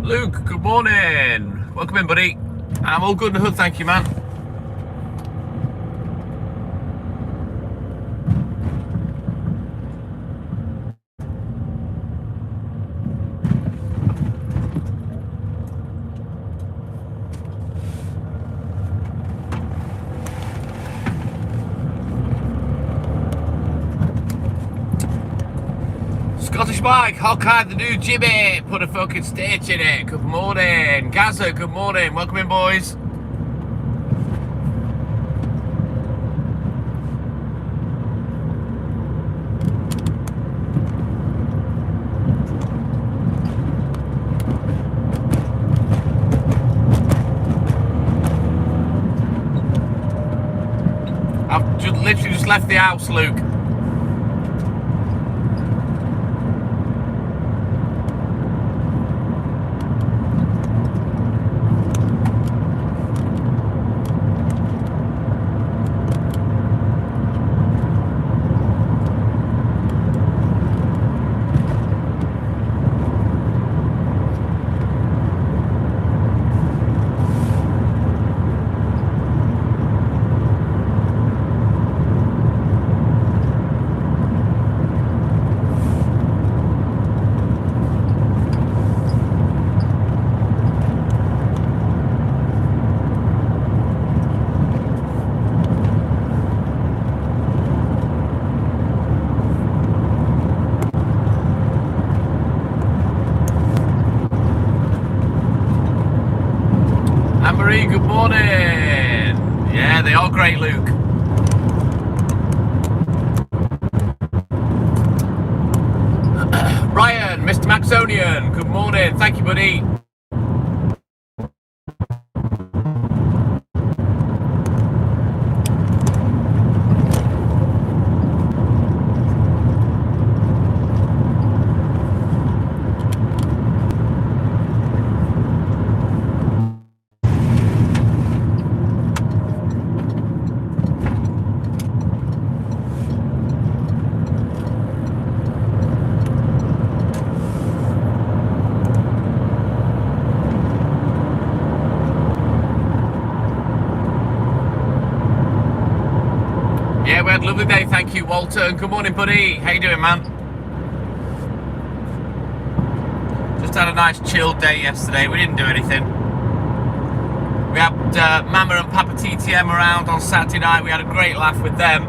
Luke, good morning. Welcome in, buddy. I'm all good in the hood, thank you, man. Scottish Mike, Hawkeye, the new Jimmy, put a fucking stitch in it. Good morning. Gaza, good morning. Welcome in, boys. I've literally just left the house, Luke. Anne-Marie, good morning. Yeah, they are great, Luke. Ryan, Mr. Maxonian, good morning. Thank you, buddy. Yeah, we had a lovely day, thank you, Walter. And good morning, buddy. How you doing, man? Just had a nice chilled day yesterday. We didn't do anything. We had Mama and Papa TTM around on Saturday night. We had a great laugh with them.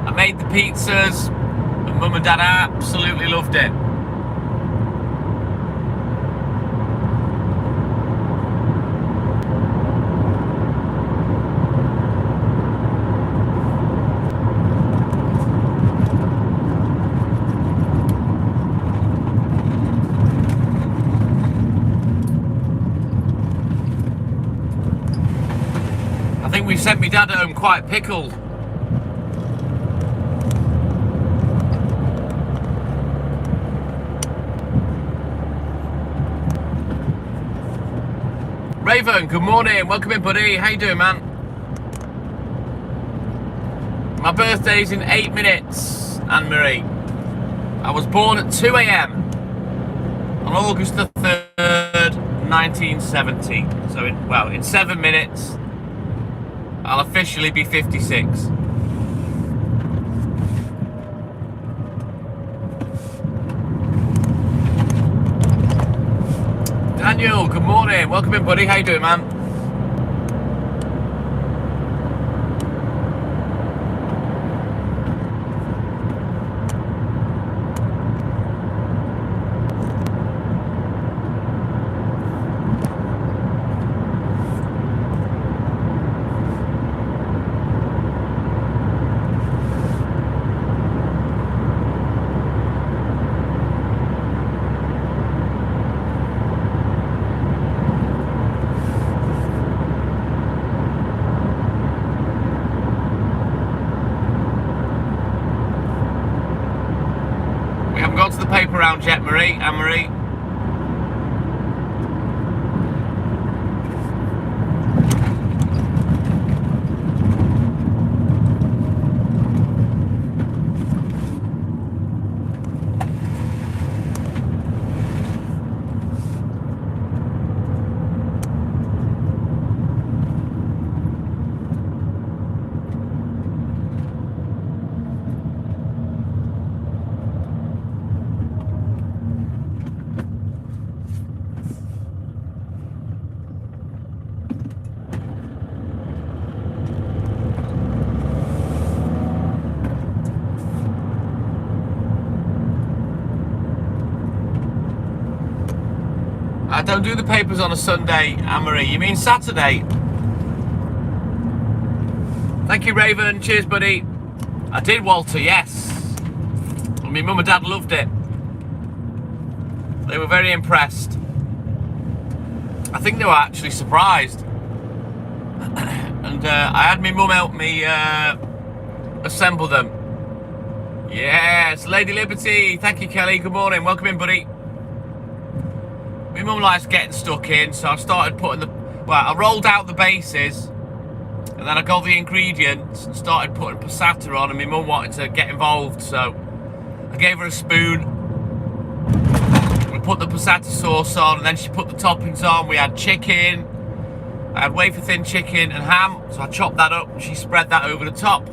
I made the pizzas, and Mum and Dad absolutely loved it. I think we sent my dad home quite pickled. Raven, good morning. Welcome in, buddy. How you doing, man? My birthday's in 8 minutes, Anne-Marie. I was born at 2 a.m. on August the 3rd, 1970. So, in 7 minutes, I'll officially be 56. Daniel, good morning. Welcome in, buddy. How you doing, man? Got to the paper round yet, Anne-Marie? I don't do the papers on a Sunday, Anne-Marie. You mean Saturday? Thank you, Raven. Cheers, buddy. I did, Walter, yes. And my mum and dad loved it. They were very impressed. I think they were actually surprised. And I had my mum help me assemble them. Yes, Lady Liberty. Thank you, Kelly. Good morning. Welcome in, buddy. My mum likes getting stuck in, so I started putting I rolled out the bases, and then I got the ingredients and started putting passata on, and my mum wanted to get involved, so I gave her a spoon. We put the passata sauce on, and then she put the toppings on. We had chicken. I had wafer thin chicken and ham, so I chopped that up and she spread that over the top.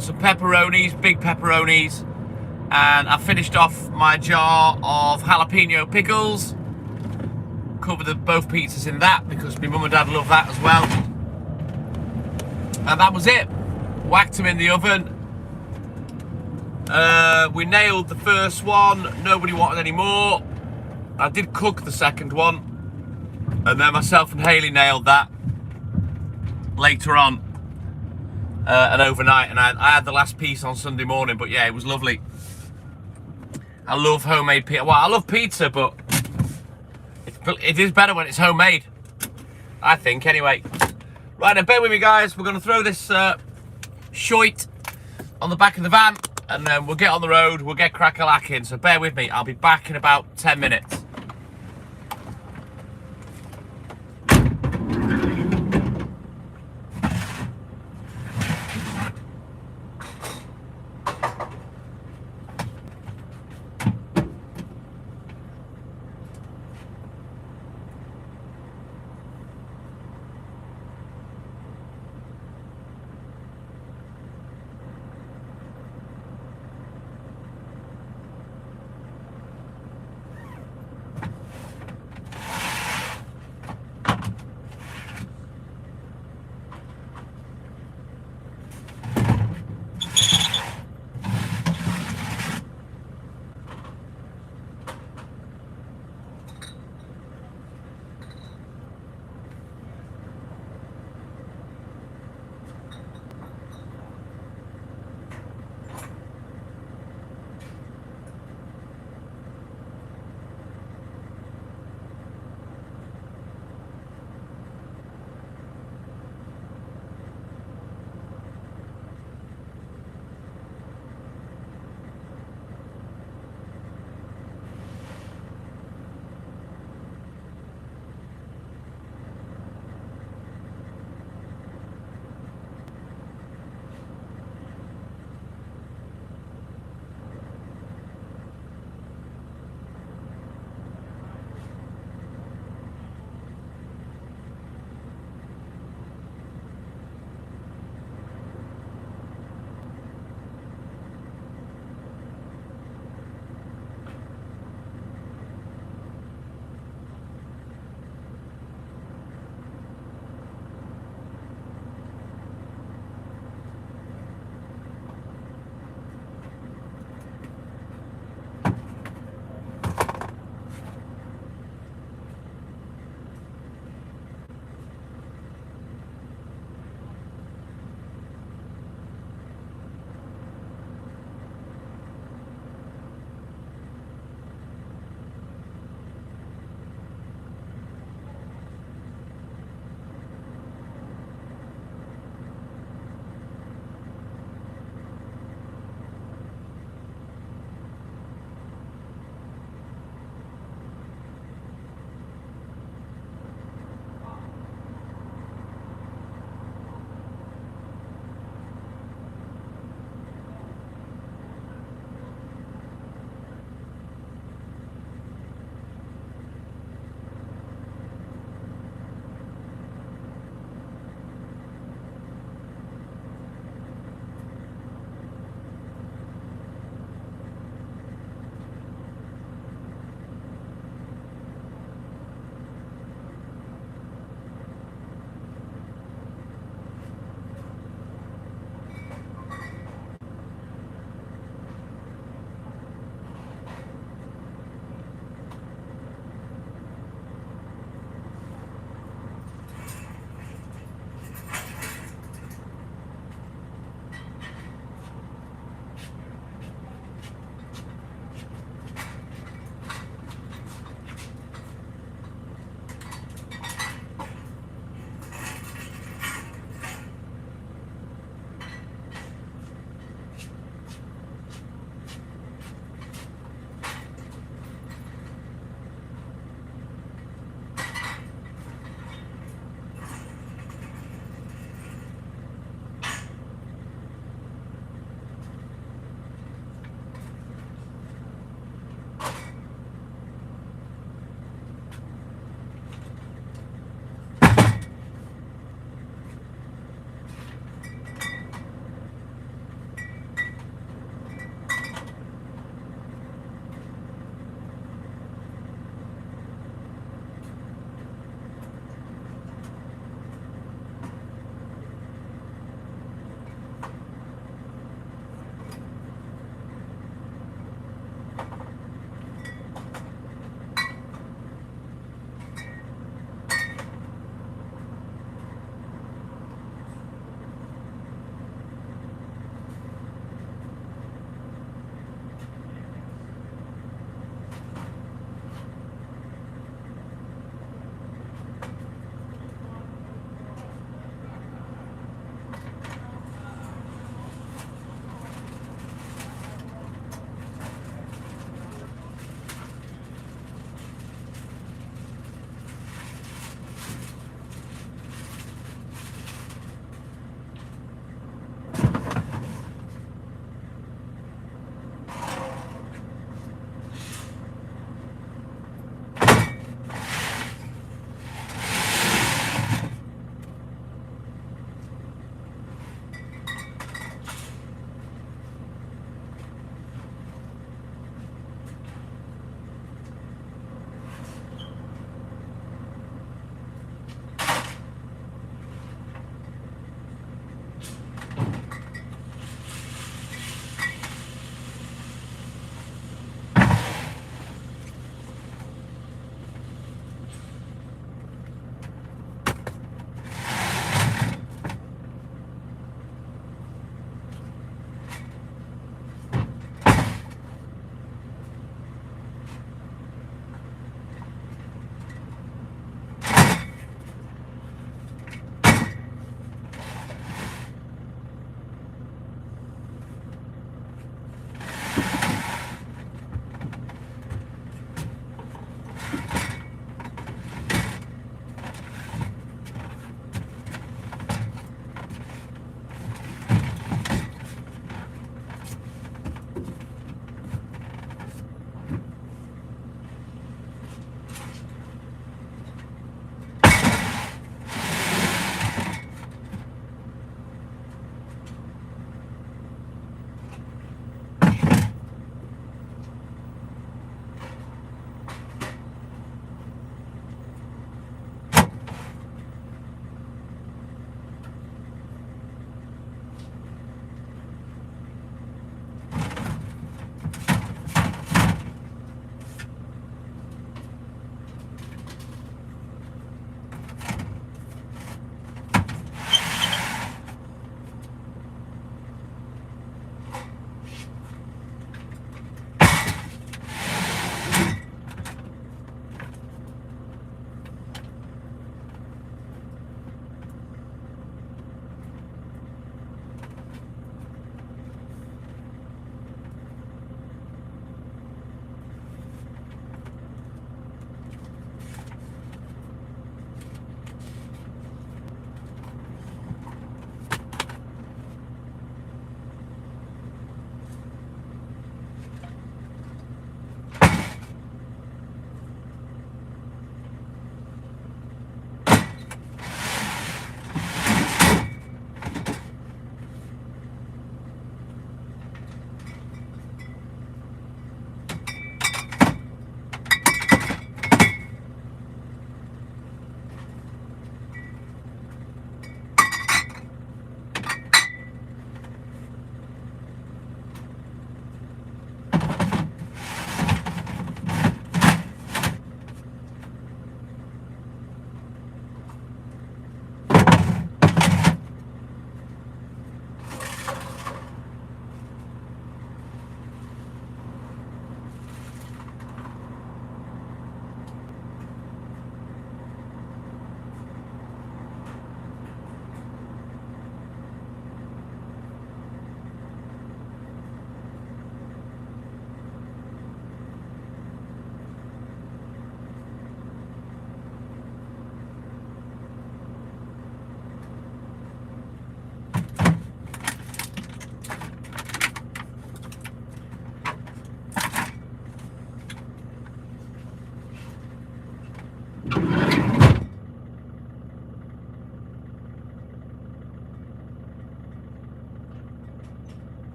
Some pepperonis, big pepperonis, and I finished off my jar of jalapeno pickles. Covered both pizzas in that because my mum and dad love that as well. And that was it. Whacked them in the oven. We nailed the first one. Nobody wanted any more. I did cook the second one. And then myself and Haley nailed that later on and overnight. And I had the last piece on Sunday morning. But yeah, it was lovely. I love homemade pizza. Well, I love pizza, but it is better when it's homemade. I think, anyway. Right, now bear with me, guys. We're going to throw this shite on the back of the van. And then we'll get on the road. We'll get crack-a-lacking. So bear with me. I'll be back in about 10 minutes.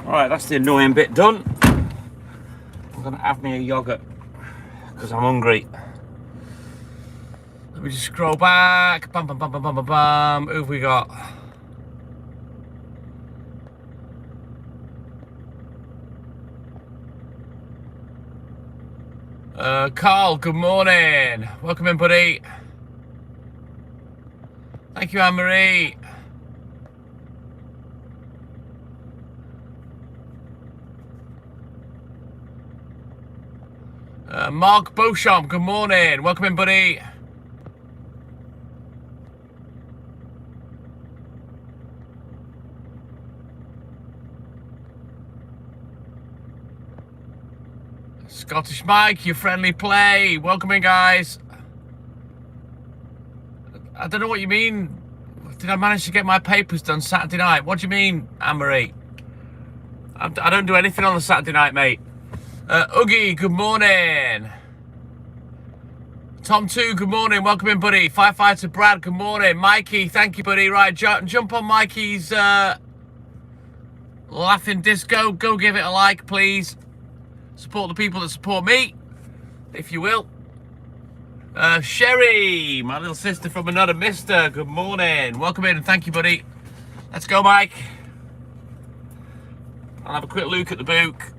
Right, that's the annoying bit done. I'm gonna have me a yogurt because I'm hungry. Let me just scroll back. Bam, bam, bam, bam, bam, bam, bam. Who have we got? Carl, good morning. Welcome in, buddy. Thank you, Anne-Marie. Mark Beauchamp, good morning. Welcome in, buddy. Scottish Mike, your friendly play. Welcome in, guys. I don't know what you mean. Did I manage to get my papers done Saturday night? What do you mean, Anne-Marie? I don't do anything on the Saturday night, mate. Oogie, good morning. Tom 2, good morning. Welcome in, buddy. Firefighter Brad, good morning. Mikey, thank you, buddy. Right, jump on Mikey's Laughing Disco. Go give it a like, please. Support the people that support me, if you will. Sherry, my little sister from another mister. Good morning. Welcome in and thank you, buddy. Let's go, Mike. I'll have a quick look at the book.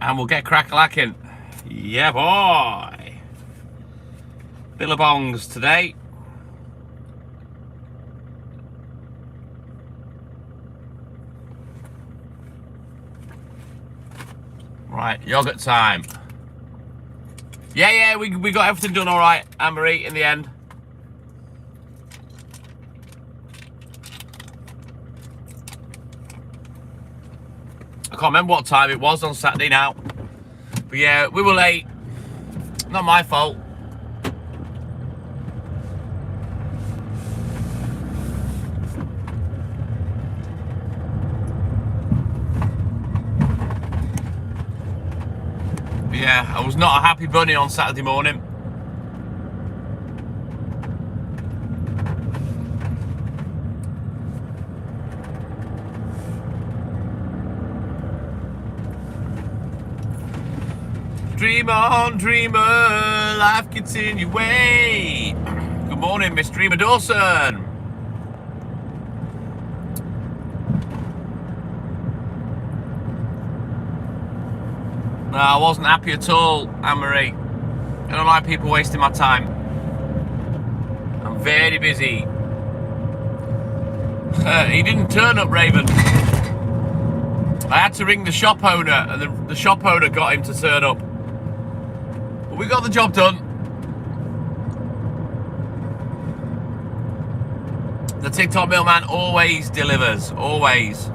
And we'll get crack-a-lacking. Yeah, boy. Billabongs today. Right, yogurt time. Yeah, we got everything done all right, Anne-Marie, in the end. I can't remember what time it was on Saturday now. But yeah, we were late. Not my fault. Yeah, I was not a happy bunny on Saturday morning. Dream on, dreamer, life gets in your way. Good morning, Miss Dreamer Dawson. No, I wasn't happy at all, Anne-Marie. I don't like people wasting my time. I'm very busy. He didn't turn up, Raven. I had to ring the shop owner, and the shop owner got him to turn up. But we got the job done. The TikTok milkman always delivers, always.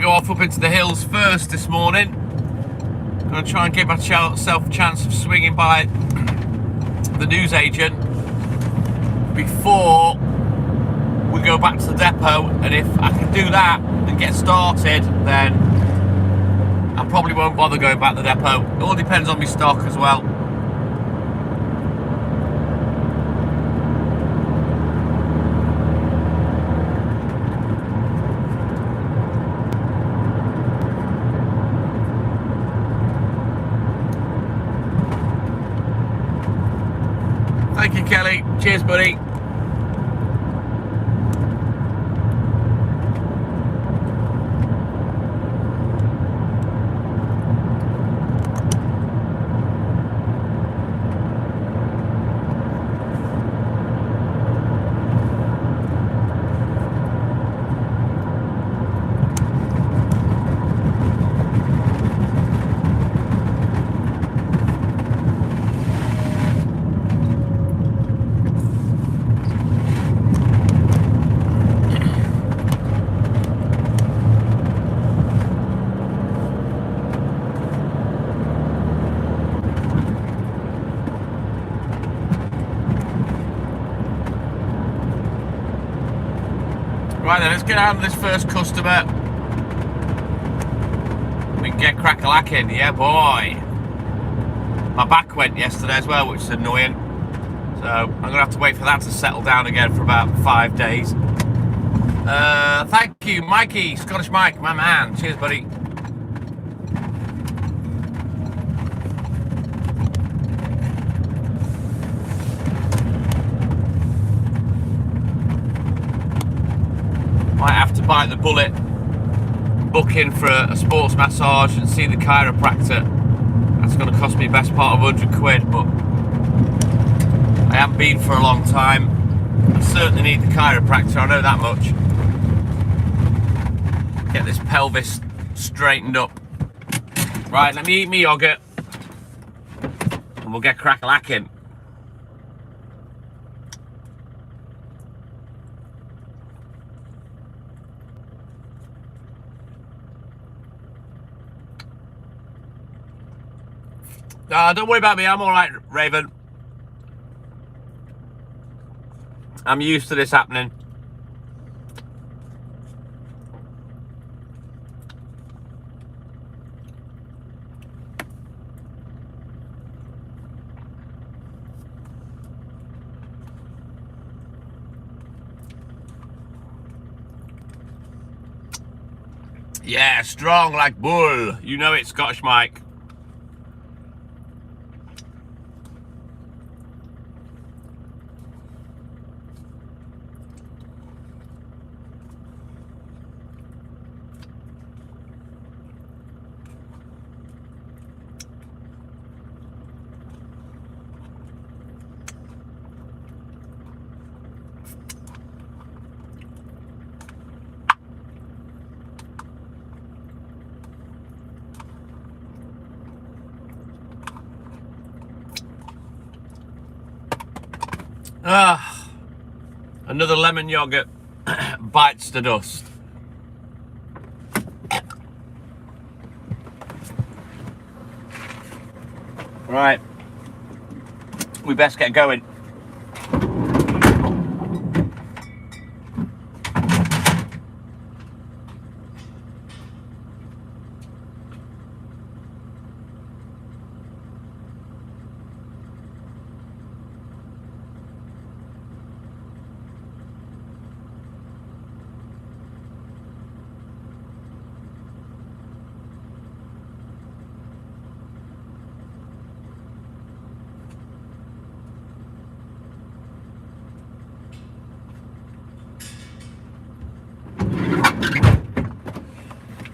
Off up into the hills first this morning. Gonna try and give myself a chance of swinging by the newsagent before we go back to the depot, and if I can do that and get started, then I probably won't bother going back to the depot. It all depends on my stock as well. Thank you, Kelly. Cheers, buddy. Right then, let's get out of this first customer. We can get crack-a-lacking, yeah boy. My back went yesterday as well, which is annoying. So I'm gonna have to wait for that to settle down again for about 5 days. Thank you, Mikey, Scottish Mike, my man. Cheers, buddy. Might have to bite the bullet, book in for a sports massage and see the chiropractor. That's going to cost me the best part of 100 quid, but I haven't been for a long time. I certainly need the chiropractor, I know that much. Get this pelvis straightened up. Right, let me eat me yogurt and we'll get crack-a-lacking. Don't worry about me, I'm alright, Raven. I'm used to this happening. Yeah, strong like bull. You know it, Scottish Mike. Another lemon yogurt bites the dust. Right, we best get going.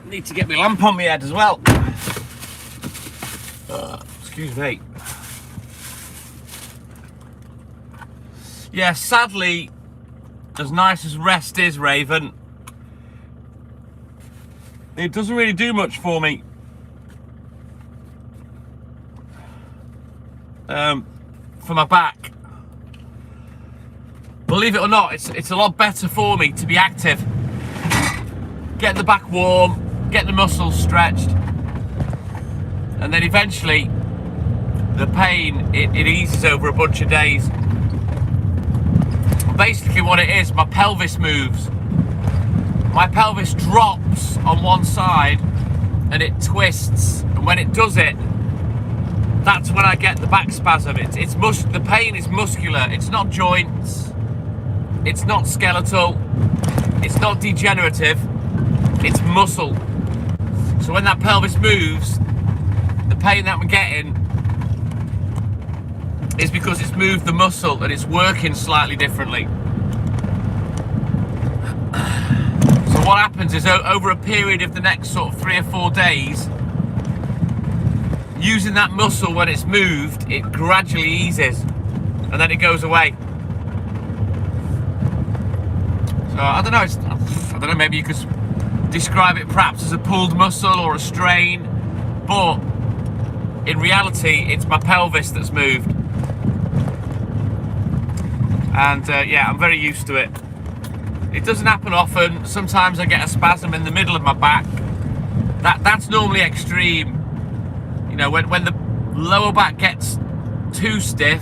Need to get my lamp on my head as well. Excuse me. Yeah, sadly, as nice as rest is, Raven, it doesn't really do much for me. For my back. Believe it or not, it's a lot better for me to be active. Get the back warm, get the muscles stretched, and then eventually the pain, it eases over a bunch of days. Basically what it is, my pelvis moves. My pelvis drops on one side and it twists, and when it does it, that's when I get the back spasm. The pain is muscular, it's not joints, it's not skeletal, it's not degenerative, it's muscle. So when that pelvis moves, the pain that I'm getting is because it's moved the muscle and it's working slightly differently. So what happens is over a period of the next sort of 3 or 4 days, using that muscle when it's moved, it gradually eases and then it goes away. So I don't know, maybe you could describe it perhaps as a pulled muscle or a strain, but in reality it's my pelvis that's moved. And yeah, I'm very used to it. It doesn't happen often. Sometimes I get a spasm in the middle of my back. That's normally extreme. You know, when the lower back gets too stiff,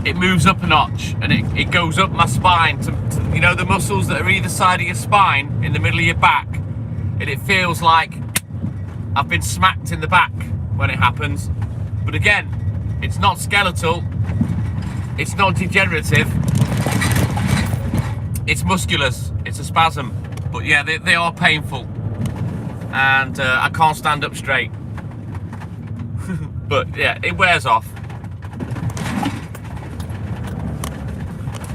it moves up a notch, and it goes up my spine to, you know, the muscles that are either side of your spine, in the middle of your back, and it feels like I've been smacked in the back when it happens. But again, it's not skeletal, it's not degenerative, it's musculars, it's a spasm. But yeah, they are painful, and I can't stand up straight. But yeah, it wears off.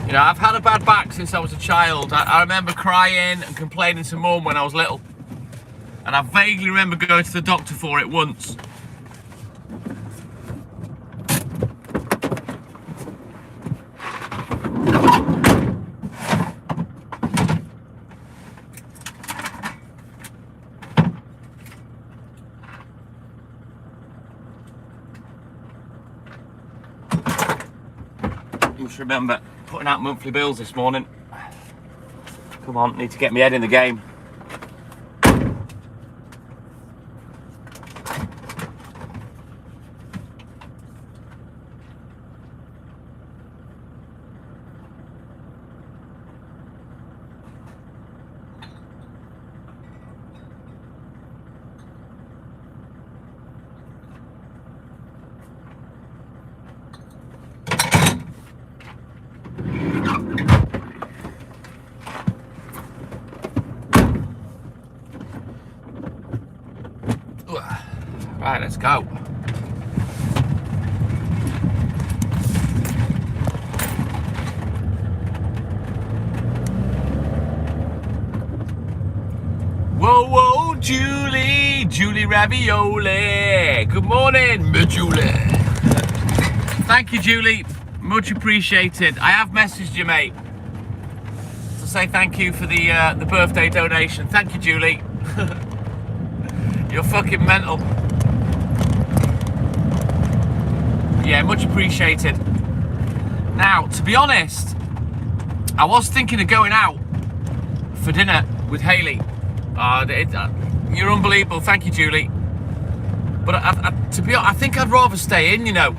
You know, I've had a bad back since I was a child. I remember crying and complaining to Mum when I was little, and I vaguely remember going to the doctor for it once. Must remember putting out monthly bills this morning. Come on, need to get my head in the game. Right, let's go. Whoa, whoa, Julie Ravioli. Good morning, Julie. Thank you, Julie. Much appreciated. I have messaged you, mate, to say thank you for the birthday donation. Thank you, Julie. You're fucking mental. Yeah, much appreciated. Now, to be honest, I was thinking of going out for dinner with Hayley. You're unbelievable. Thank you, Julie. But to be honest, I think I'd rather stay in, you know,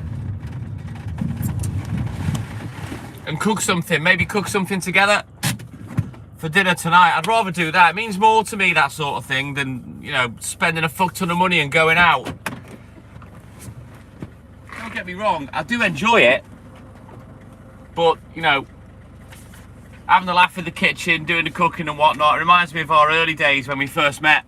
and cook something. Maybe cook something together for dinner tonight. I'd rather do that. It means more to me, that sort of thing, than, you know, spending a fuck ton of money and going out. Don't get me wrong, I do enjoy it, but, you know, having a laugh in the kitchen, doing the cooking and whatnot, it reminds me of our early days when we first met.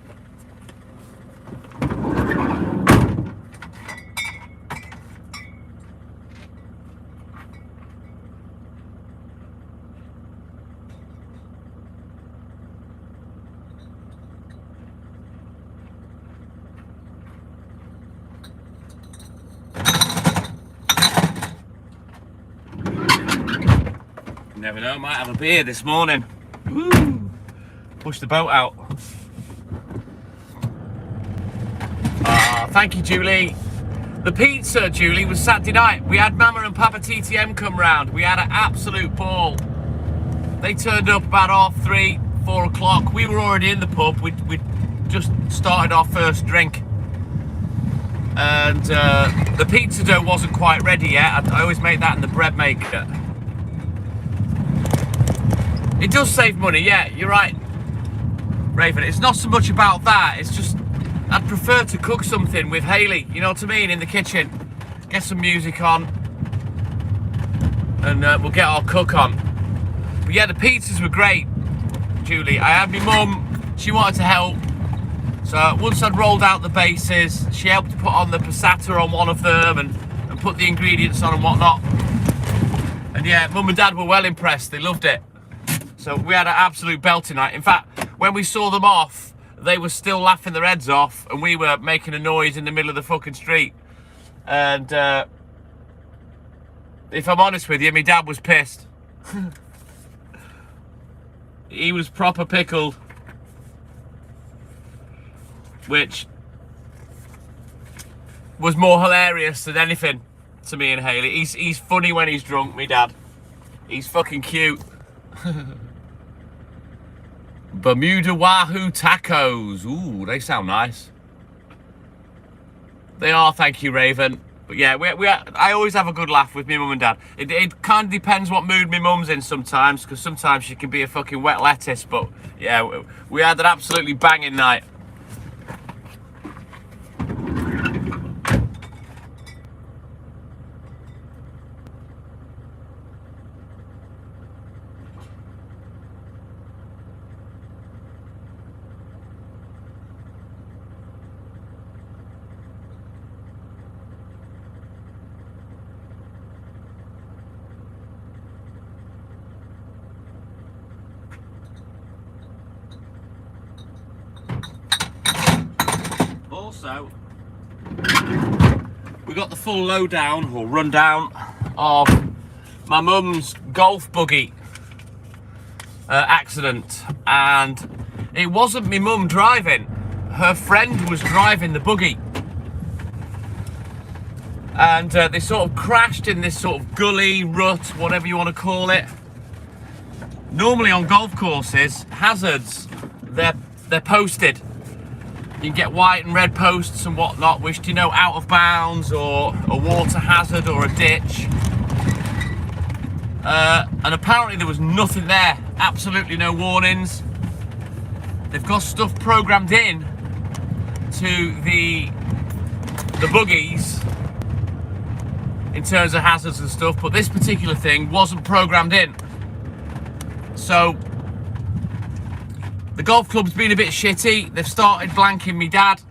Never know, might have a beer this morning. Woo! Push the boat out. Thank you, Julie. The pizza, Julie, was Saturday night. We had Mama and Papa TTM come round. We had an absolute ball. They turned up about 3:30, 4 o'clock. We were already in the pub. We'd just started our first drink. And the pizza dough wasn't quite ready yet. I always make that in the bread maker. It does save money, yeah, you're right, Raven. It's not so much about that, it's just I'd prefer to cook something with Hayley, you know what I mean, in the kitchen. Get some music on, and we'll get our cook on. But yeah, the pizzas were great, Julie. I had my mum, she wanted to help. So once I'd rolled out the bases, she helped to put on the passata on one of them and put the ingredients on and whatnot. And yeah, Mum and Dad were well impressed, they loved it. So we had an absolute belting night. In fact, when we saw them off, they were still laughing their heads off, and we were making a noise in the middle of the fucking street. And if I'm honest with you, my dad was pissed. He was proper pickled, which was more hilarious than anything to me and Hayley. He's funny when he's drunk, me dad. He's fucking cute. Bermuda Wahoo tacos. Ooh, they sound nice. They are, thank you, Raven. But yeah, I always have a good laugh with my mum and dad. It kind of depends what mood my mum's in sometimes, because sometimes she can be a fucking wet lettuce. But yeah, we had an absolutely banging night. Also, we got the full lowdown or rundown of my mum's golf buggy accident, and it wasn't my mum driving. Her friend was driving the buggy, and they sort of crashed in this sort of gully, rut, whatever you want to call it. Normally on golf courses, hazards, they're posted. You can get white and red posts and whatnot, which denote out of bounds or a water hazard or a ditch. And apparently there was nothing there, absolutely no warnings. They've got stuff programmed in to the buggies in terms of hazards and stuff, but this particular thing wasn't programmed in. So the golf club's been a bit shitty. They've started blanking me dad,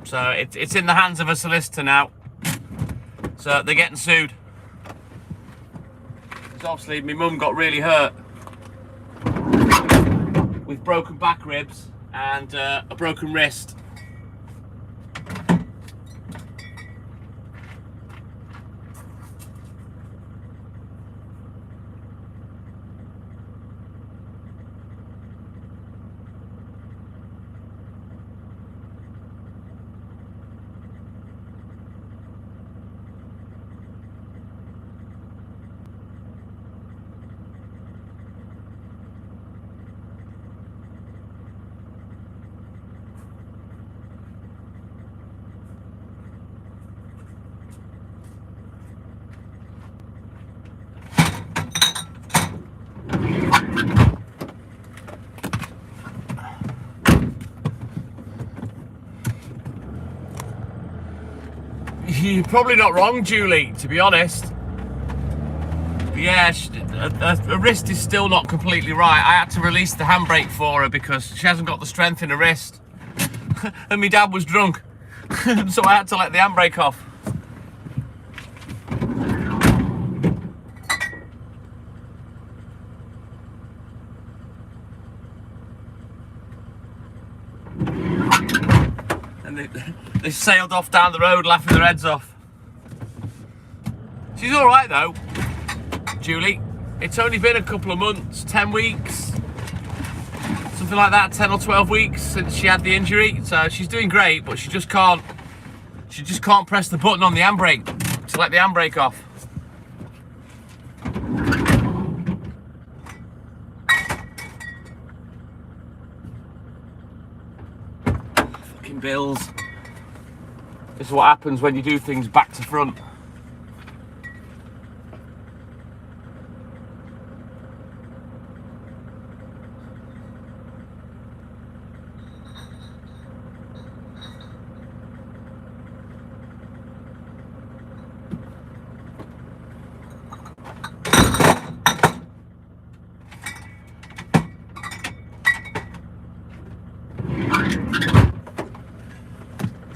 so it's in the hands of a solicitor now. So they're getting sued. Because obviously my mum got really hurt with broken back ribs and a broken wrist. You're probably not wrong, Julie, to be honest. But yeah, her wrist is still not completely right. I had to release the handbrake for her because she hasn't got the strength in her wrist. And my dad was drunk. So I had to let the handbrake off. And they sailed off down the road laughing their heads off. She's all right though, Julie. It's only been a couple of months, 10 weeks, something like that, 10 or 12 weeks since she had the injury. So she's doing great, but she just can't press the button on the handbrake to let the handbrake off. Fucking bills. This is what happens when you do things back to front.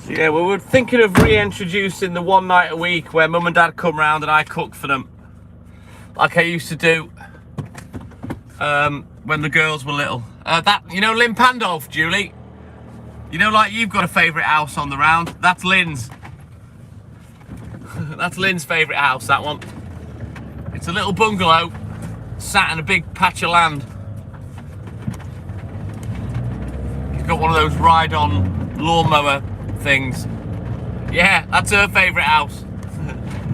Yeah, well, we're thinking of reintroducing the one night a week where mum and dad come round and I cook for them, like I used to do when the girls were little. You know Lynn Pandolf, Julie? You know, like you've got a favourite house on the round? That's Lynn's. That's Lynn's favourite house, that one. It's a little bungalow sat in a big patch of land. He's got one of those ride-on lawnmower things. Yeah, that's her favourite house.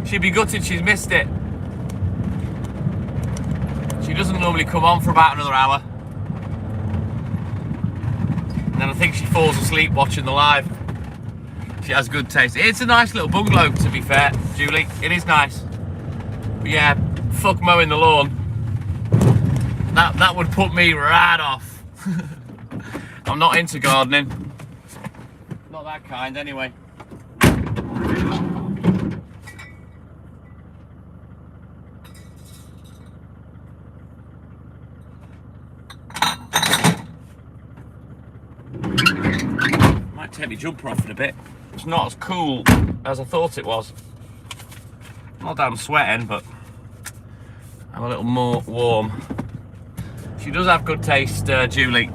She'd be gutted she's missed it. She doesn't normally come on for about another hour. And then I think she falls asleep watching the live. She has good taste. It's a nice little bungalow, to be fair, Julie. It is nice. But yeah, fuck mowing the lawn. That would put me right off. I'm not into gardening. Not that kind, anyway. Might take my jumper off in a bit. It's not as cool as I thought it was. Not that I'm sweating, but I'm a little more warm. She does have good taste, Julie.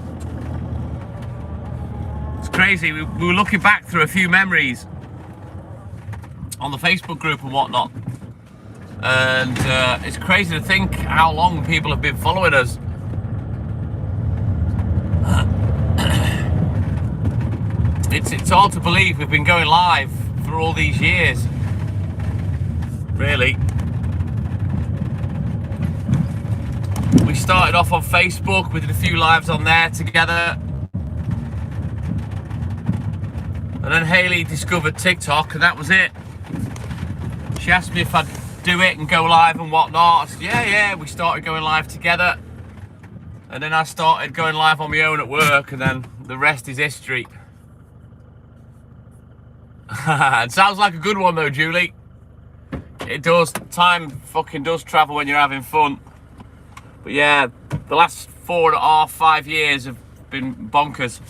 It's crazy. We were looking back through a few memories on the Facebook group and whatnot. And it's crazy to think how long people have been following us. It's hard to believe we've been going live for all these years. Really. We started off on Facebook, we did a few lives on there together. And then Hayley discovered TikTok and that was it. She asked me if I'd do it and go live and whatnot. I said, yeah, we started going live together. And then I started going live on my own at work and then the rest is history. It sounds like a good one though, Julie. It does. Time fucking does travel when you're having fun. But yeah, the last 4.5, 5 years have been bonkers.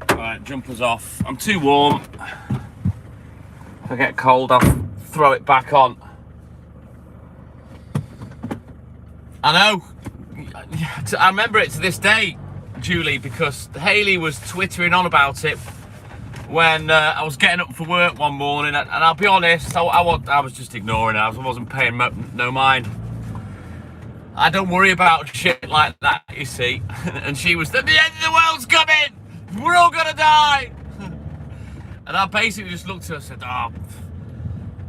Right, jumper's off. I'm too warm. If I get cold, I'll throw it back on. I know. I remember it to this day, Julie, because Hayley was twittering on about it when I was getting up for work one morning, and I'll be honest, I was just ignoring her. I wasn't paying no mind. I don't worry about shit like that, you see. And she was, the end of the world's coming! We're all gonna die! And I basically just looked at her and said, oh,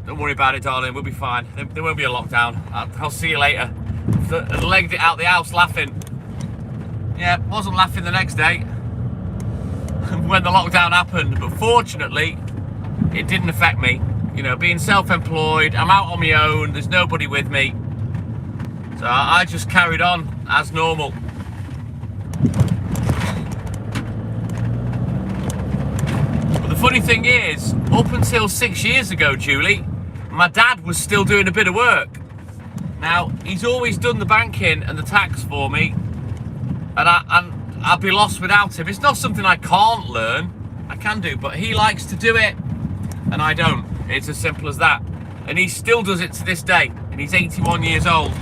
don't worry about it, darling, we'll be fine. There won't be a lockdown. I'll see you later. And legged it out the house laughing. Yeah, wasn't laughing the next day when the lockdown happened, but fortunately, it didn't affect me. You know, being self-employed, I'm out on my own, there's nobody with me. So I just carried on as normal. But the funny thing is, up until 6 years ago, Julie, my dad was still doing a bit of work. Now, he's always done the banking and the tax for me, and I'd be lost without him. It's not something I can't learn. I can do, but he likes to do it, and I don't. It's as simple as that. And he still does it to this day, and he's 81 years old.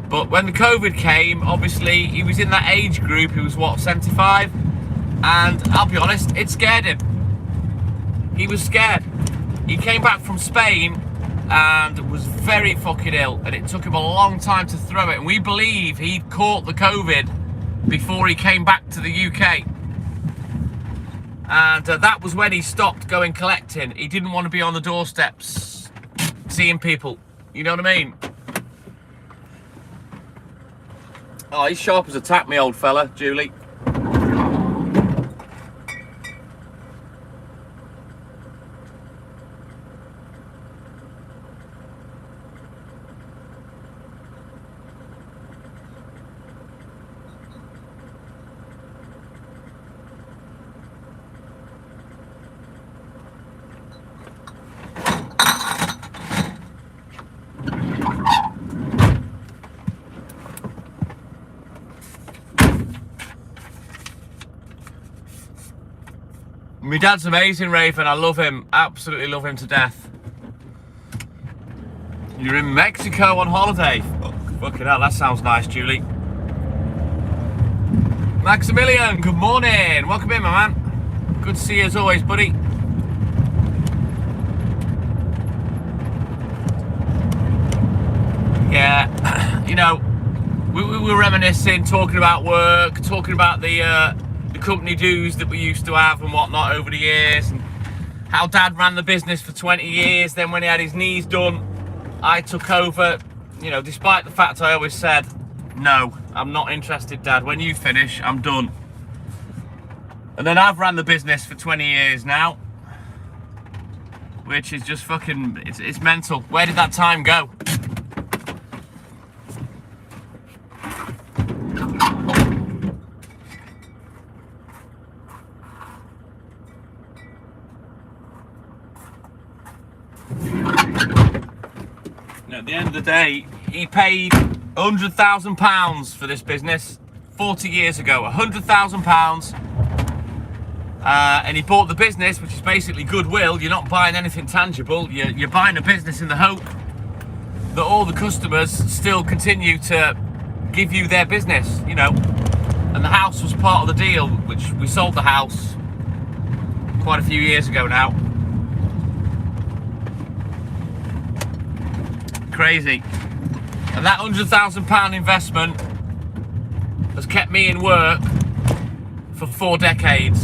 But when the COVID came, obviously, he was in that age group. He was, what, 75? And I'll be honest, it scared him. He was scared. He came back from Spain and was very fucking ill, and it took him a long time to throw it. And we believe he caught the COVID before he came back to the UK. And that was when he stopped going collecting. He didn't want to be on the doorsteps seeing people. You know what I mean? Oh, he's sharp as a tack, me old fella, Julie. My dad's amazing, Raven. I love him. Absolutely love him to death. You're in Mexico on holiday. Oh, fucking hell, that sounds nice, Julie. Maximilian, good morning. Welcome in, my man. Good to see you as always, buddy. Yeah, you know, we were reminiscing, talking about work, talking about the company dues that we used to have and whatnot over the years, and how Dad ran the business for 20 years. Then when he had his knees done, I took over, you know, despite the fact I always said, no, I'm not interested, Dad. When you finish, I'm done. And then I've ran the business for 20 years now, which is just fucking, it's mental. Where did that time go? At the end of the day, he paid £100,000 for this business 40 years ago. £100,000, and he bought the business, which is basically goodwill. You're not buying anything tangible. You're buying a business in the hope that all the customers still continue to give you their business, you know. And the house was part of the deal, which we sold the house quite a few years ago now. Crazy. And that £100,000 investment has kept me in work for 4 decades.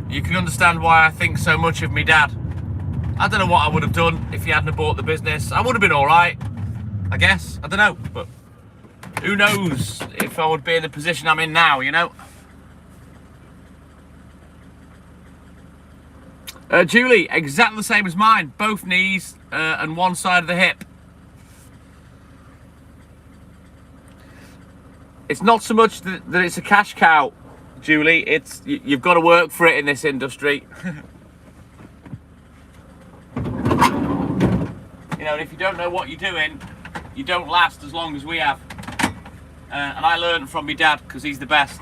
You can understand why I think so much of me dad. I don't know what I would have done if he hadn't bought the business. I would have been all right, I guess. I don't know, but who knows if I would be in the position I'm in now, you know? Julie, exactly the same as mine. Both knees and one side of the hip. It's not so much that it's a cash cow, Julie. It's you've got to work for it in this industry. You know, if you don't know what you're doing, you don't last as long as we have. And I learned from my dad because he's the best.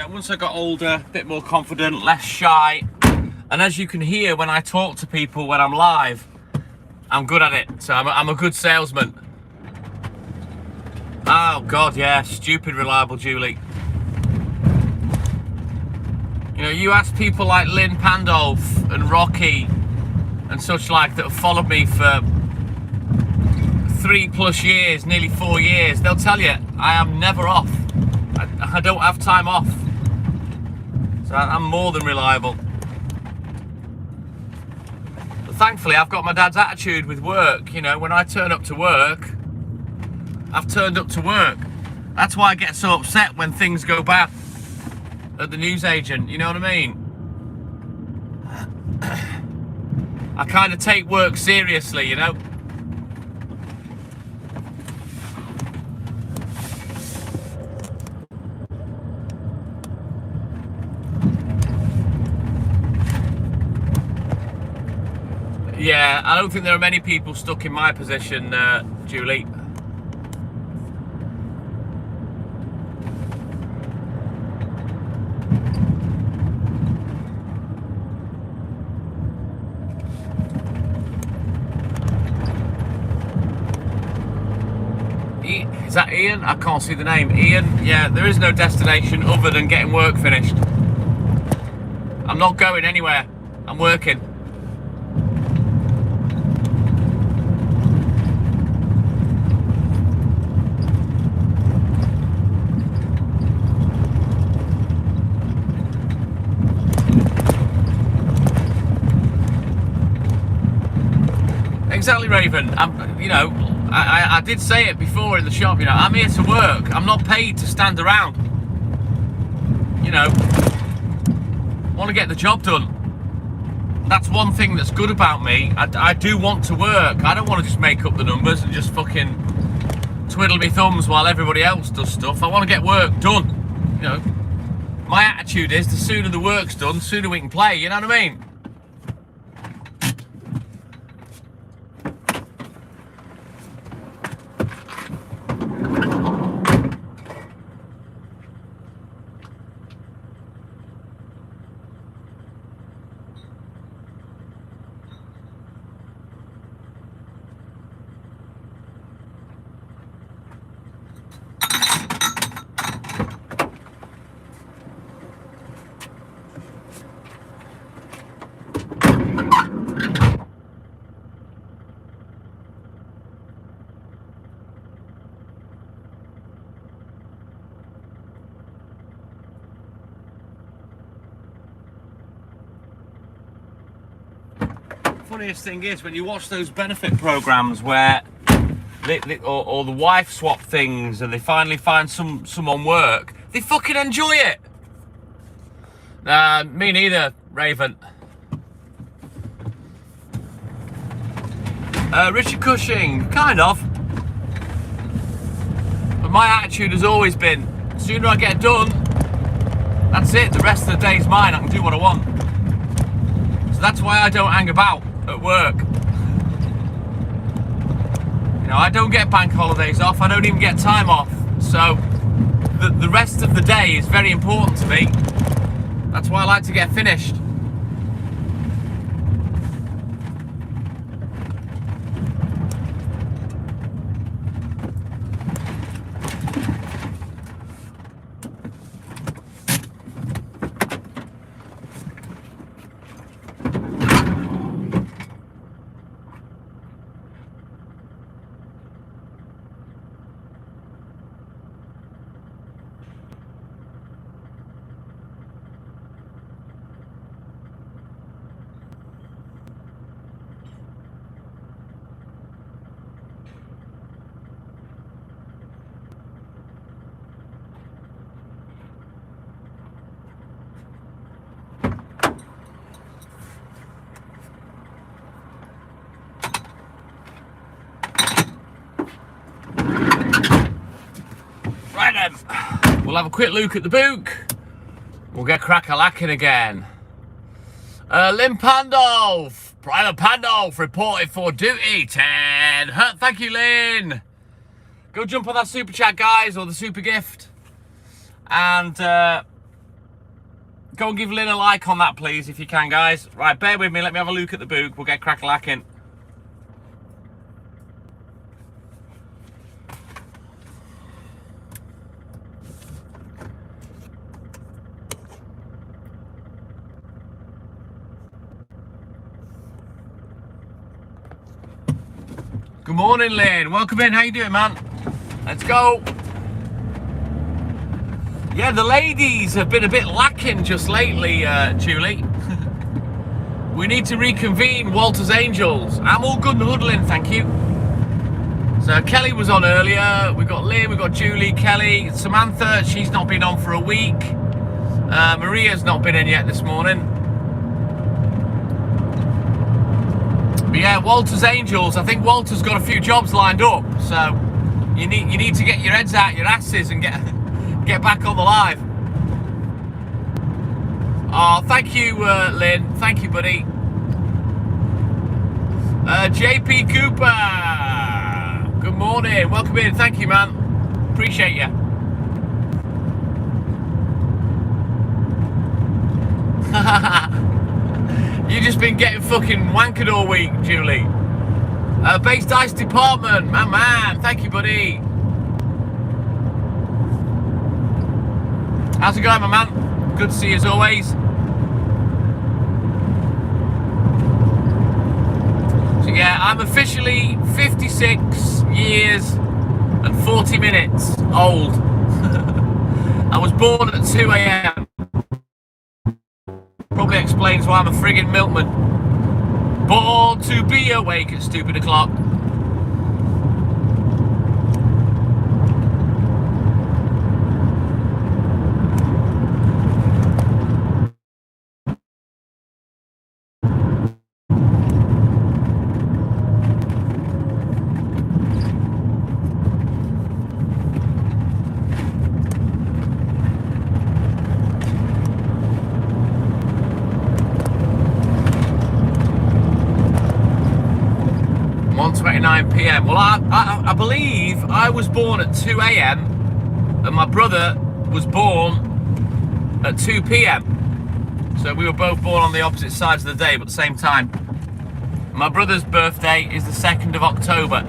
Once I got older, a bit more confident, less shy, and as you can hear when I talk to people when I'm live, I'm good at it. So I'm a good salesman. Oh God, yeah, stupid reliable Julie. You know, you ask people like Lynn Pandolf and Rocky and such like that have followed me for 3+ years, nearly 4 years, they'll tell you I am never off. I don't have time off. So I'm more than reliable. But thankfully, I've got my dad's attitude with work. You know, when I turn up to work, I've turned up to work. That's why I get so upset when things go bad at the newsagent. You know what I mean? I kind of take work seriously, you know? Yeah, I don't think there are many people stuck in my position, Julie. Is that Ian? I can't see the name. Ian? Yeah, there is no destination other than getting work finished. I'm not going anywhere. I'm working. Exactly, Raven. You know, I did say it before in the shop, you know, I'm here to work. I'm not paid to stand around. You know, want to get the job done. That's one thing that's good about me. I do want to work. I don't want to just make up the numbers and just fucking twiddle my thumbs while everybody else does stuff. I want to get work done. You know, my attitude is the sooner the work's done, the sooner we can play. You know what I mean? Funniest thing is when you watch those benefit programs where or the wife swap things and they finally find someone work, they fucking enjoy it. Me neither, Raven. Richard Cushing, kind of. But my attitude has always been, the sooner I get done, that's it, the rest of the day's mine, I can do what I want. So that's why I don't hang about at work. You know, I don't get bank holidays off, I don't even get time off. So the rest of the day is very important to me. That's why I like to get finished. We'll have a quick look at the book. We'll get crack-a-lacking again. Lynn Pandolf, Private Pandolf reported for duty. 10. Thank you, Lynn. Go jump on that super chat, guys, or the super gift. And go and give Lynn a like on that, please, if you can, guys. Right, bear with me. Let me have a look at the book. We'll get crack-a-lacking. Good morning, Lynn. Welcome in. How you doing, man? Let's go. Yeah, the ladies have been a bit lacking just lately, Julie. We need to reconvene Walter's Angels. I'm all good and huddling, thank you. So Kelly was on earlier. We've got Lynn, we've got Julie, Kelly, Samantha. She's not been on for a week. Maria's not been in yet this morning. But yeah, Walter's Angels, I think Walter's got a few jobs lined up, so you need to get your heads out your asses and get back on the live. Oh, thank you, Lynn. Thank you, buddy. JP Cooper, good morning. Welcome in. Thank you, man. Appreciate you. You've just been getting fucking wankered all week, Julie. Base Dice Department, my man. Thank you, buddy. How's it going, my man? Good to see you as always. So yeah, I'm officially 56 years and 40 minutes old. I was born at 2 a.m. Probably explains why I'm a friggin' milkman. Born to be awake at stupid o'clock. 2:29 p.m. Well, I believe I was born at 2 a.m. and my brother was born at 2 p.m. So we were both born on the opposite sides of the day, but at the same time. My brother's birthday is the 2nd of October.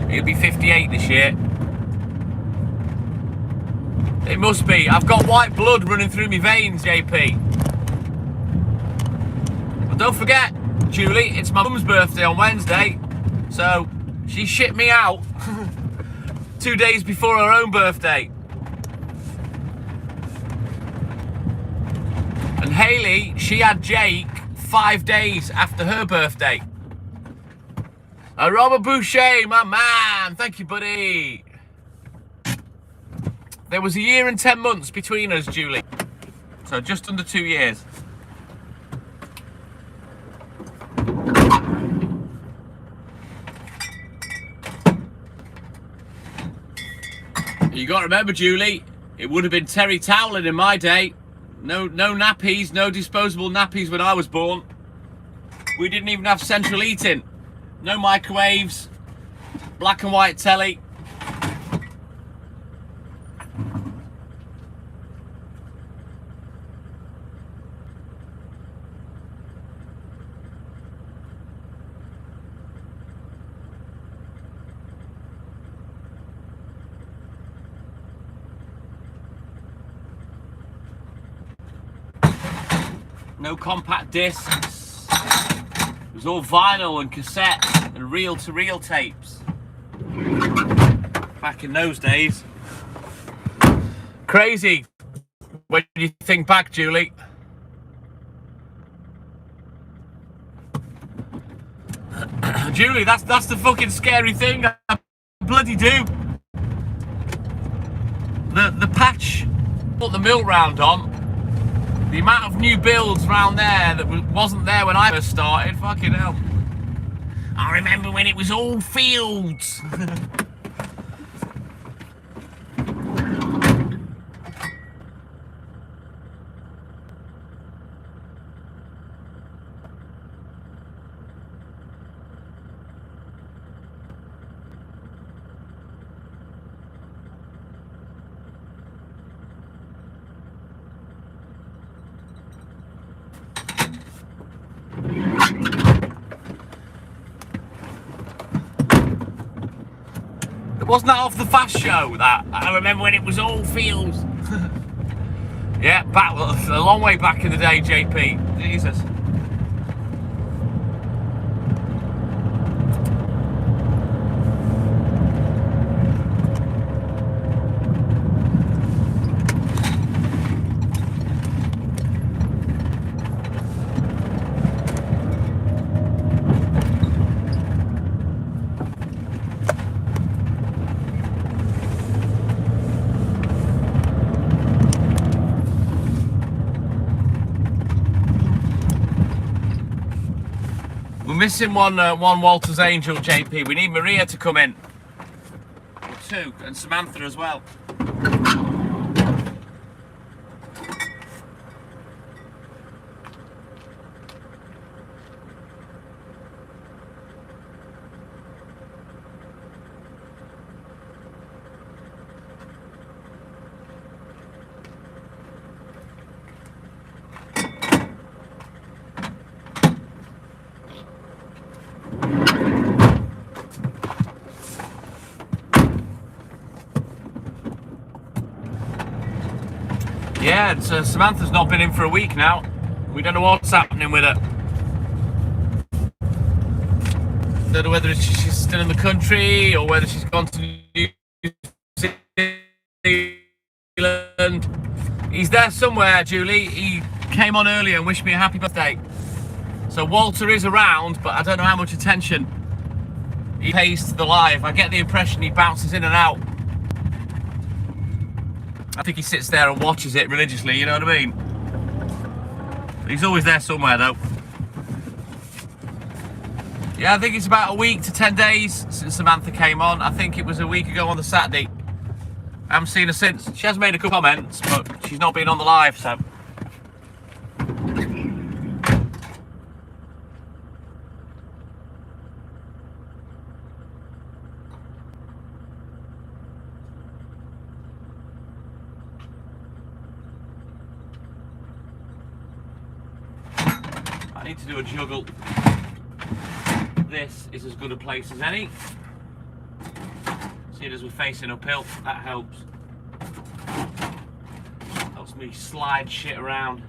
He'll be 58 this year. It must be. I've got white blood running through my veins, JP. But don't forget, Julie, it's my mum's birthday on Wednesday. So she shipped me out 2 days before her own birthday. And Hayley, she had Jake 5 days after her birthday. Robert Boucher, my man. Thank you, buddy. There was a year and 10 months between us, Julie. So just under 2 years. You got to remember, Julie, it would have been terry toweling in my day. No nappies, no disposable nappies when I was born. We didn't even have central heating. No microwaves, black and white telly. No compact discs. It was all vinyl and cassette and reel-to-reel tapes. Back in those days. Crazy when you think back, Julie. Julie, that's the fucking scary thing. I bloody do. The patch put the mill round on. The amount of new builds round there that wasn't there when I first started, fucking hell. I remember when it was all fields. Wasn't that off the Fast Show, that? I remember when it was all fields. Yeah, back a long way back in the day, JP. Jesus. Missing one Walter's Angel, JP. We need Maria to come in. Or two, and Samantha as well. Yeah, Samantha's not been in for a week now. We don't know what's happening with her. Don't know whether she's still in the country or whether she's gone to New Zealand. He's there somewhere, Julie. He came on earlier and wished me a happy birthday. So Walter is around, but I don't know how much attention he pays to the live. I get the impression he bounces in and out. I think he sits there and watches it religiously, you know what I mean? He's always there somewhere, though. Yeah, I think it's about a week to 10 days since Samantha came on. I think it was a week ago on the Saturday. I haven't seen her since. She has made a couple comments, but she's not been on the live, so... need to do a juggle. This is as good a place as any. See it as we're facing uphill, that helps. Helps me slide shit around.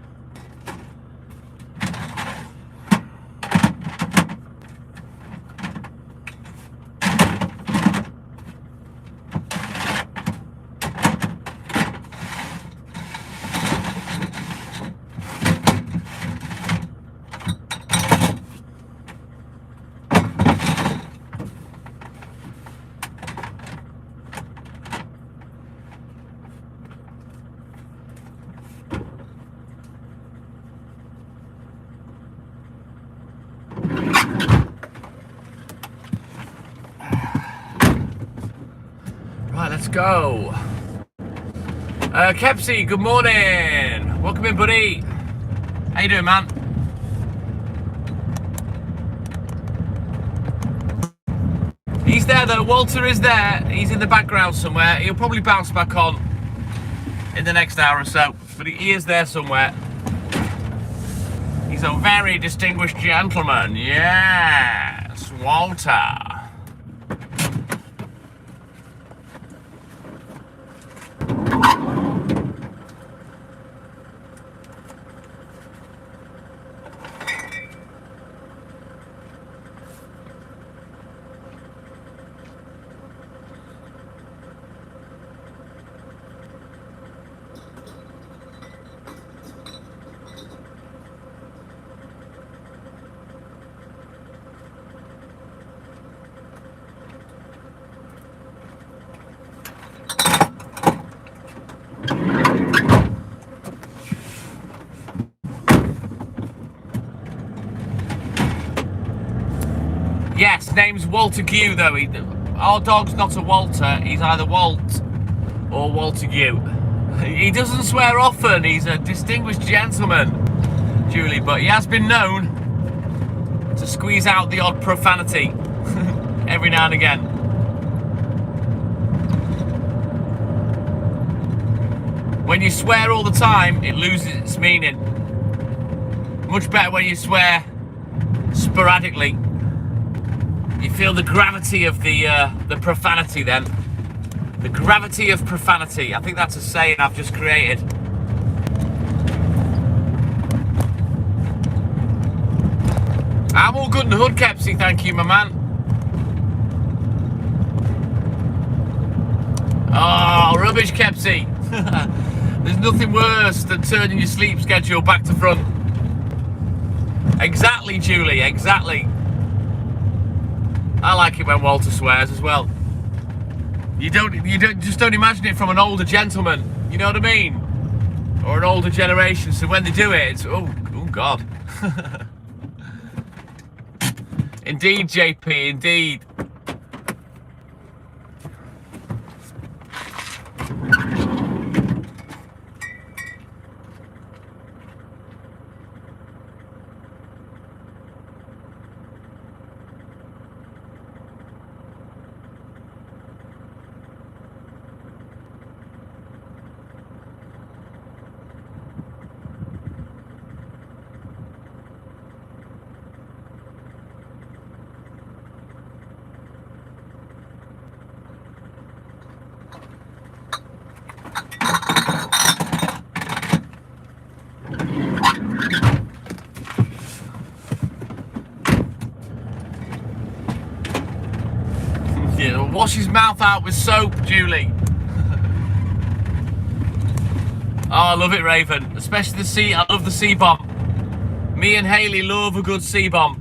Let's go. Kepsy, good morning. Welcome in, buddy. How you doing, man? He's there, though. Walter is there. He's in the background somewhere. He'll probably bounce back on in the next hour or so, but he is there somewhere. He's a very distinguished gentleman. Yes, Walter. Yes, name's Walter Gue, though. Our dog's not a Walter. He's either Walt or Walter Gue. He doesn't swear often. He's a distinguished gentleman, Julie, but he has been known to squeeze out the odd profanity every now and again. When you swear all the time, it loses its meaning. Much better when you swear sporadically. You feel the gravity of the profanity then. The gravity of profanity. I think that's a saying I've just created. I'm all good in the hood, Kepsy, thank you, my man. Oh, rubbish, Kepsy. There's nothing worse than turning your sleep schedule back to front. Exactly, Julie, exactly. I like it when Walter swears as well. You don't imagine it from an older gentleman, you know what I mean? Or an older generation, so when they do it, it's, oh God. Indeed, JP, indeed. Wash his mouth out with soap, Julie. Oh, I love it, Raven. Especially the sea. I love the sea bomb. Me and Haley love a good sea bomb.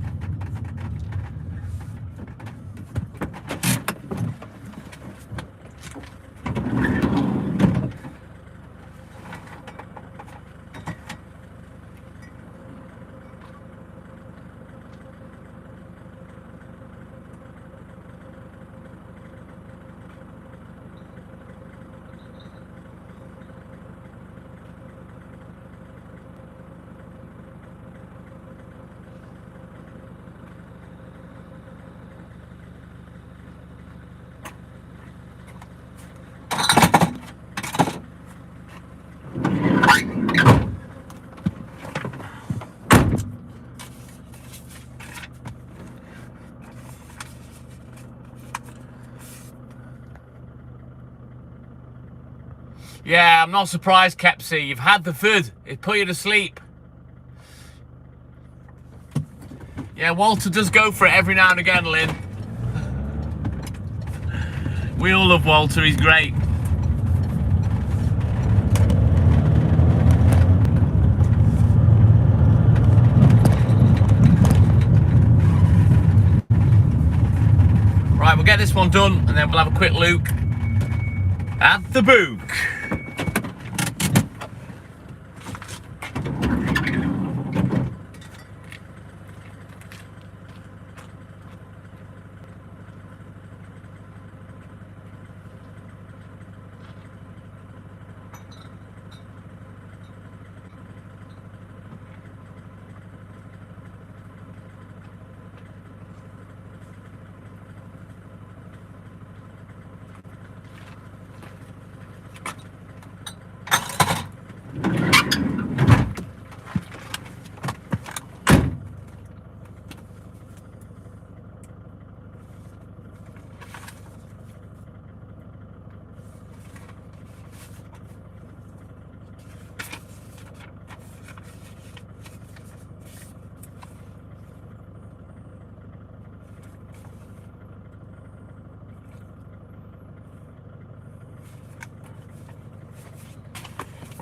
Yeah, I'm not surprised, Kepsy. You've had the food. It put you to sleep. Yeah, Walter does go for it every now and again, Lynn. We all love Walter. He's great. Right, we'll get this one done and then we'll have a quick look at the book.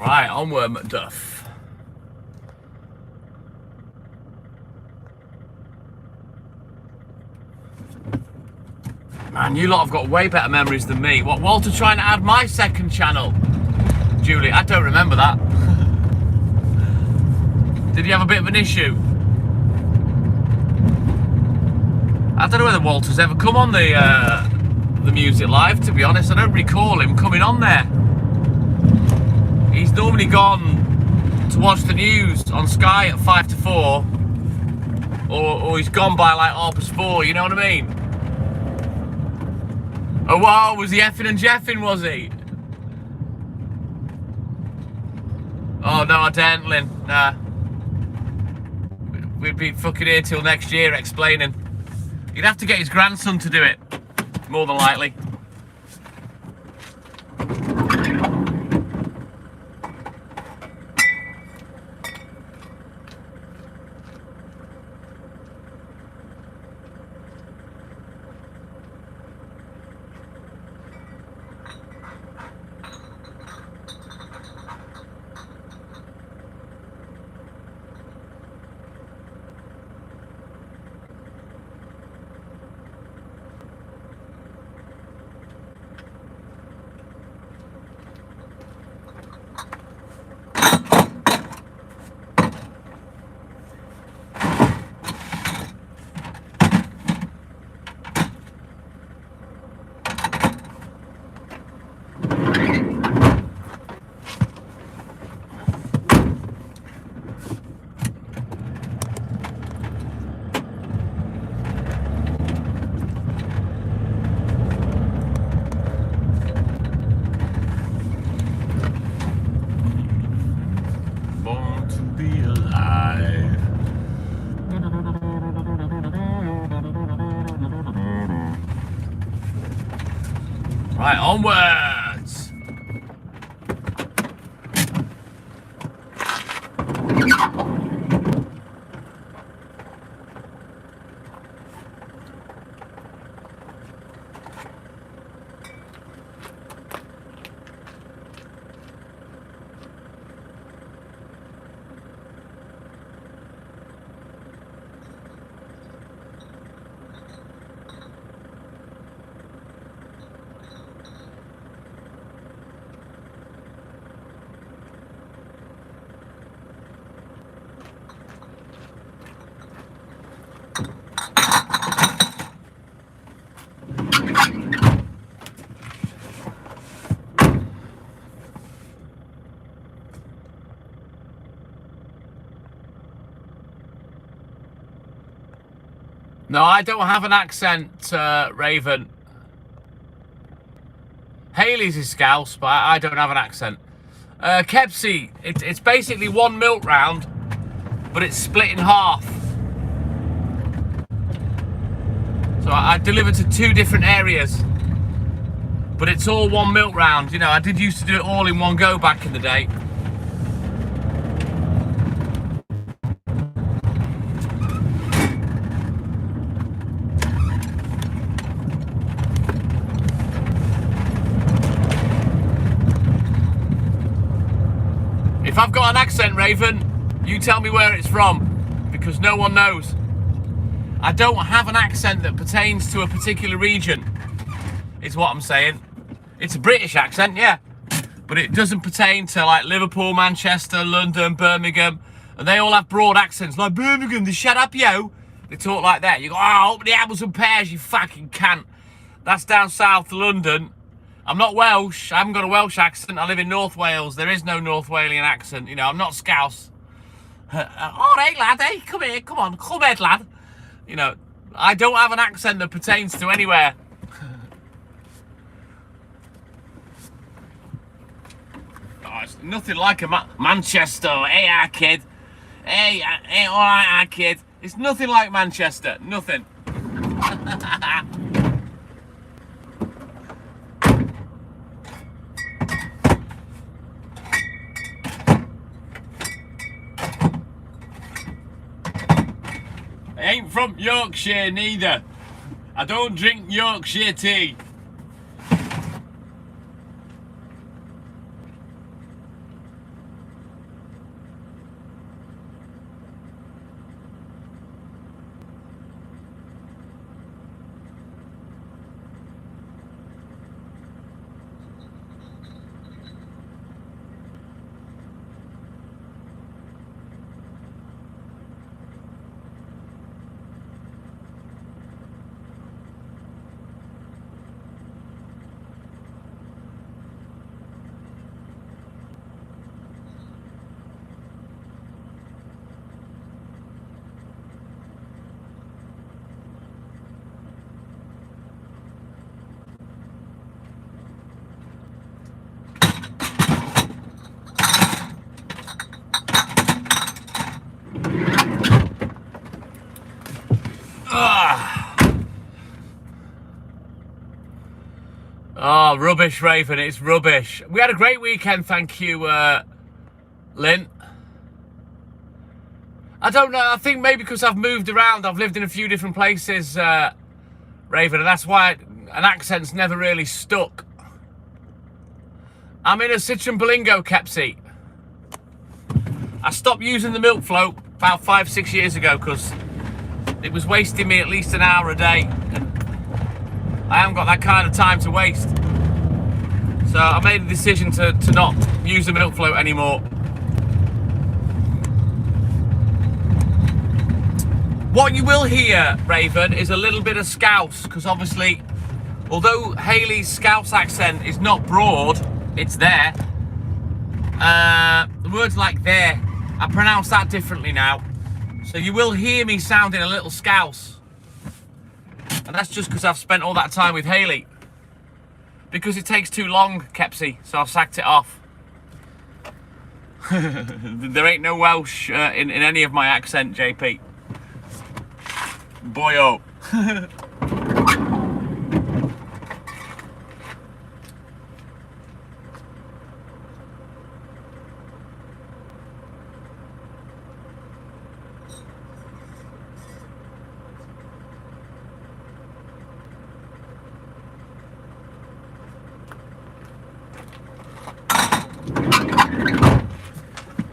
Right, onward, Macduff. Man, you lot have got way better memories than me. What, Walter trying to add my second channel? Julie, I don't remember that. Did you have a bit of an issue? I don't know whether Walter's ever come on the Music Live, to be honest. I don't recall him coming on there. He's normally gone to watch the news on Sky at 5 to 4, or he's gone by like 4:30, you know what I mean? Oh wow, was he effing and jeffing, was he? Oh no, I daren't, Lynn. Nah. We'd be fucking here till next year explaining. He'd have to get his grandson to do it, more than likely. Right, onwards! No, I don't have an accent, Raven. Haley's is Scouse, but I don't have an accent. Kepsy, it's basically one milk round, but it's split in half. So I deliver to two different areas. But it's all one milk round. You know, I did used to do it all in one go back in the day. If I've got an accent, Raven, you tell me where it's from, because no one knows. I don't have an accent that pertains to a particular region, is what I'm saying. It's a British accent, yeah, but it doesn't pertain to like Liverpool, Manchester, London, Birmingham, and they all have broad accents like Birmingham. They shut up, yo. They talk like that. You go, oh, open the apples and pears, you fucking cunt. That's down south London. I'm not Welsh. I haven't got a Welsh accent. I live in North Wales. There is no North Walian accent. You know, I'm not Scouse. All right, lad. Hey, come here. Come on. Come here, lad. You know, I don't have an accent that pertains to anywhere. Oh, it's nothing like a Manchester. Hey, our kid. Hey, all right, our kid. It's nothing like Manchester. Nothing. I ain't from Yorkshire neither. I don't drink Yorkshire tea. Oh, rubbish, Raven. It's rubbish. We had a great weekend, thank you, Lynn. I don't know. I think maybe because I've moved around, I've lived in a few different places, Raven, and that's why an accent's never really stuck. I'm in a Citron Bolingo Kepsi. I stopped using the milk float about 5-6 years ago because it was wasting me at least an hour a day. And I haven't got that kind of time to waste. So I made a decision to not use the milk float anymore. What you will hear, Raven, is a little bit of Scouse, because obviously, although Hayley's Scouse accent is not broad, it's there. The words like there, I pronounce that differently now. So you will hear me sounding a little Scouse. And that's just because I've spent all that time with Hayley. Because it takes too long, Kepsi, so I've sacked it off. There ain't no Welsh in any of my accent, JP. Boyo.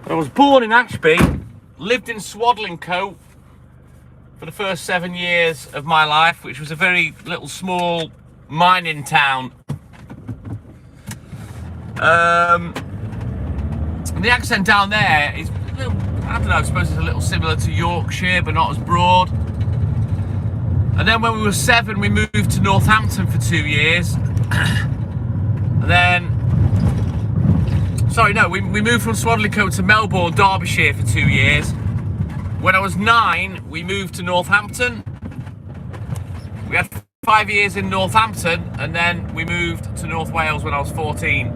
I was born in Ashby, lived in Swadlincote for the first 7 years of my life, which was a very little small mining town. And the accent down there is, I don't know, I suppose it's a little similar to Yorkshire, but not as broad. And then when we were 7, we moved to Northampton for 2 years. And then, sorry, no, we moved from Swadlincote to Melbourne, Derbyshire for 2 years. When I was 9, we moved to Northampton. We had 5 years in Northampton, and then we moved to North Wales when I was 14.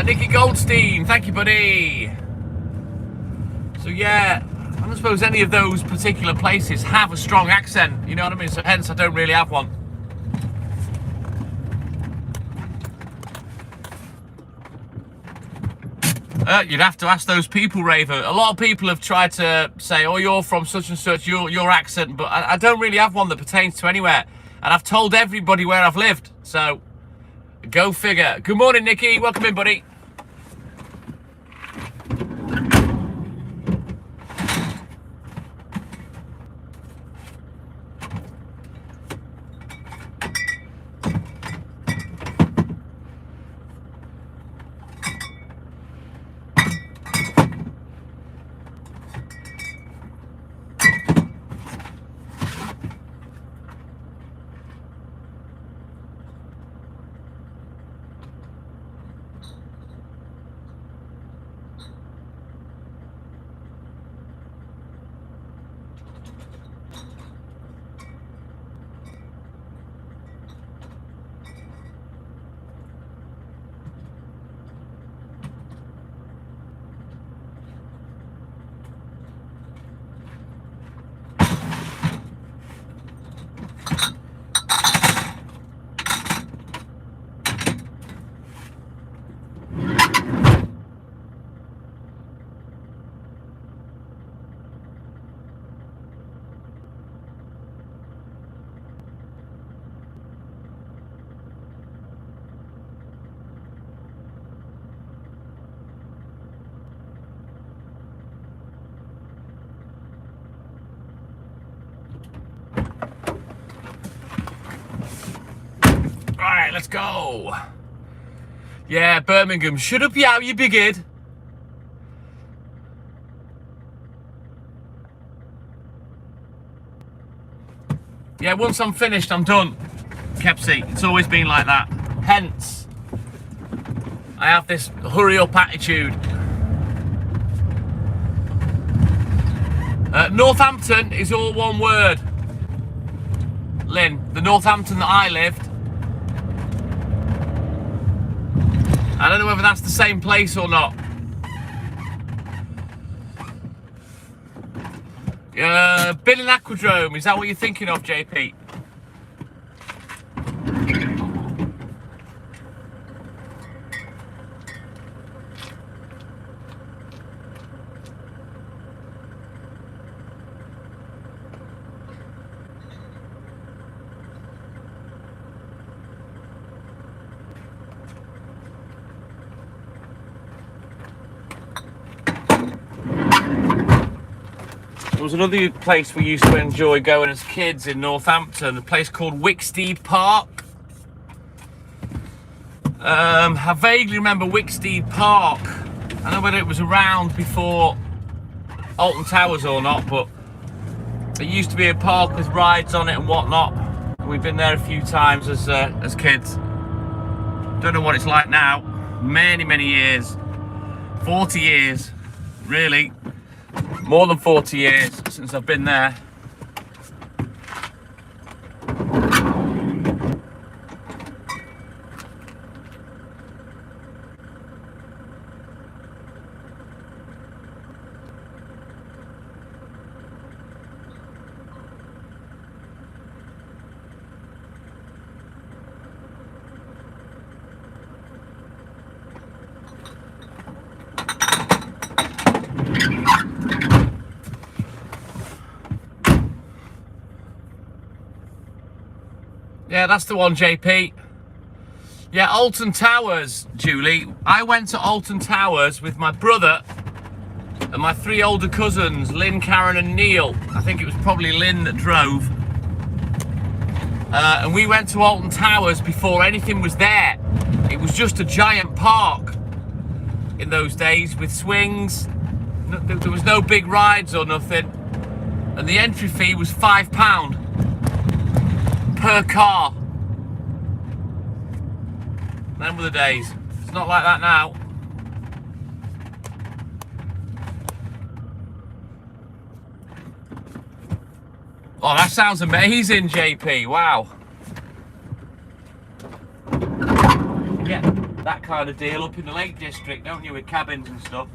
Nicky Goldstein, thank you, buddy. So yeah, I don't suppose any of those particular places have a strong accent, you know what I mean? So hence I don't really have one. You'd have to ask those people, Raven. A lot of people have tried to say, oh, you're from such and such, your accent, but I don't really have one that pertains to anywhere. And I've told everybody where I've lived, so go figure. Good morning, Nikki. Welcome in, buddy. Right, let's go. Yeah, Birmingham. Shut up, you you big head. Yeah, once I'm finished, I'm done. Kepsy, it's always been like that. Hence, I have this hurry up attitude. Northampton is all one word. Lynn, the Northampton that I lived. I don't know whether that's the same place or not. Bill and Aquadrome, is that what you're thinking of, JP? There was another place we used to enjoy going as kids in Northampton, a place called Wicksteed Park. I vaguely remember Wicksteed Park. I don't know whether it was around before Alton Towers or not, but it used to be a park with rides on it and whatnot. We've been there a few times as kids. Don't know what it's like now. Many years. 40 years, really. More than 40 years since I've been there. Yeah, that's the one, JP. Yeah, Alton Towers, Julie. I went to Alton Towers with my brother and my 3 older cousins, Lynn, Karen and Neil. I think it was probably Lynn that drove. And we went to Alton Towers before anything was there. It was just a giant park in those days with swings. There was no big rides or nothing. And the entry fee was £5 per car. Them were the days. It's not like that now. Oh, that sounds amazing, JP. Wow. You get that kind of deal up in the Lake District, don't you, with cabins and stuff?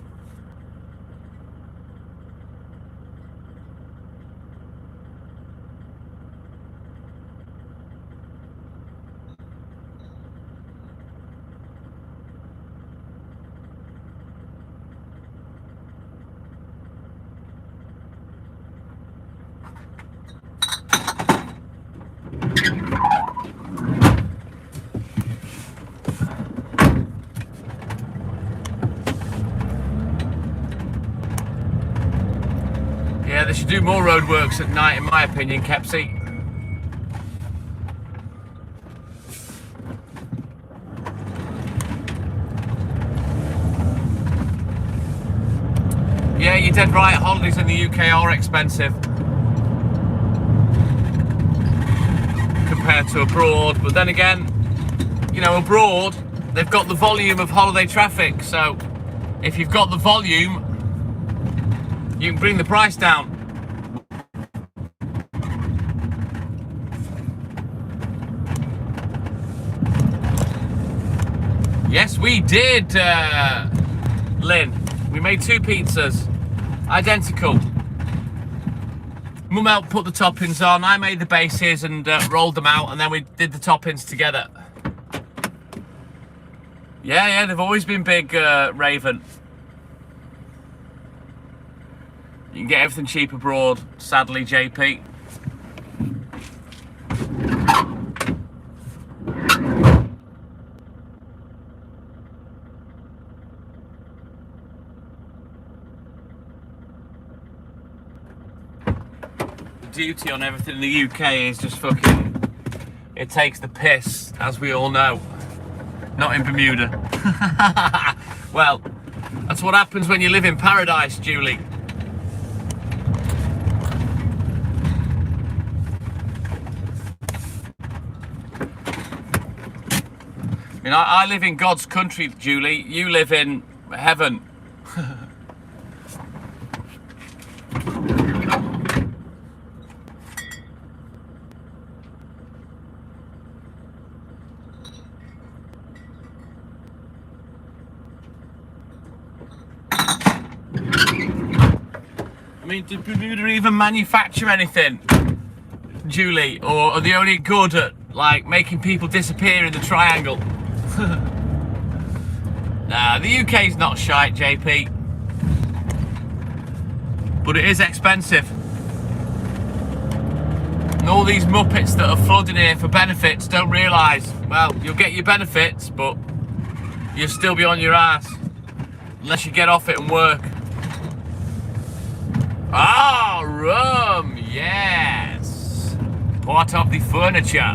they should do more roadworks at night, in my opinion, Kepsy. Yeah, you're dead right. Holidays in the UK are expensive compared to abroad. But then again, you know, abroad, they've got the volume of holiday traffic. So if you've got the volume, you can bring the price down. Yes, we did, Lynn. We made 2 pizzas, identical. Mum helped put the toppings on, I made the bases and rolled them out, and then we did the toppings together. Yeah, they've always been big, Raven. You can get everything cheap abroad, sadly, JP. Duty on everything in the UK is just fucking, it takes the piss, as we all know. Not in Bermuda. Well, that's what happens when you live in paradise, Julie. You know, I live in God's country, Julie. You live in heaven. I mean, did Bermuda even manufacture anything, Julie? Or are they only good at, like, making people disappear in the triangle? Nah, the UK's not shite, JP. But it is expensive. And all these muppets that are flooding here for benefits don't realise, well, you'll get your benefits, but you'll still be on your ass. Unless you get off it and work. Ah, rum, yes. Part of the furniture.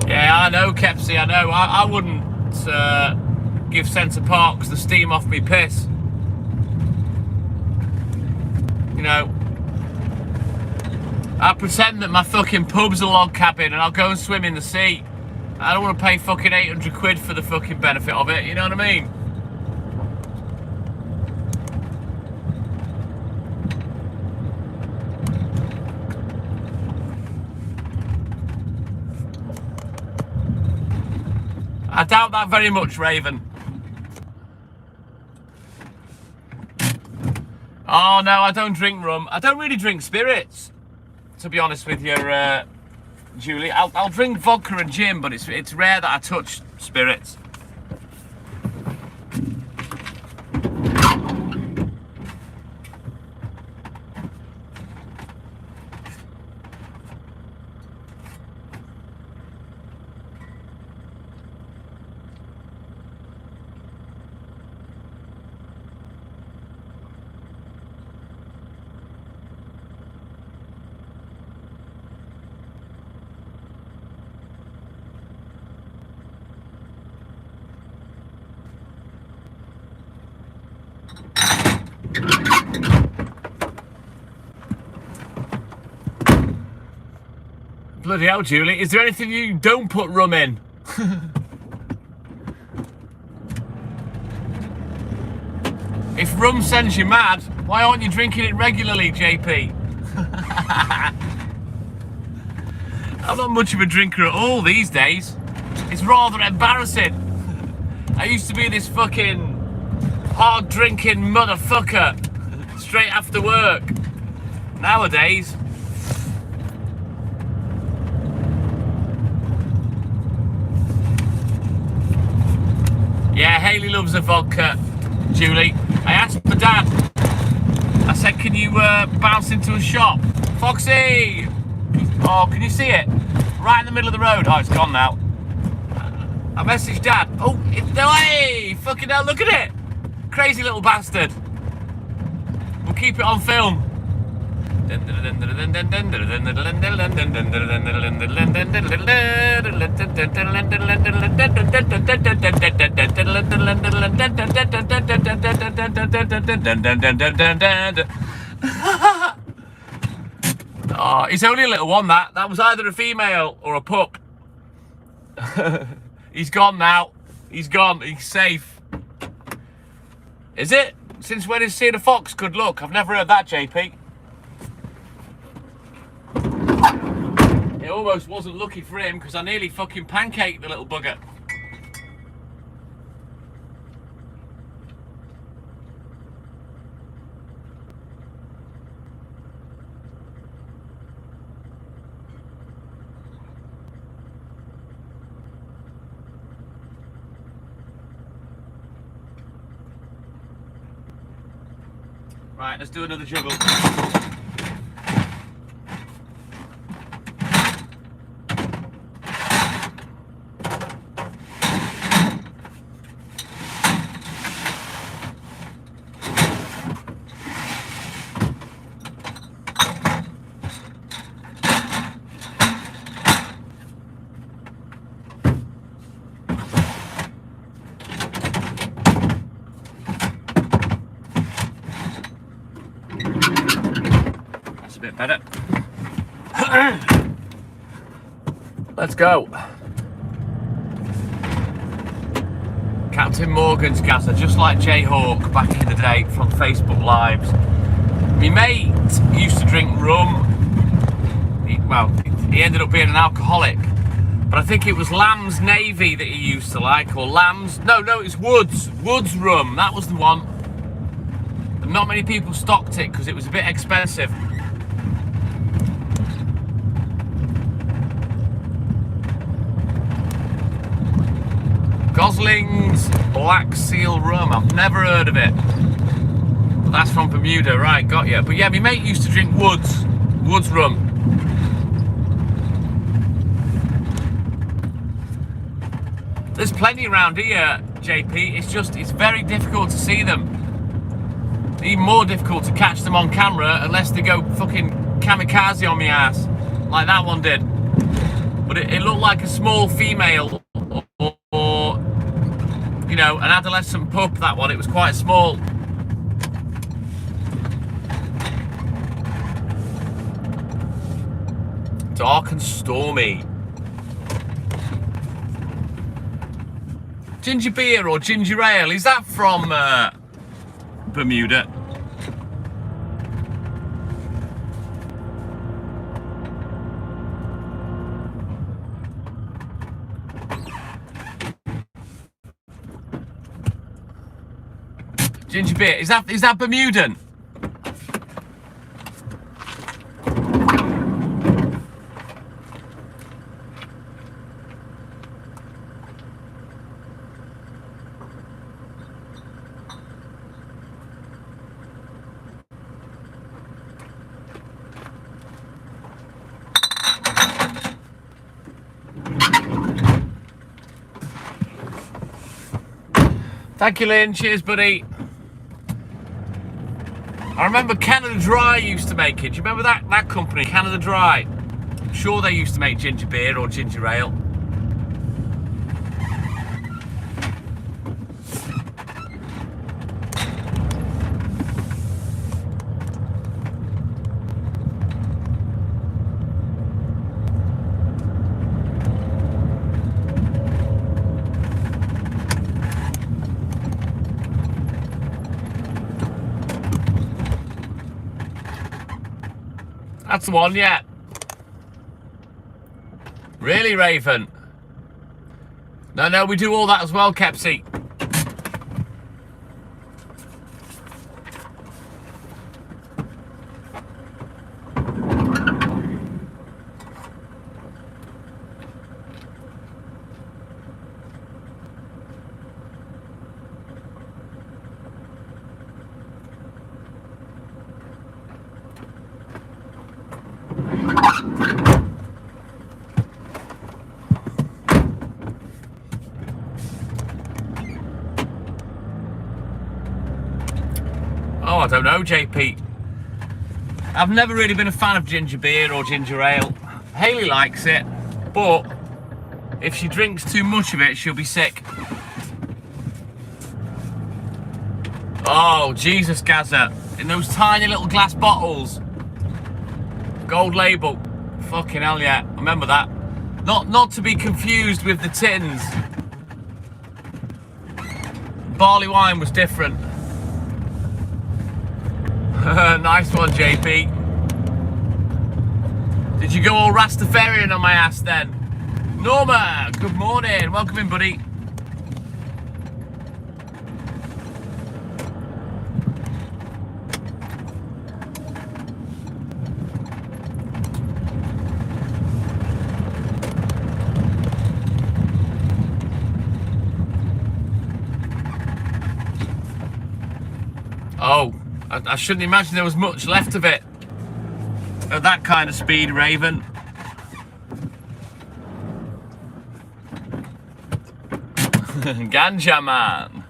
Yeah, I know, Kepsy, I know. I wouldn't give Centre Parks the steam off me piss. You know, I'll pretend that my fucking pub's a log cabin and I'll go and swim in the sea. I don't want to pay fucking 800 quid for the fucking benefit of it, you know what I mean? I doubt that very much, Raven. Oh no, I don't drink rum. I don't really drink spirits, to be honest with you, Julie. I'll drink vodka and gin, but it's rare that I touch spirits. Bloody hell, Julie. Is there anything you don't put rum in? If rum sends you mad, why aren't you drinking it regularly, JP? I'm not much of a drinker at all these days. It's rather embarrassing. I used to be this fucking hard drinking motherfucker straight after work. Nowadays, yeah, Hayley loves a vodka, Julie. I asked my dad, I said, can you bounce into a shop? Foxy! Oh, can you see it? Right in the middle of the road. Oh, it's gone now. I messaged Dad. Oh, no way! Fucking hell, look at it! Crazy little bastard. We'll keep it on film. Oh, it's only a little one, that. That was either a female or a pup. He's gone now. He's gone. He's safe. Is it? Since when is seeing a fox good luck? I've never heard that, JP. It almost wasn't lucky for him because I nearly fucking pancaked the little bugger. Right, let's do another juggle. Bit better. Let's go. Captain Morgan's gasser, just like Jayhawk back in the day from Facebook Lives. My mate used to drink rum. He ended up being an alcoholic, but I think it was Lamb's Navy that he used to like, or Lamb's. No, it's Woods rum. That was the one. And not many people stocked it because it was a bit expensive. Gosling's Black Seal Rum. I've never heard of it. But that's from Bermuda, right? Got you. But yeah, my mate used to drink Woods rum. There's plenty around here, JP. It's very difficult to see them. Even more difficult to catch them on camera unless they go fucking kamikaze on my ass, like that one did. But it looked like a small female. Or you know, an adolescent pup, that one. It was quite small. Dark and stormy. Ginger beer or ginger ale, is that from Bermuda? Ginger beer, is that Bermudan? Thank you, Lynn. Cheers, buddy. I remember Canada Dry used to make it. Do you remember that company, Canada Dry? I'm sure they used to make ginger beer or ginger ale. That's the one, yeah. Really, Raven? No, we do all that as well, Kepsy. I don't know, JP. I've never really been a fan of ginger beer or ginger ale. Hayley likes it, but if she drinks too much of it, she'll be sick. Oh, Jesus, Gaza. In those tiny little glass bottles. Gold label. Fucking hell, yeah. Remember that. Not to be confused with the tins. Barley wine was different. Nice one, JP. Did you go all Rastafarian on my ass then? Norma, good morning. Welcome in, buddy. Oh, I shouldn't imagine there was much left of it. At that kind of speed, Raven. Ganja man.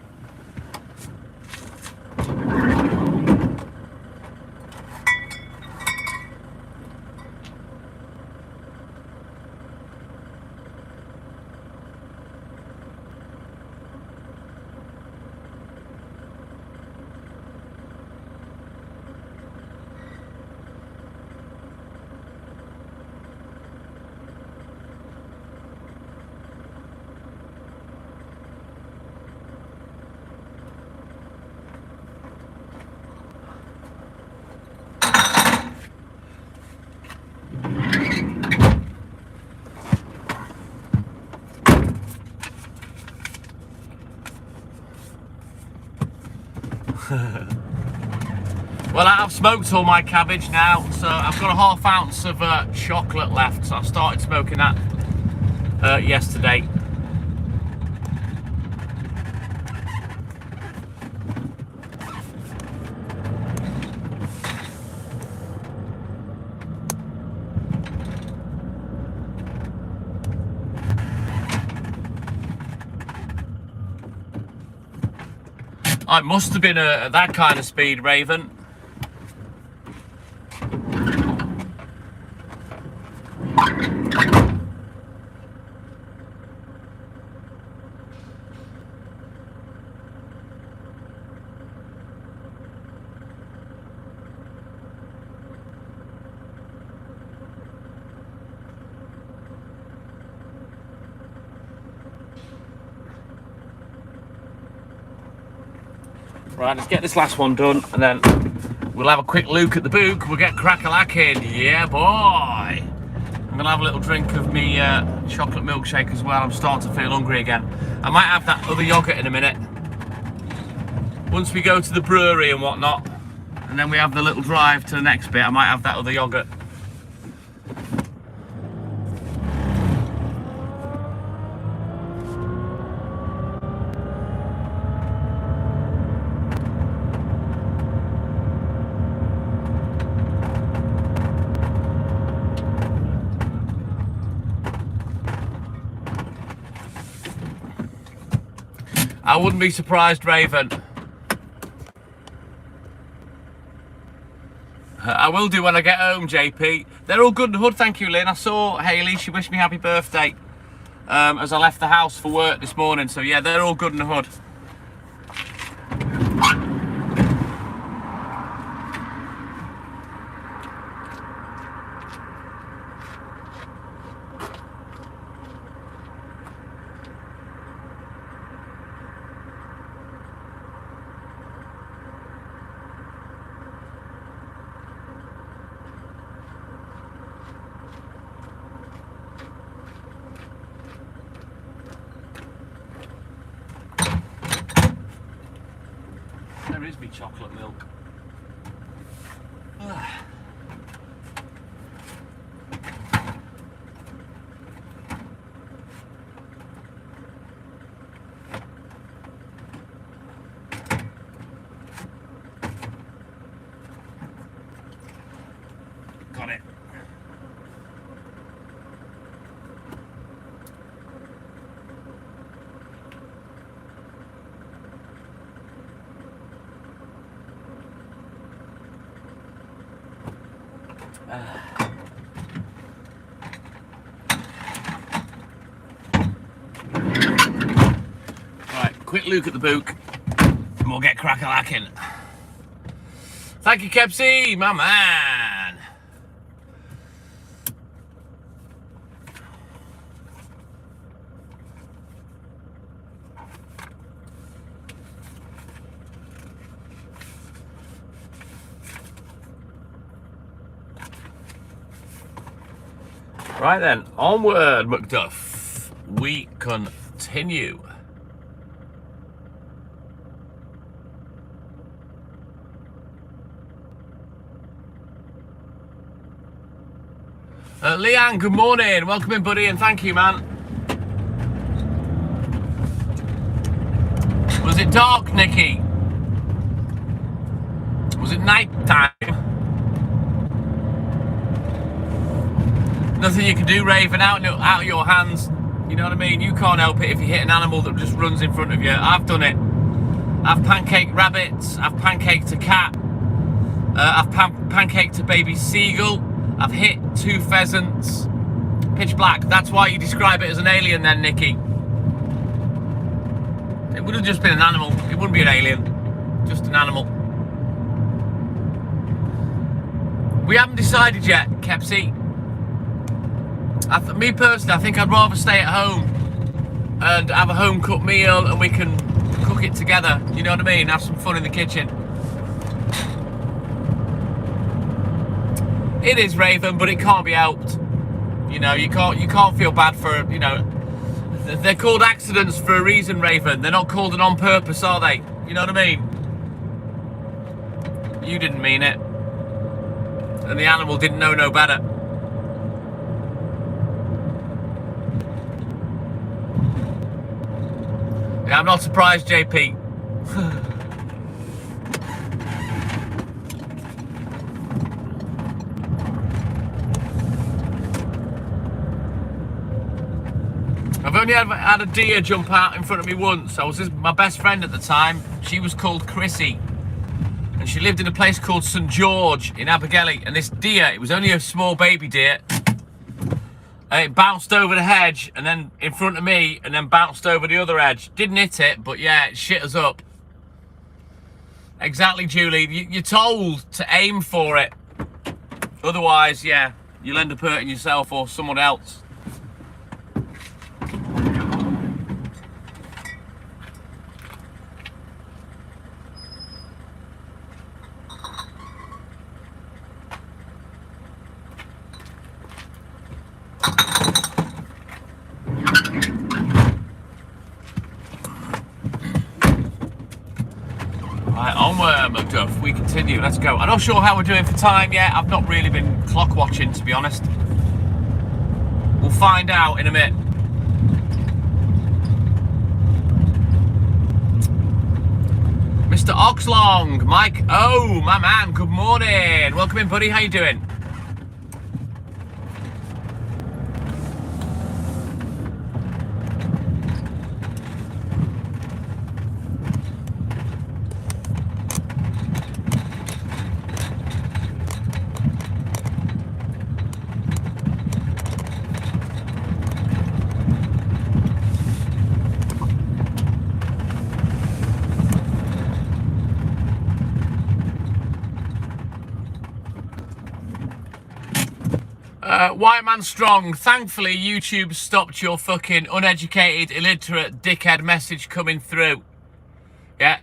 Well, I've smoked all my cabbage now, so I've got a ½ ounce of chocolate left, so I started smoking that yesterday. I must have been at that kind of speed, Raven. Right, let's get this last one done, and then we'll have a quick look at the book. We'll get crack-a-lacking. Yeah, boy. I'm going to have a little drink of me chocolate milkshake as well. I'm starting to feel hungry again. I might have that other yoghurt in a minute. Once we go to the brewery and whatnot, and then we have the little drive to the next bit, I might have that other yoghurt. I wouldn't be surprised, Raven. I will do when I get home, JP. They're all good in the hood, thank you, Lynn. I saw Hayley, she wished me happy birthday as I left the house for work this morning. So yeah, they're all good in the hood. There is me chocolate milk. Got it. Right, quick look at the book, and we'll get crack-a-lacking. Thank you, Kepsy, my man. Right then, onward, Macduff. We continue. Leanne, good morning. Welcome in, buddy, and thank you, man. Was it dark, Nikki? Was it night time? Nothing you can do, Raven, out of your hands. You know what I mean? You can't help it if you hit an animal that just runs in front of you. I've done it. I've pancaked rabbits. I've pancaked a cat. I've pancaked a baby seagull. I've hit 2 pheasants. Pitch black. That's why you describe it as an alien then, Nikki. It would have just been an animal. It wouldn't be an alien. Just an animal. We haven't decided yet, Kepsy. Me personally, I think I'd rather stay at home and have a home cooked meal and we can cook it together. You know what I mean? Have some fun in the kitchen. It is, Raven, but it can't be helped. You know, you can't feel bad for, you know, they're called accidents for a reason, Raven. They're not called an on purpose, are they? You know what I mean? You didn't mean it. And the animal didn't know no better. Yeah, I'm not surprised, JP. I've only had a deer jump out in front of me once. I was my best friend at the time. She was called Chrissy. And she lived in a place called St. George in Abergele. And this deer, it was only a small baby deer. It bounced over the hedge and then in front of me and then bounced over the other edge. Didn't hit it, but yeah, it shit us up. Exactly, Julie. You're told to aim for it. Otherwise, yeah, you'll end up hurting yourself or someone else. Right, onward, Macduff. We continue. Let's go. I'm not sure how we're doing for time yet. I've not really been clock watching, to be honest. We'll find out in a minute. Mr. Oxlong, Mike. Oh, my man. Good morning. Welcome in, buddy. How you doing? White Man Strong, thankfully YouTube stopped your fucking uneducated, illiterate, dickhead message coming through. Yeah?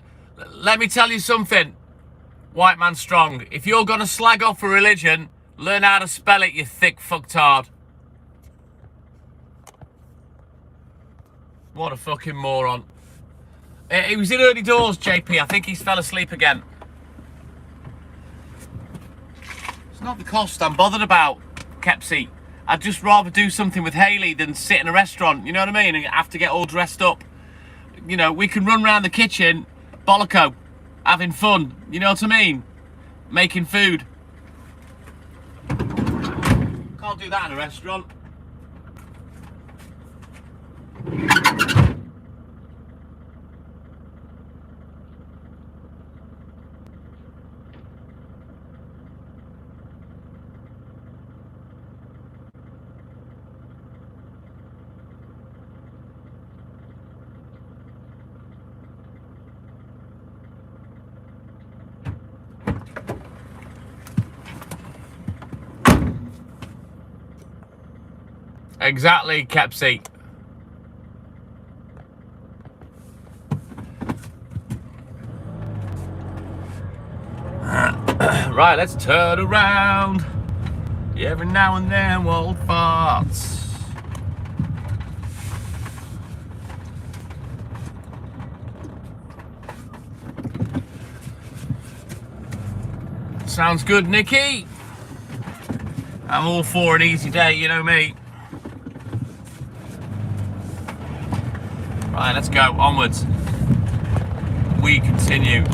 Let me tell you something, White Man Strong. If you're gonna slag off a religion, learn how to spell it, you thick fucktard. What a fucking moron. He was in early doors, JP. I think he's fell asleep again. It's not the cost I'm bothered about, Kepsy. I'd just rather do something with Hayley than sit in a restaurant, you know what I mean, and have to get all dressed up. You know, we can run around the kitchen, bolloco, having fun, you know what I mean? Making food. Can't do that in a restaurant. Exactly, Kepsy. Right, let's turn around. Every now and then, old farts. Sounds good, Nikki. I'm all for an easy day, you know me. Right, let's go onwards. We continue.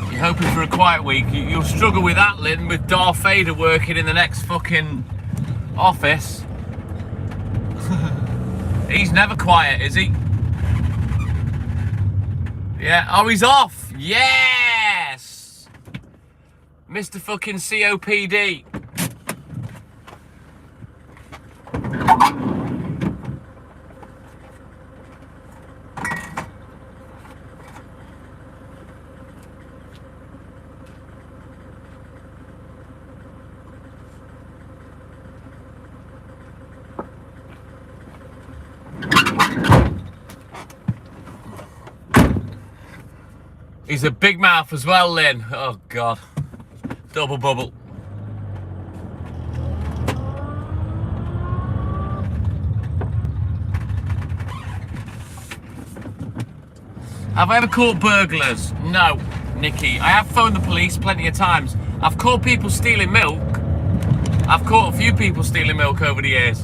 You're hoping for a quiet week. You'll struggle with that, Lynn, with Darth Vader working in the next fucking office. He's never quiet, is he? Yeah. Oh, he's off. Yes! Mr. fucking COPD. He's a big mouth as well, Lynn. Oh, God. Double bubble. Have I ever caught burglars? No, Nikki. I have phoned the police plenty of times. I've caught people stealing milk. I've caught a few people stealing milk over the years.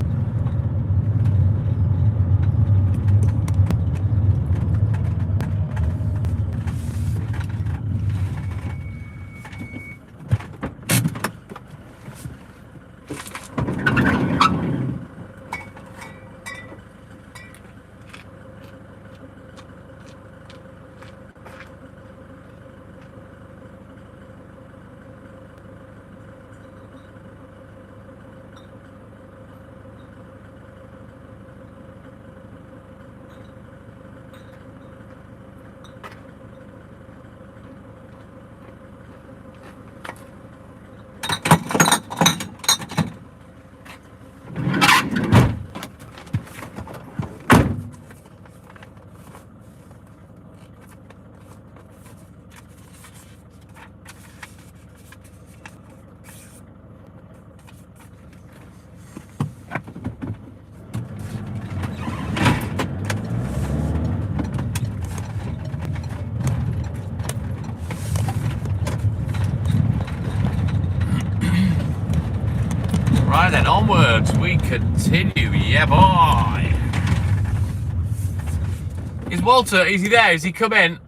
Right then, onwards we continue. Yeah, boy. Is Walter, is he there? Is he come in?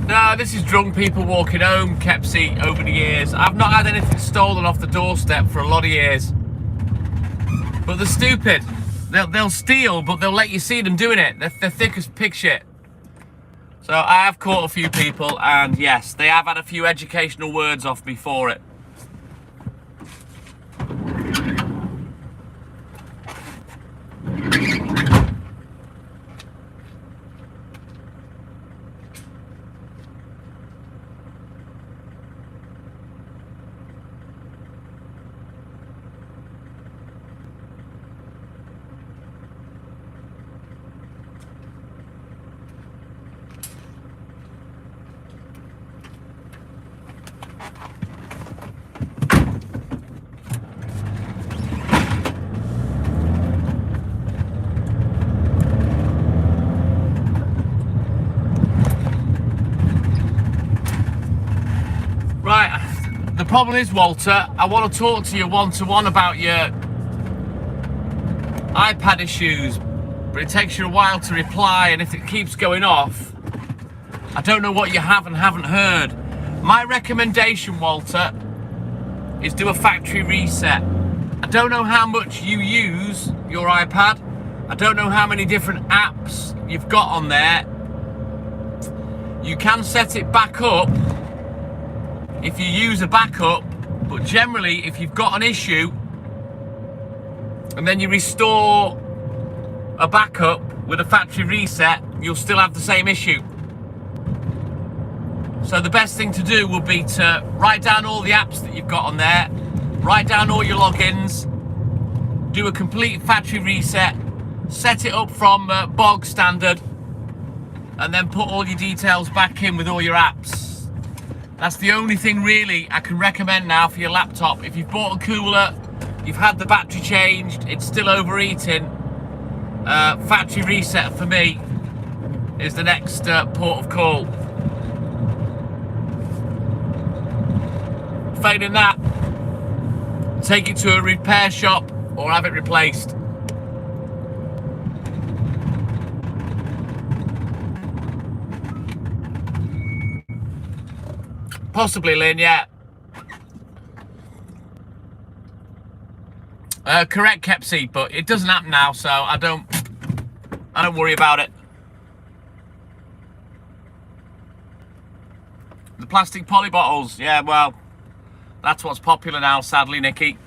No, this is drunk people walking home, Kepsy, over the years. I've not had anything stolen off the doorstep for a lot of years. But they're stupid. They'll steal, but they'll let you see them doing it. They're thick as pig shit. So I have caught a few people, and yes, they have had a few educational words off me for it. Right, the problem is, Walter, I want to talk to you one-to-one about your iPad issues, but it takes you a while to reply, and if it keeps going off, I don't know what you have and haven't heard. My recommendation, Walter, is do a factory reset. I don't know how much you use your iPad. I don't know how many different apps you've got on there. You can set it back up if you use a backup, but generally if you've got an issue and then you restore a backup with a factory reset, you'll still have the same issue. So the best thing to do would be to write down all the apps that you've got on there, write down all your logins, do a complete factory reset, set it up from bog standard, and then put all your details back in with all your apps. That's the only thing really I can recommend now for your laptop. If you've bought a cooler, you've had the battery changed, it's still overheating, factory reset for me is the next port of call. Failing that, take it to a repair shop or have it replaced. Possibly, Lynn, yeah. Correct, Kepsy, but it doesn't happen now, so I don't worry about it. The plastic poly bottles, yeah, well, that's what's popular now, sadly, Nikki.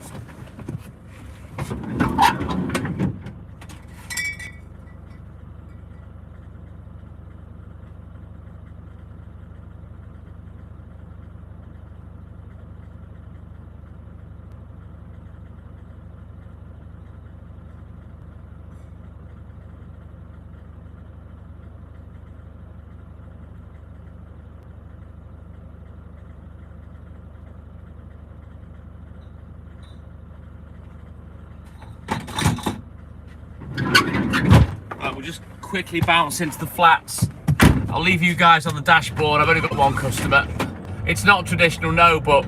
Right, we'll just quickly bounce into the flats. I'll leave you guys on the dashboard. I've only got one customer. It's not traditional, no, but,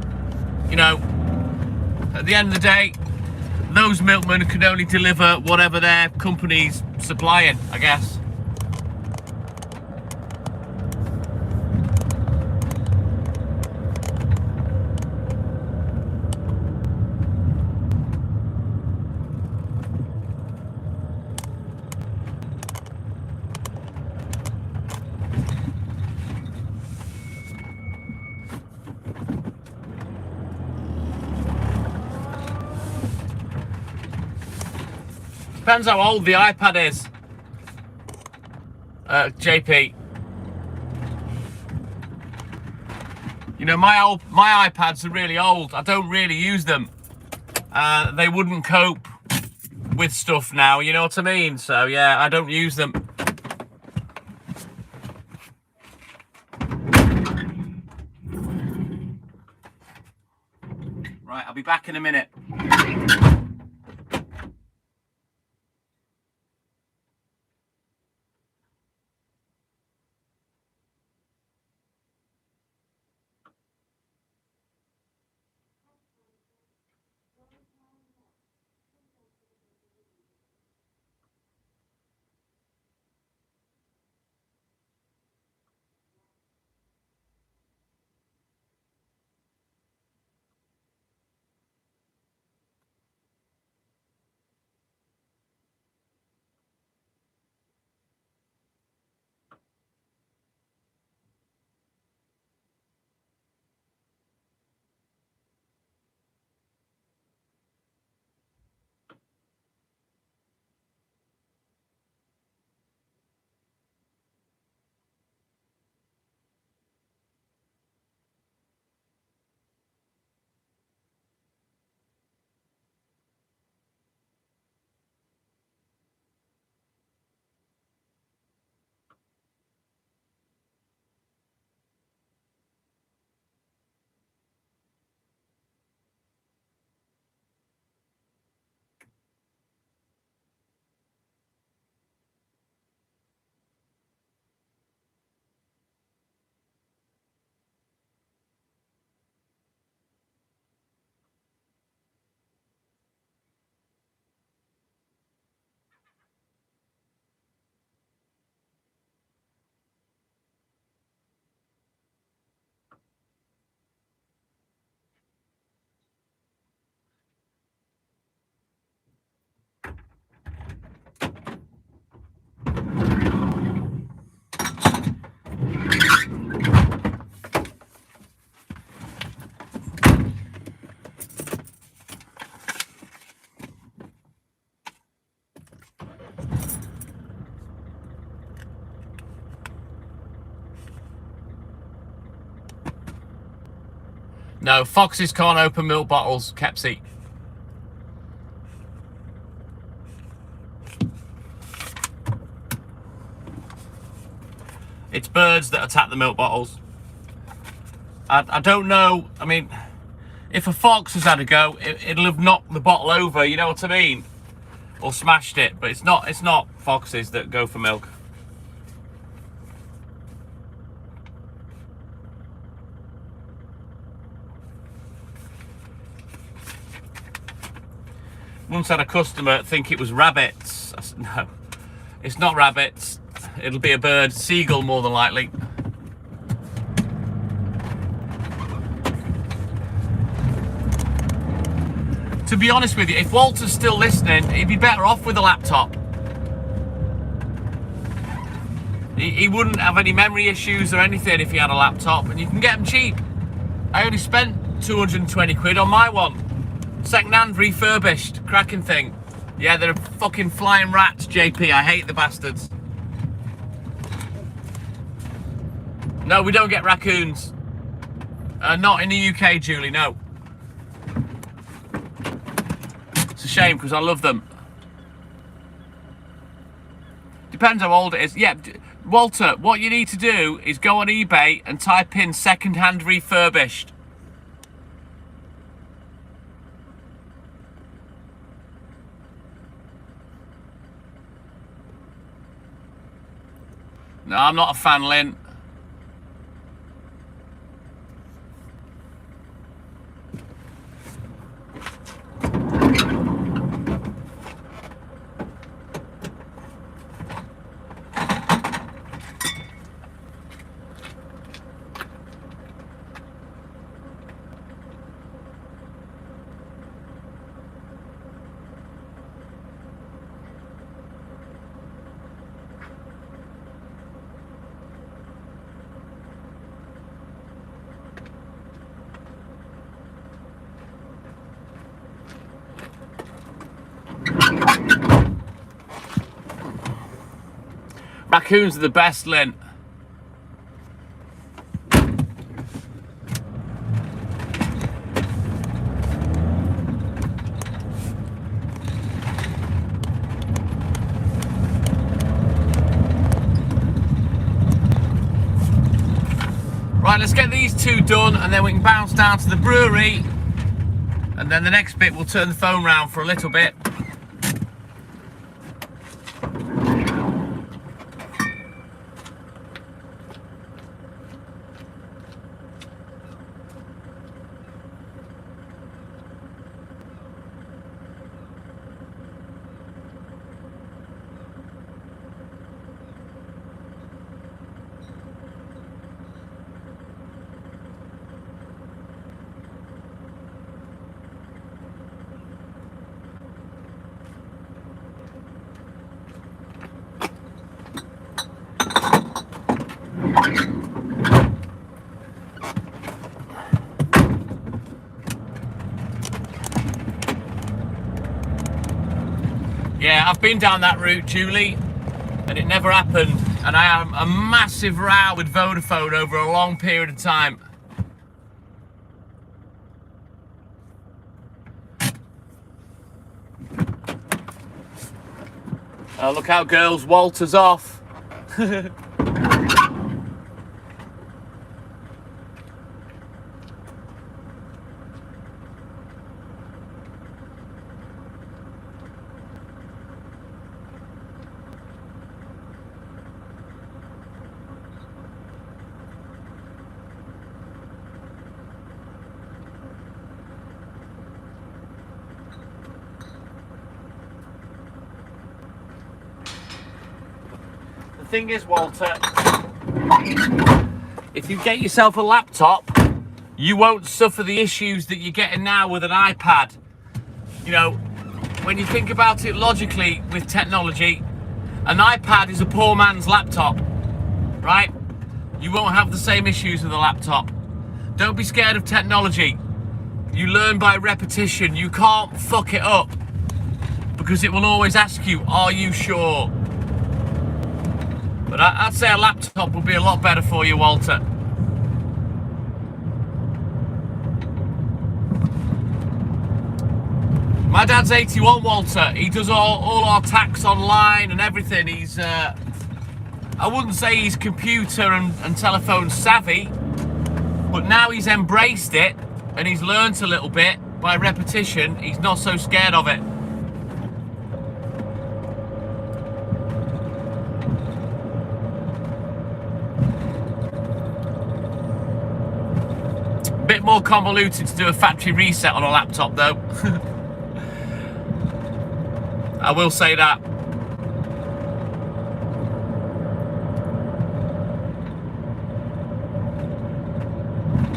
you know, at the end of the day, those milkmen can only deliver whatever their company's supplying, I guess. Depends how old the iPad is, JP. You know, my iPads are really old. I don't really use them. They wouldn't cope with stuff now, you know what I mean? So yeah, I don't use them. Right, I'll be back in a minute. No, foxes can't open milk bottles, Kepsy. It's birds that attack the milk bottles. I don't know, I mean, if a fox has had a go, it'll have knocked the bottle over, you know what I mean? Or smashed it, but it's not foxes that go for milk. Once had a customer think it was rabbits. I said, no, it's not rabbits. It'll be a bird, seagull more than likely. To be honest with you, if Walter's still listening, he'd be better off with a laptop. He wouldn't have any memory issues or anything if he had a laptop, and you can get them cheap. I only spent 220 quid on my one. Second-hand, refurbished, cracking thing. Yeah, they're fucking flying rats, JP. I hate the bastards. No, we don't get raccoons. Not in the UK, Julie, no. It's a shame because I love them. Depends how old it is. Yeah, Walter, what you need to do is go on eBay and type in second-hand refurbished. No, I'm not a fan, Lynn. Raccoons are the best, Lynn. Right, let's get these two done and then we can bounce down to the brewery, and then the next bit we'll turn the phone round for a little bit. Yeah, I've been down that route, Julie, and it never happened. And I had a massive row with Vodafone over a long period of time. Oh, look out, girls, Walter's off. The thing is, Walter, if you get yourself a laptop, you won't suffer the issues that you're getting now with an iPad. You know, when you think about it logically with technology, an iPad is a poor man's laptop, right? You won't have the same issues with a laptop. Don't be scared of technology. You learn by repetition. You can't fuck it up because it will always ask you, are you sure? But I'd say a laptop would be a lot better for you, Walter. My dad's 81, Walter. He does all our tax online and everything. He's, I wouldn't say he's computer and telephone savvy, but now he's embraced it and he's learnt a little bit by repetition. He's not so scared of it. Bit more convoluted to do a factory reset on a laptop though. I will say that.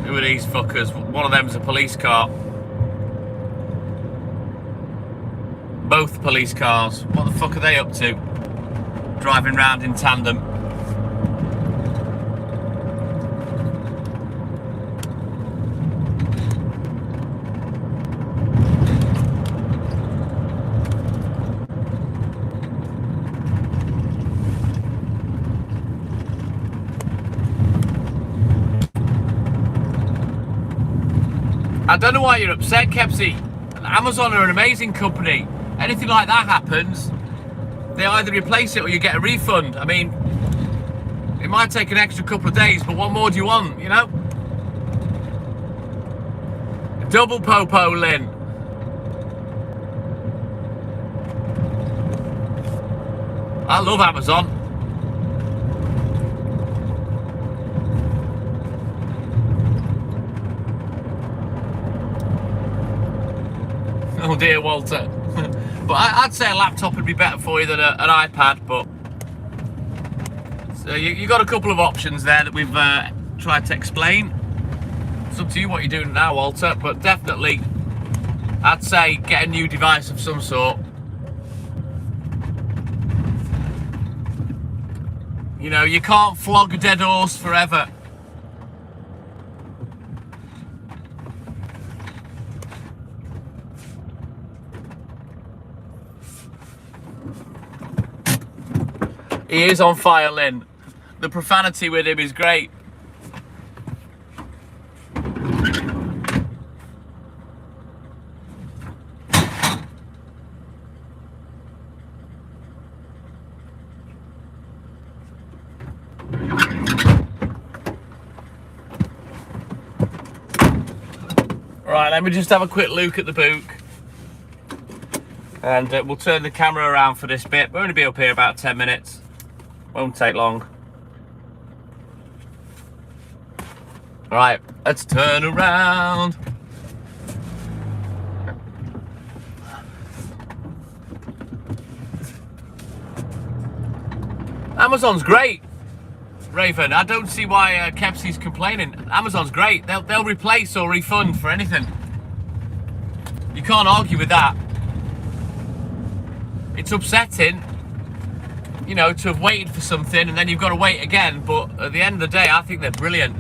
Who are these fuckers? One of them's a police car. Both police cars. What the fuck are they up to? Driving round in tandem. I don't know why you're upset, Kepsy. Amazon are an amazing company. Anything like that happens, they either replace it or you get a refund. I mean, it might take an extra couple of days, but what more do you want, you know? Double popo, Lynn. I love Amazon. Oh dear, Walter. But I'd say a laptop would be better for you than an iPad, but... So you got a couple of options there that we've tried to explain. It's up to you what you're doing now, Walter, but definitely I'd say get a new device of some sort. You know, you can't flog a dead horse forever. He is on fire, Lynn. The profanity with him is great. Right, let me just have a quick look at the book. And we'll turn the camera around for this bit. We're going to be up here about 10 minutes. Won't take long. Right, let's turn around. Amazon's great, Raven. I don't see why Kepsy's complaining. Amazon's great. They'll replace or refund for anything. You can't argue with that. It's upsetting, you know, to have waited for something and then you've got to wait again, but at the end of the day, I think they're brilliant.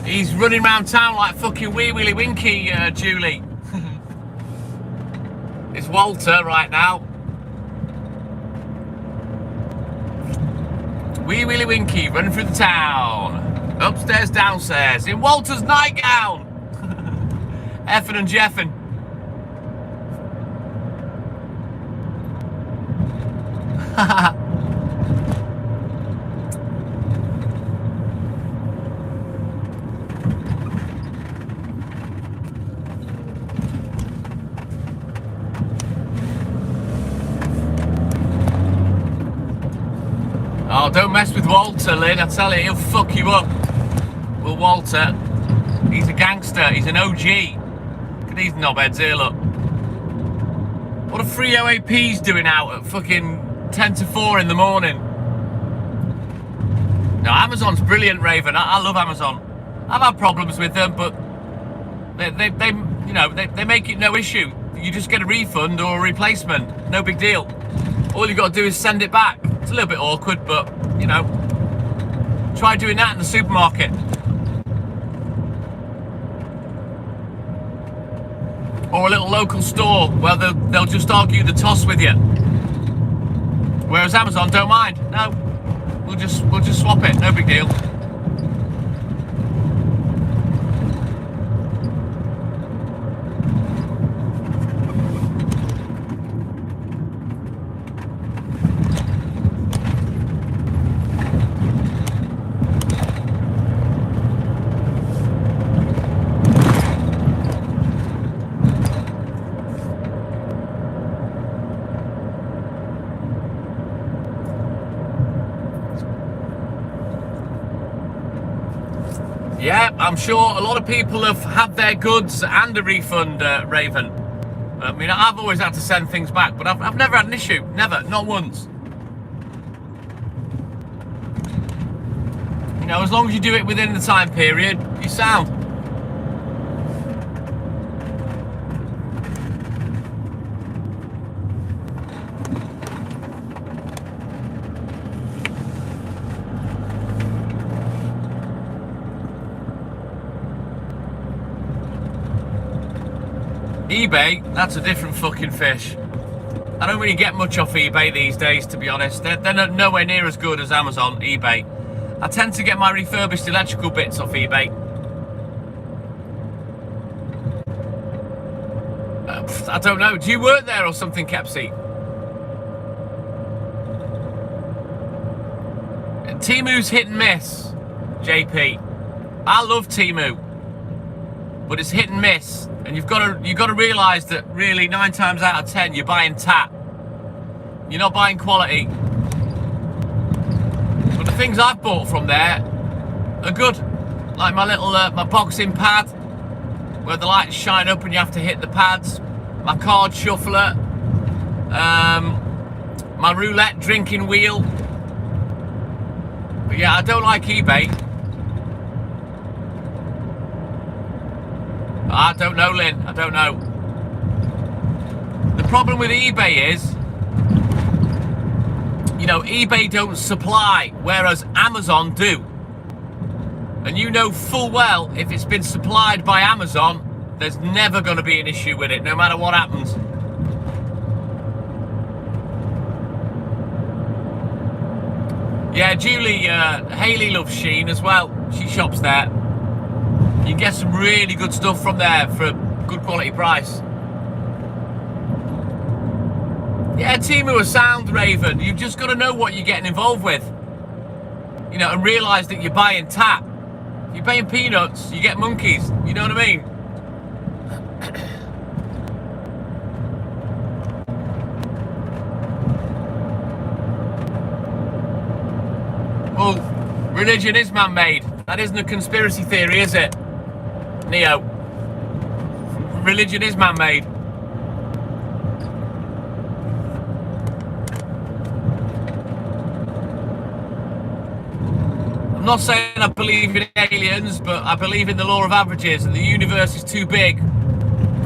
He's running around town like fucking Wee Willy Winky, Julie. It's Walter right now. Wee Willy Winky running through the town. Upstairs, downstairs, in Walter's nightgown. Effing and jeffing. Oh, don't mess with Walter, Lynn. I tell you, he'll fuck you up. Well, Walter, he's a gangster. He's an OG. Look at these knobheads here, look. What are free OAPs doing out at fucking 10 to 4 in the morning? No, Amazon's brilliant, Raven. I love Amazon. I've had problems with them, but they make it no issue. You just get a refund or a replacement. No big deal. All you got to do is send it back. It's a little bit awkward, but, you know, try doing that in the supermarket. Or a little local store where they'll just argue the toss with you. Whereas Amazon don't mind. No, we'll just swap it. No big deal. Yeah, I'm sure a lot of people have had their goods and a refund, Raven. I mean, I've always had to send things back, but I've never had an issue. Never, not once. You know, as long as you do it within the time period, you sound. eBay, that's a different fucking fish. I don't really get much off eBay these days, to be honest. They're nowhere near as good as Amazon, eBay. I tend to get my refurbished electrical bits off eBay. I don't know. Do you work there or something, Kepsy? Temu's hit and miss, JP. I love Temu, but it's hit and miss, and you've got to realise that really 9 times out of 10 you're buying tap. You're not buying quality. But the things I've bought from there are good, like my little my boxing pad, where the lights shine up and you have to hit the pads. My card shuffler, my roulette drinking wheel. But yeah, I don't like eBay. I don't know, Lynn. I don't know. The problem with eBay is, you know, eBay don't supply, whereas Amazon do. And you know full well, if it's been supplied by Amazon, there's never going to be an issue with it, no matter what happens. Yeah, Julie, Hayley loves Shein as well. She shops there. You can get some really good stuff from there for a good quality price. Yeah, Temu are sound, Raven. You've just got to know what you're getting involved with. You know, and realise that you're buying tap. If you're paying peanuts, you get monkeys. You know what I mean? Well, religion is man-made. That isn't a conspiracy theory, is it? Neo. Religion is man-made. I'm not saying I believe in aliens, but I believe in the law of averages, and the universe is too big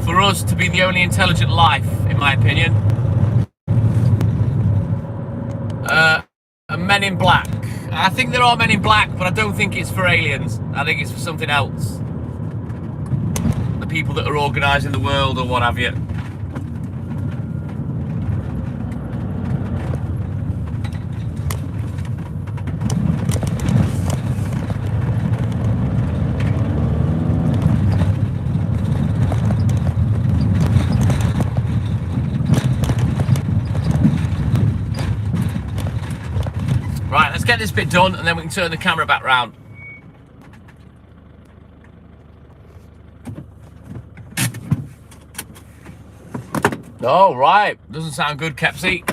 for us to be the only intelligent life, in my opinion. And Men in Black. I think there are Men in Black, but I don't think it's for aliens. I think it's for something else. The people that are organising the world or what have you. Right, let's get this bit done and then we can turn the camera back round. Oh, right. Doesn't sound good, Kepsy.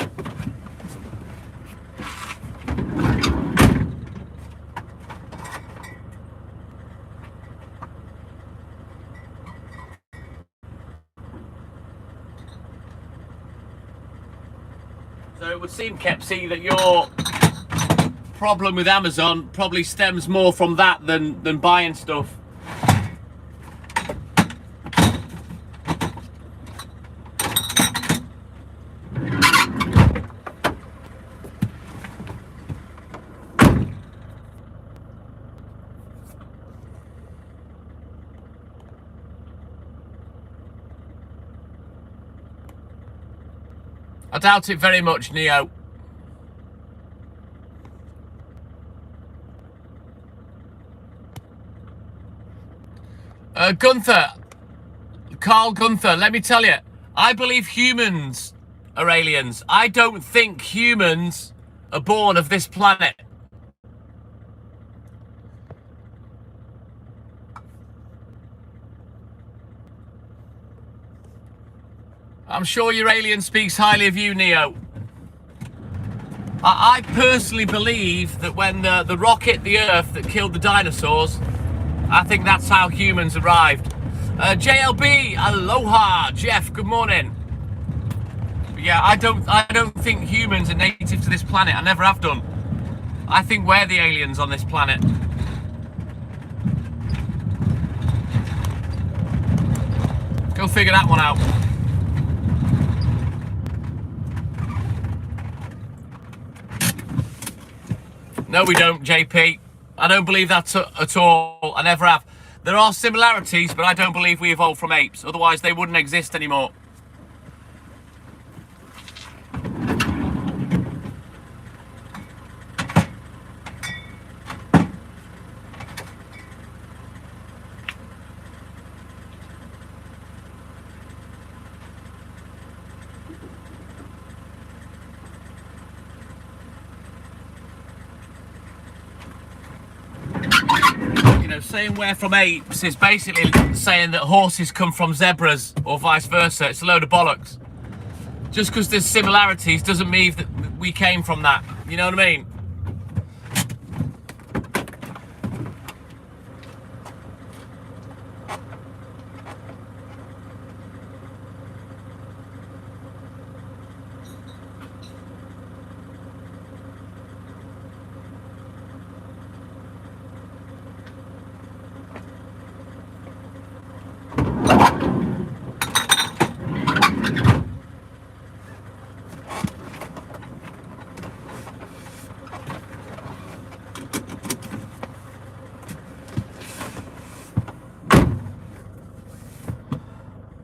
So it would seem, Kepsy, that your problem with Amazon probably stems more from that than buying stuff. I doubt it very much, Neo. Carl Gunther, let me tell you, I believe humans are aliens. I don't think humans are born of this planet. I'm sure your alien speaks highly of you, Neo. I personally believe that when the rock hit the Earth that killed the dinosaurs, I think that's how humans arrived. JLB, aloha, Jeff. Good morning. But yeah, I don't think humans are native to this planet. I never have done. I think we're the aliens on this planet. Go figure that one out. No, we don't, JP. I don't believe that at all. I never have. There are similarities, but I don't believe we evolved from apes. Otherwise, they wouldn't exist anymore. Saying we're from apes is basically saying that horses come from zebras or vice versa. It's a load of bollocks. Just because there's similarities doesn't mean that we came from that. You know what I mean?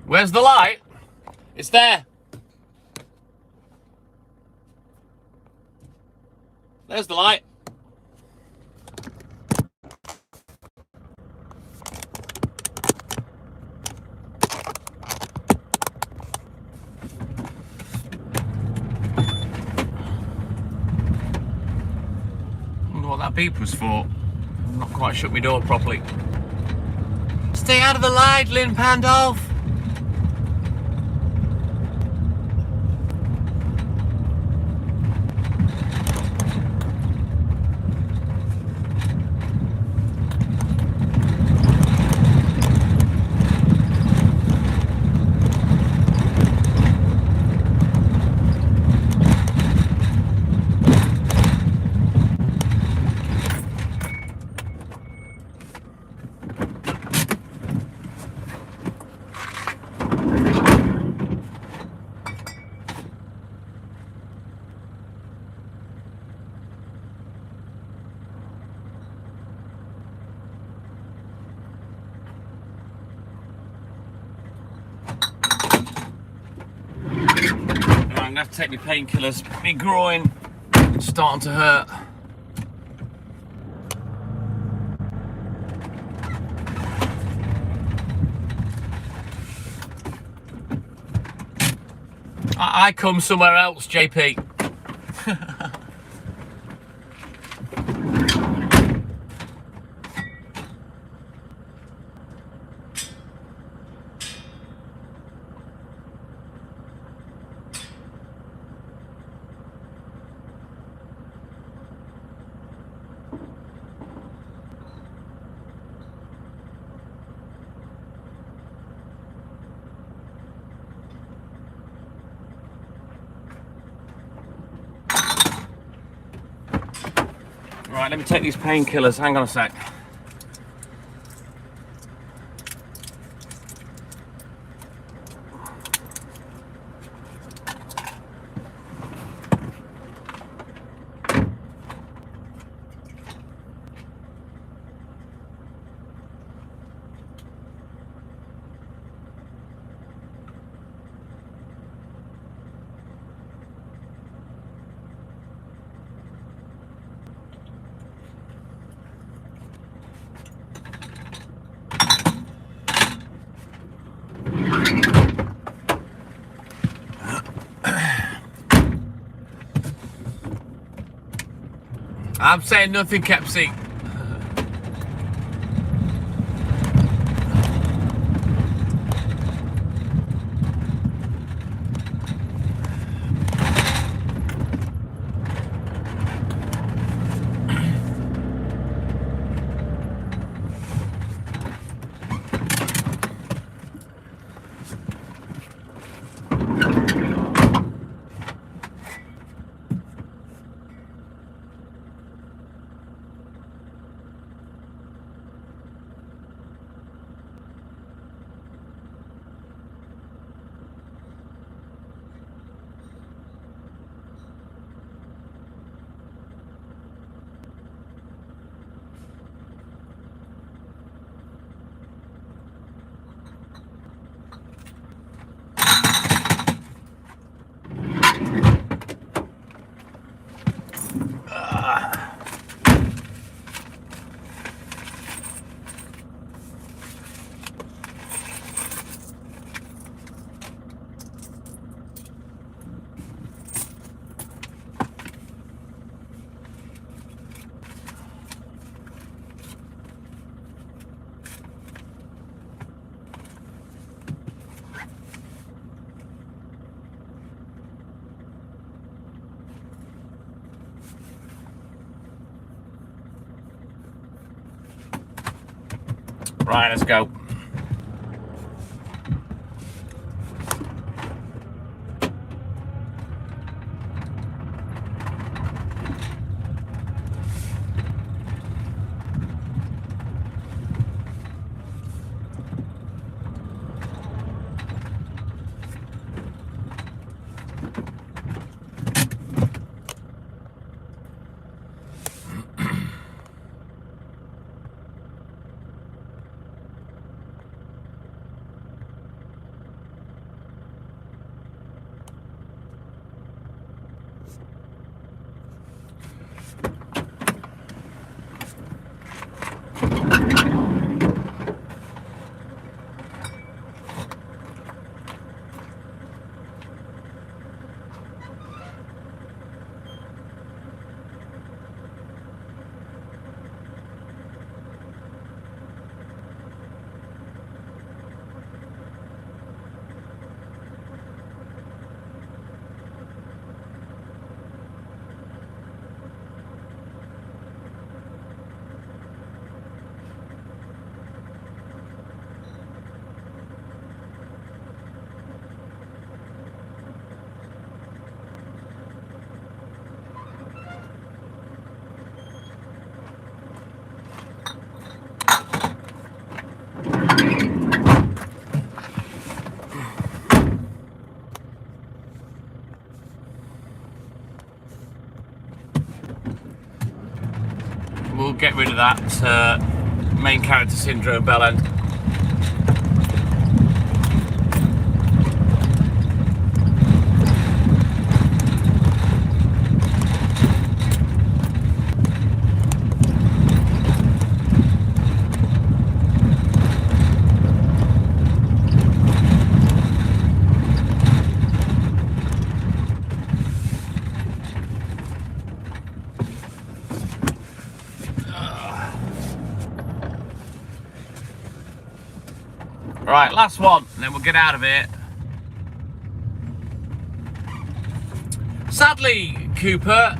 Where's the light? It's there. There's the light. Wonder what that beep was for. I've not quite shut my door properly. Stay out of the light, Lynn Pandolf. I'm gonna have to take my painkillers. My groin is starting to hurt. I come somewhere else, JP. Right, let me take these painkillers. Hang on a sec. I'm saying nothing, Kepsy. Right, let's go. We'll get rid of that main character syndrome bell end. Right, last one, and then we'll get out of here. Sadly, Cooper,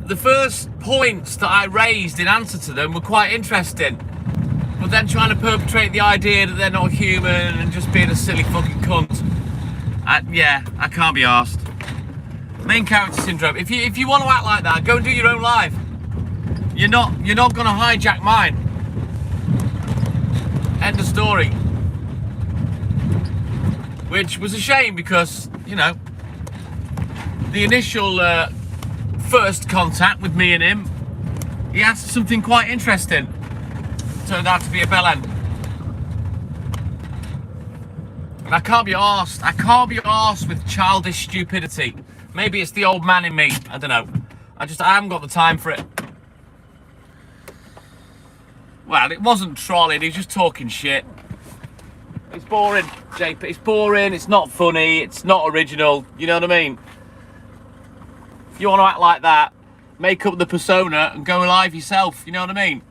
the first points that I raised in answer to them were quite interesting. But then trying to perpetrate the idea that they're not human and just being a silly fucking cunt. Yeah, I can't be arsed. Main character syndrome. If you want to act like that, go and do your own live. You're not gonna hijack mine. End of story. Which was a shame because, you know, the initial first contact with me and him, he asked something quite interesting. Turned out to be a bell end. And I can't be arsed. I can't be arsed with childish stupidity. Maybe it's the old man in me. I don't know. I haven't got the time for it. Well, it wasn't trolling, he was just talking shit. It's boring, JP. It's boring, it's not funny, it's not original. You know what I mean? If you want to act like that, make up the persona and go live yourself. You know what I mean?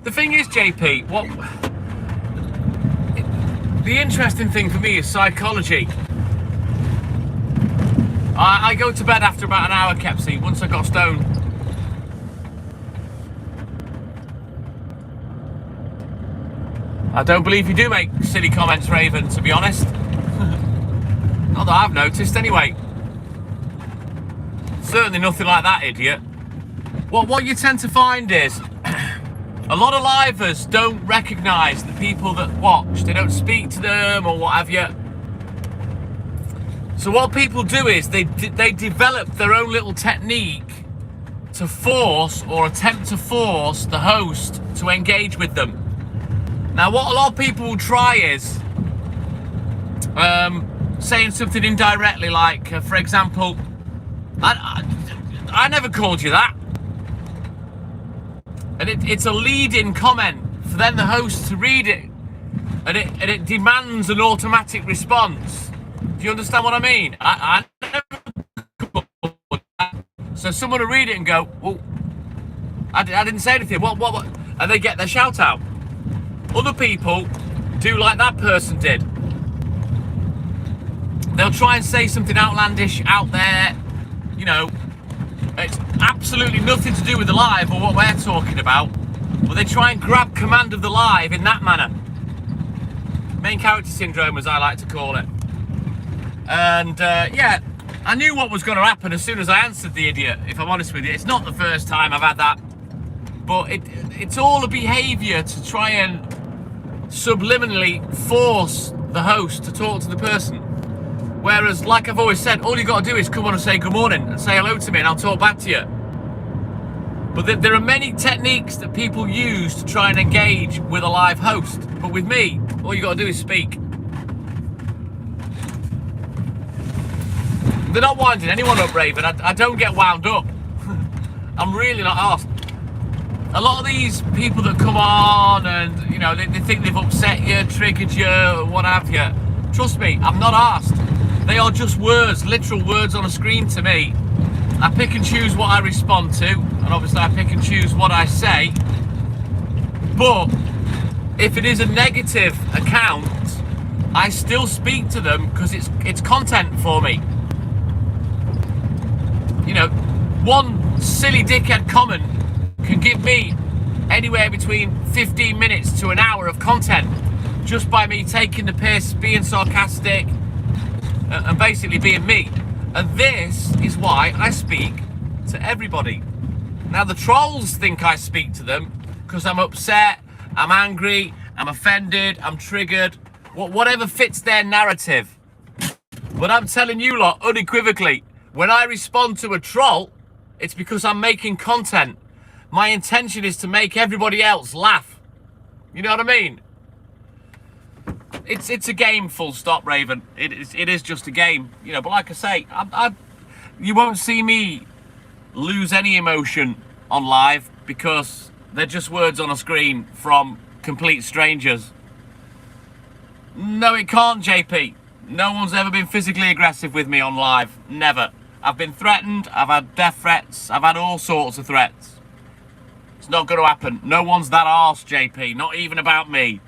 The thing is, JP, the interesting thing for me is psychology. I go to bed after about an hour, Kepsy, once I got stoned. I don't believe you do make silly comments, Raven, to be honest. Not that I've noticed, anyway. Certainly nothing like that, idiot. What you tend to find is a lot of livers don't recognise the people that watch. They don't speak to them or what have you. So what people do is they develop their own little technique to force or attempt to force the host to engage with them. Now what a lot of people will try is saying something indirectly, like for example, I never called you that. And it's a lead-in comment for then the host to read it. And it demands an automatic response. Do you understand what I mean? I never. So someone will read it and go, well, I didn't say anything. What? And they get their shout out. Other people do like that person did. They'll try and say something outlandish out there. You know, it's absolutely nothing to do with the live or what we're talking about. But they try and grab command of the live in that manner. Main character syndrome, as I like to call it. And yeah, I knew what was going to happen as soon as I answered the idiot, if I'm honest with you. It's not the first time I've had that. But it's all a behaviour to try and subliminally force the host to talk to the person. Whereas, like I've always said, all you got to do is come on and say good morning and say hello to me and I'll talk back to you. But there are many techniques that people use to try and engage with a live host. But with me, all you got to do is speak. They're not winding anyone up, Raven. I don't get wound up. I'm really not asked. A lot of these people that come on and, you know, they think they've upset you, triggered you, what have you. Trust me, I'm not asked. They are just words, literal words on a screen to me. I pick and choose what I respond to, and obviously I pick and choose what I say. But if it is a negative account, I still speak to them because it's content for me. You know, one silly dickhead comment can give me anywhere between 15 minutes to an hour of content just by me taking the piss, being sarcastic, and basically being me. And this is why I speak to everybody. Now the trolls think I speak to them because I'm upset, I'm angry, I'm offended, I'm triggered, whatever fits their narrative. But I'm telling you lot unequivocally, when I respond to a troll, it's because I'm making content. My intention is to make everybody else laugh. You know what I mean? It's a game, full stop, Raven. It is just a game, you know. But like I say, you won't see me lose any emotion on live because they're just words on a screen from complete strangers. No, it can't, JP. No one's ever been physically aggressive with me on live. Never. I've been threatened. I've had death threats. I've had all sorts of threats. It's not going to happen. No one's that arse, JP. Not even about me.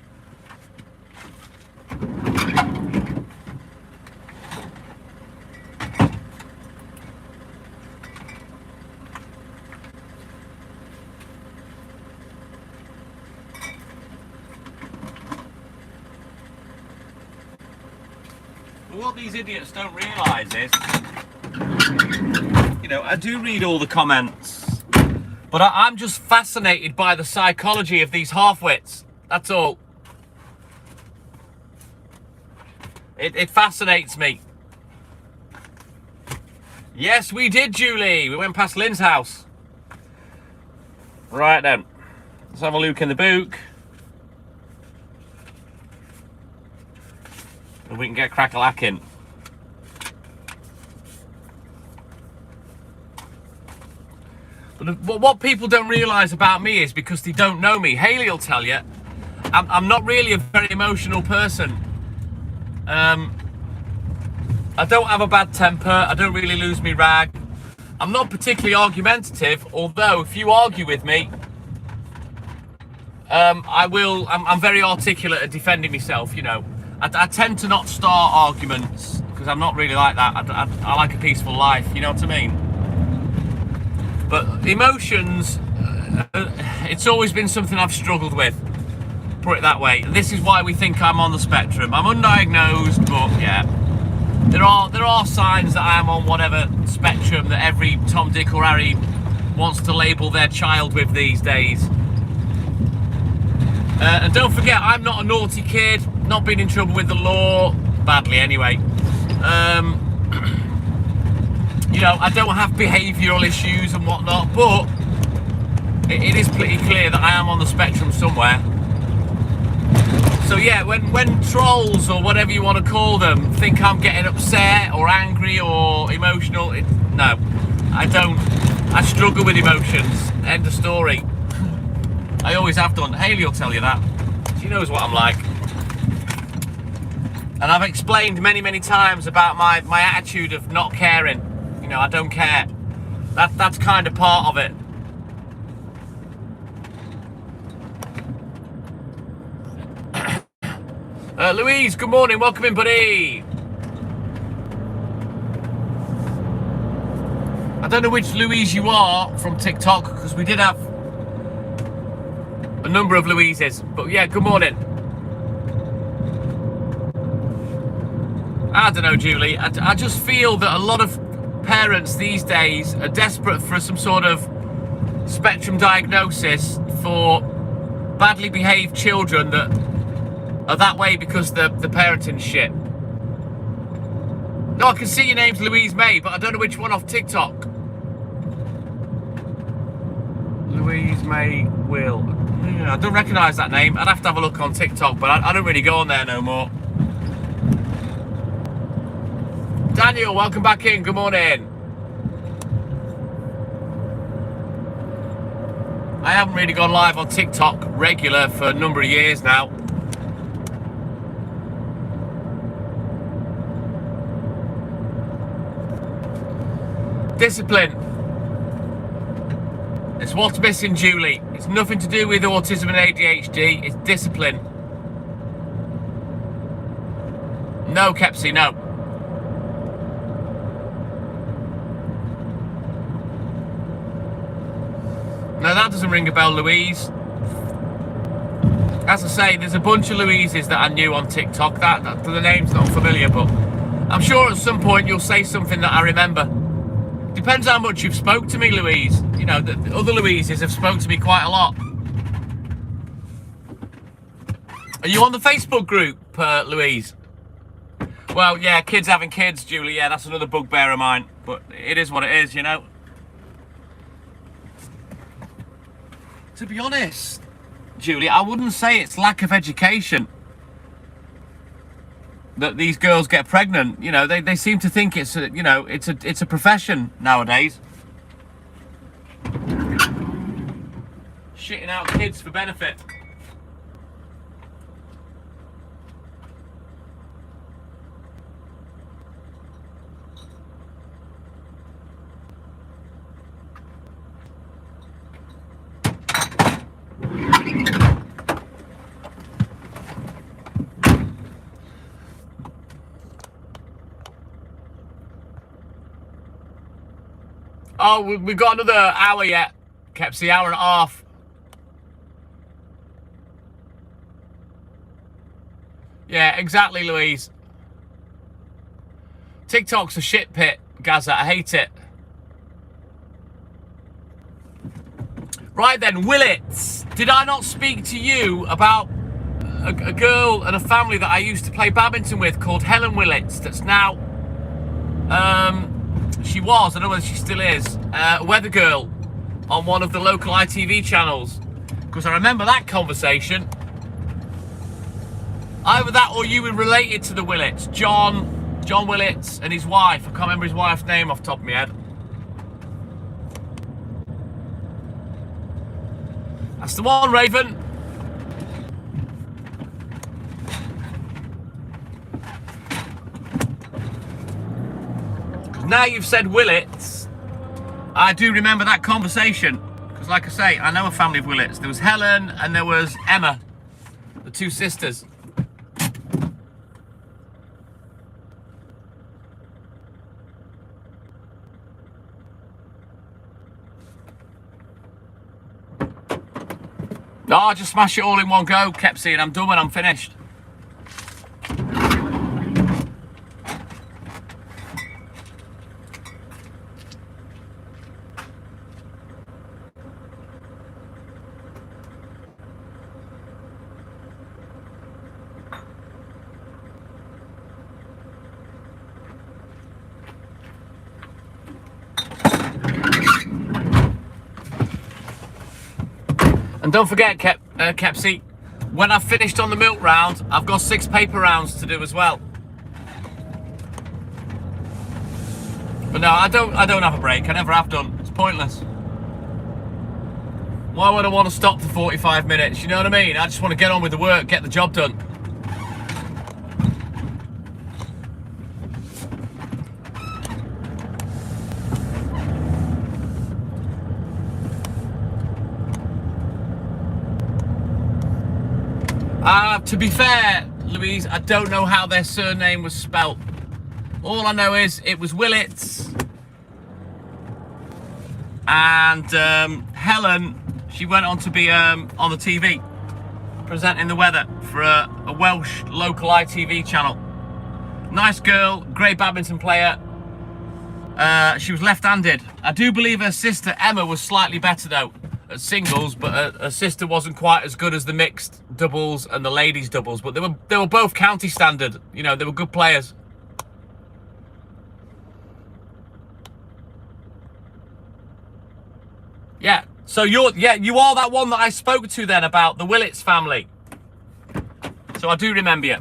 What these idiots don't realise is, you know, I do read all the comments, but I'm just fascinated by the psychology of these half-wits. That's all. It fascinates me. Yes, we did, Julie. We went past Lynn's house. Right then. Let's have a look in the book. And we can get crack-a-lacking. But what people don't realise about me is because they don't know me. Hayley will tell you, I'm not really a very emotional person. I don't have a bad temper. I don't really lose me rag. I'm not particularly argumentative, although if you argue with me, I'm very articulate at defending myself, you know. I tend to not start arguments because I'm not really like that. I like a peaceful life, you know what I mean? But emotions, it's always been something I've struggled with, put it that way. And this is why we think I'm on the spectrum. I'm undiagnosed, but yeah. There are signs that I am on whatever spectrum that every Tom, Dick or Harry wants to label their child with these days. And don't forget, I'm not a naughty kid, not been in trouble with the law, badly anyway. You know, I don't have behavioural issues and whatnot, but it is pretty clear that I am on the spectrum somewhere. So yeah, when trolls or whatever you want to call them think I'm getting upset or angry or emotional, no, I don't. I struggle with emotions. End of story. I always have done. Hayley will tell you that. She knows what I'm like. And I've explained many, many times about my attitude of not caring. You know, I don't care. That's kind of part of it. Louise, good morning. Welcome in, buddy. I don't know which Louise you are from TikTok, because we did have a number of Louises. But yeah, good morning. I don't know, Julie. I just feel that a lot of parents these days are desperate for some sort of spectrum diagnosis for badly behaved children that are that way because the parenting shit. No, I can see your name's Louise May, but I don't know which one off TikTok. Louise May Will. Yeah, I don't recognise that name. I'd have to have a look on TikTok, but I don't really go on there no more. Daniel, welcome back in. Good morning. I haven't really gone live on TikTok regular for a number of years now. Discipline. It's what's missing, Julie. It's nothing to do with autism and ADHD. It's discipline. No, Kepsy, no. No, that doesn't ring a bell, Louise. As I say, there's a bunch of Louises that I knew on TikTok. That the name's not familiar, but I'm sure at some point you'll say something that I remember. Depends how much you've spoke to me, Louise. You know, the other Louises have spoke to me quite a lot. Are you on the Facebook group, Louise? Well, yeah, kids having kids, Julie. Yeah, that's another bugbear of mine. But it is what it is, you know. To be honest, Julie, I wouldn't say it's lack of education that these girls get pregnant. You know, they seem to think it's a, you know, it's a profession nowadays. Shitting out kids for benefit. Oh, we've got another hour yet. Kept the hour and a half. Yeah, exactly, Louise. TikTok's a shit pit, Gaza. I hate it. Right then, Willits. Did I not speak to you about a girl and a family that I used to play badminton with called Helen Willits? That's now... she was, I don't know whether she still is, a weather girl on one of the local ITV channels. Because I remember that conversation. Either that or you were related to the Willits. John Willits and his wife. I can't remember his wife's name off the top of my head. That's the one, Raven. Now you've said Willits, I do remember that conversation. Because like I say, I know a family of Willits. There was Helen and there was Emma, the two sisters. No, I just smash it all in one go, kept saying I'm done when I'm finished. And don't forget, Kepsy, when I've finished on the milk round, I've got 6 paper rounds to do as well. But no, I don't have a break. I never have done. It's pointless. Why would I want to stop for 45 minutes? You know what I mean? I just want to get on with the work, get the job done. To be fair, Louise, I don't know how their surname was spelt. All I know is it was Willits. And Helen, she went on to be on the TV, presenting the weather for a Welsh local ITV channel. Nice girl, great badminton player. She was left-handed. I do believe her sister Emma was slightly better though at singles, but her sister wasn't quite as good as the mixed doubles and the ladies doubles. But they were both county standard. You know, they were good players. Yeah. So you are that one that I spoke to then about the Willits family. So I do remember you.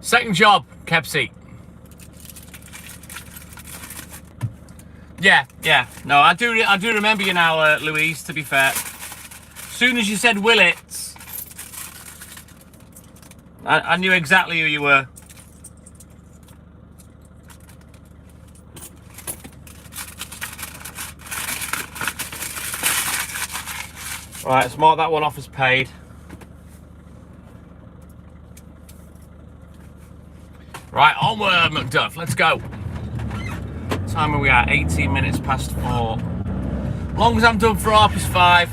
Second job, Kepsy. Yeah. No, I do remember you now, Louise, to be fair. As soon as you said Willits, I knew exactly who you were. Right, let's mark that one off as paid. Right, onward, Macduff, let's go. What time are we at? 18 minutes past 4. As long as I'm done for 5:30,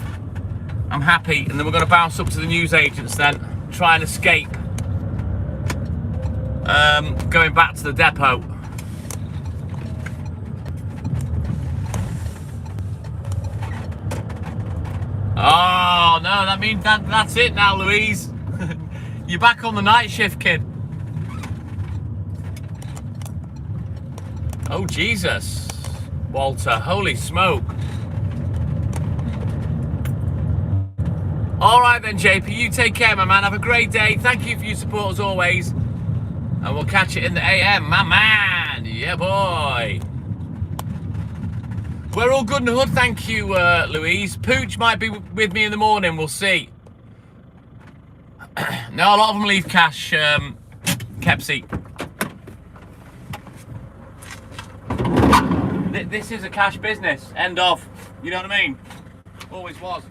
I'm happy. And then we're going to bounce up to the newsagents then, try and escape. Going back to the depot. Oh, no, that means that's it now, Louise. You're back on the night shift, kid. Oh, Jesus, Walter, holy smoke. All right then, JP, you take care, my man. Have a great day. Thank you for your support as always. And we'll catch you in the AM, my man. Yeah, boy. We're all good in the hood, thank you, Louise. Pooch might be with me in the morning, we'll see. No, a lot of them leave cash, Kepsy. This is a cash business, end of. You know what I mean? Always was.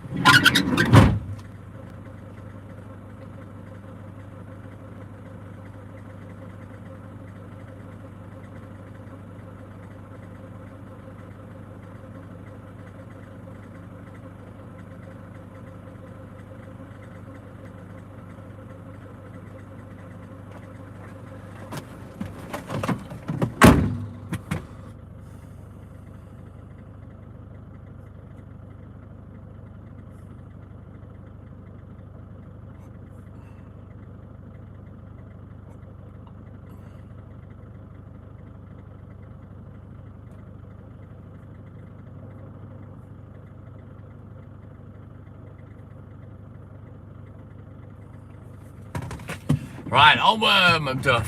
Right, onward, Macduff.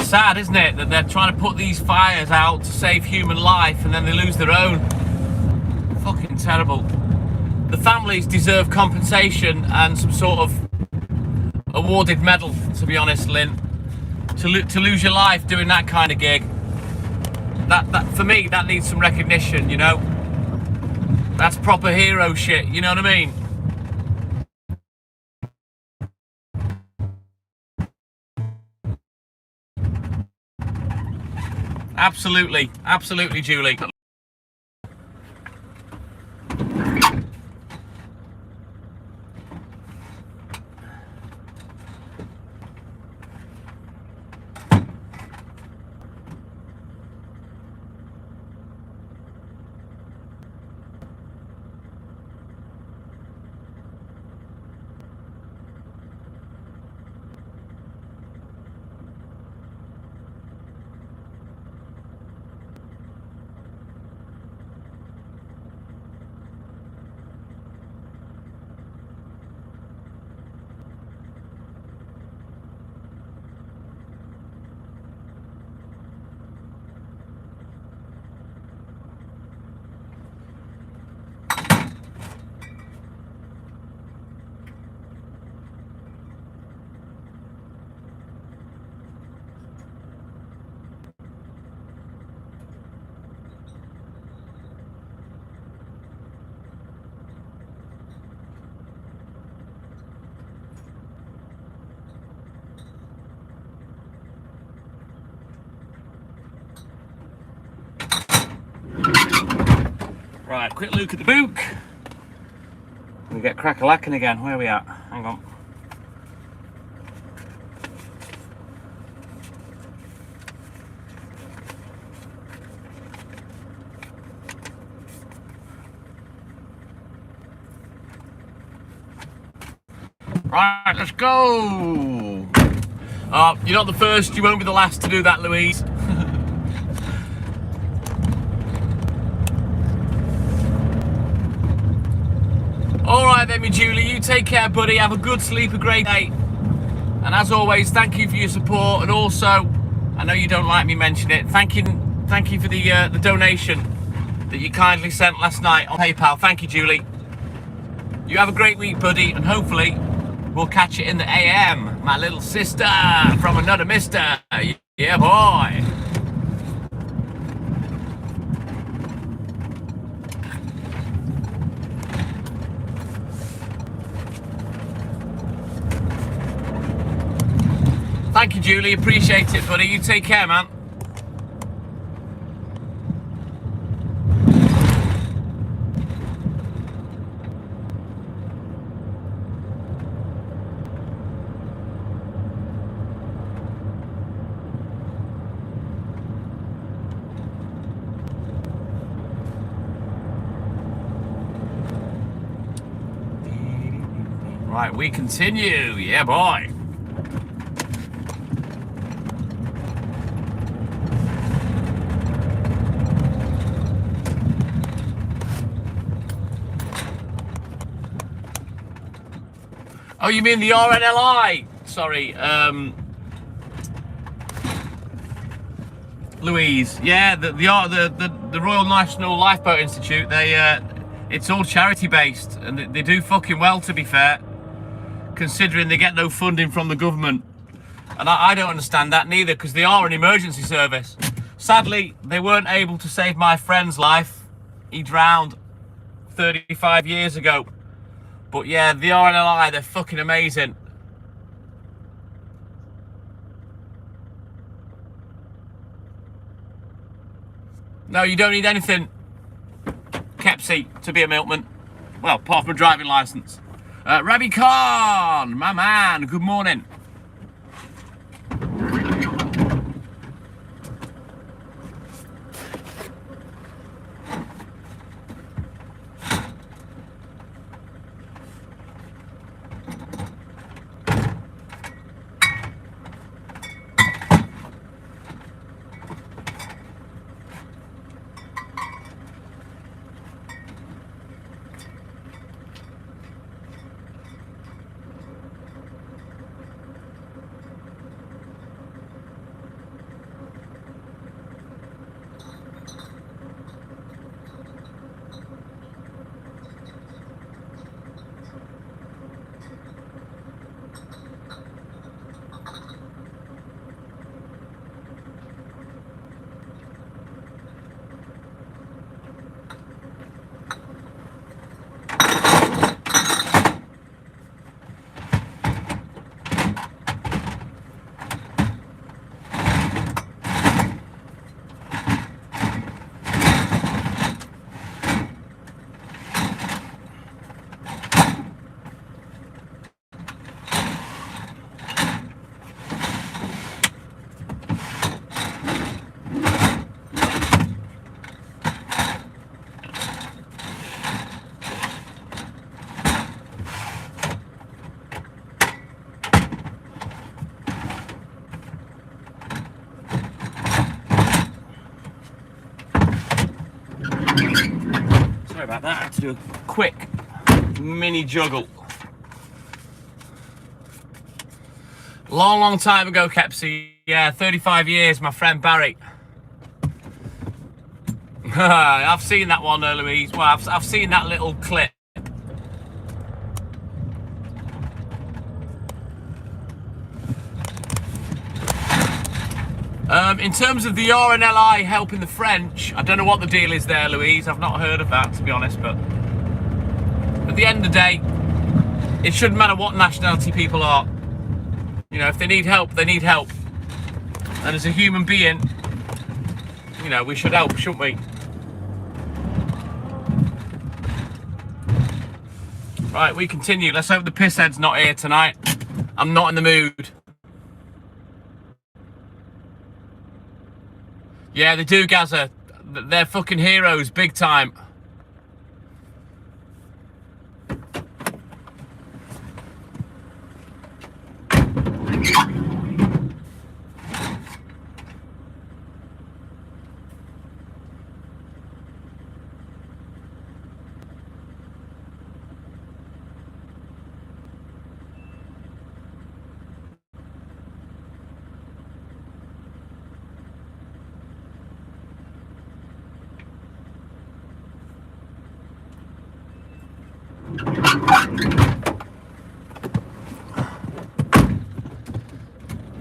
Sad, isn't it, that they're trying to put these fires out to save human life and then they lose their own. Fucking terrible. The families deserve compensation and some sort of awarded medal, to be honest, Lynn. To lose your life doing that kind of gig. That for me, that needs some recognition, you know? That's proper hero shit, you know what I mean? Absolutely, absolutely, Julie. Right, quick look at the book. We get crack-a-lacking again. Where are we at? Hang on. Right, let's go. You're not the first, you won't be the last to do that, Louise. All right then, me Julie, you take care, buddy. Have a good sleep, a great day. And as always, thank you for your support. And also, I know you don't like me mentioning it, thank you for the donation that you kindly sent last night on PayPal. Thank you, Julie. You have a great week, buddy, and hopefully we'll catch you in the AM, my little sister from another mister. Yeah, boy. Thank you, Julie. Appreciate it, buddy. You take care, man. Right, we continue. Yeah, boy. Oh, you mean the RNLI? Sorry, Louise. Yeah, the Royal National Lifeboat Institute. It's all charity based, and they do fucking well, to be fair, considering they get no funding from the government. And I don't understand that neither, because they are an emergency service. Sadly, they weren't able to save my friend's life. He drowned 35 years ago. But yeah, the RNLI, they're fucking amazing. No, you don't need anything, Kepsy, to be a milkman. Well, apart from a driving licence. Rabbi Khan, my man, good morning. like that. I had to do a quick mini juggle. Long time ago, Kepsy. Yeah, 35 years, my friend Barry. I've seen that one, Louise. Well, I've seen that little clip. In terms of the RNLI helping the French, I don't know what the deal is there, Louise. I've not heard of that, to be honest, but at the end of the day, it shouldn't matter what nationality people are. You know, if they need help, they need help. And as a human being, you know, we should help, shouldn't we? Right, we continue. Let's hope the pisshead's not here tonight. I'm not in the mood. Yeah, they do, Gaza. They're fucking heroes, big time.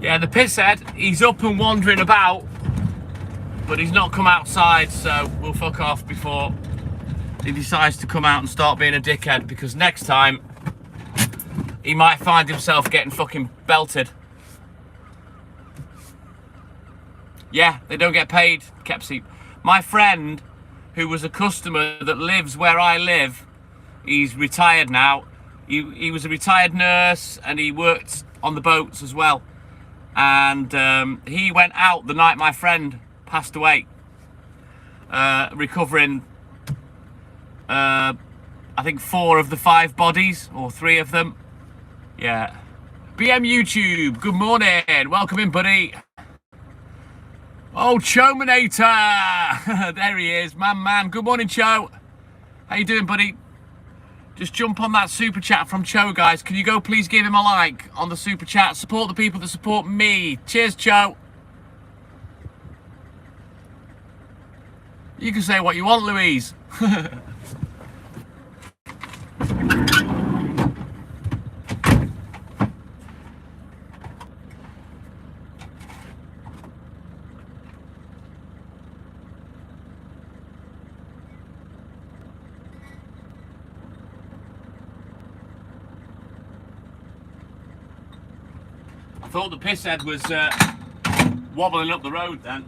Yeah, the pisshead, he's up and wandering about, but he's not come outside, so we'll fuck off before he decides to come out and start being a dickhead, because next time he might find himself getting fucking belted. Yeah, they don't get paid, Kepsy. My friend, who was a customer that lives where I live, he's retired now. He was a retired nurse and he worked on the boats as well. And he went out the night my friend passed away, recovering, I think 4 of the 5 bodies, or 3 of them. Yeah. BM YouTube, good morning. Welcome in, buddy. Oh, Chominator. There he is, man. Good morning, Cho. How you doing, buddy? Just jump on that super chat from Cho, guys. Can you go please give him a like on the super chat? Support the people that support me. Cheers, Cho. You can say what you want, Louise. I thought the pisshead was wobbling up the road then.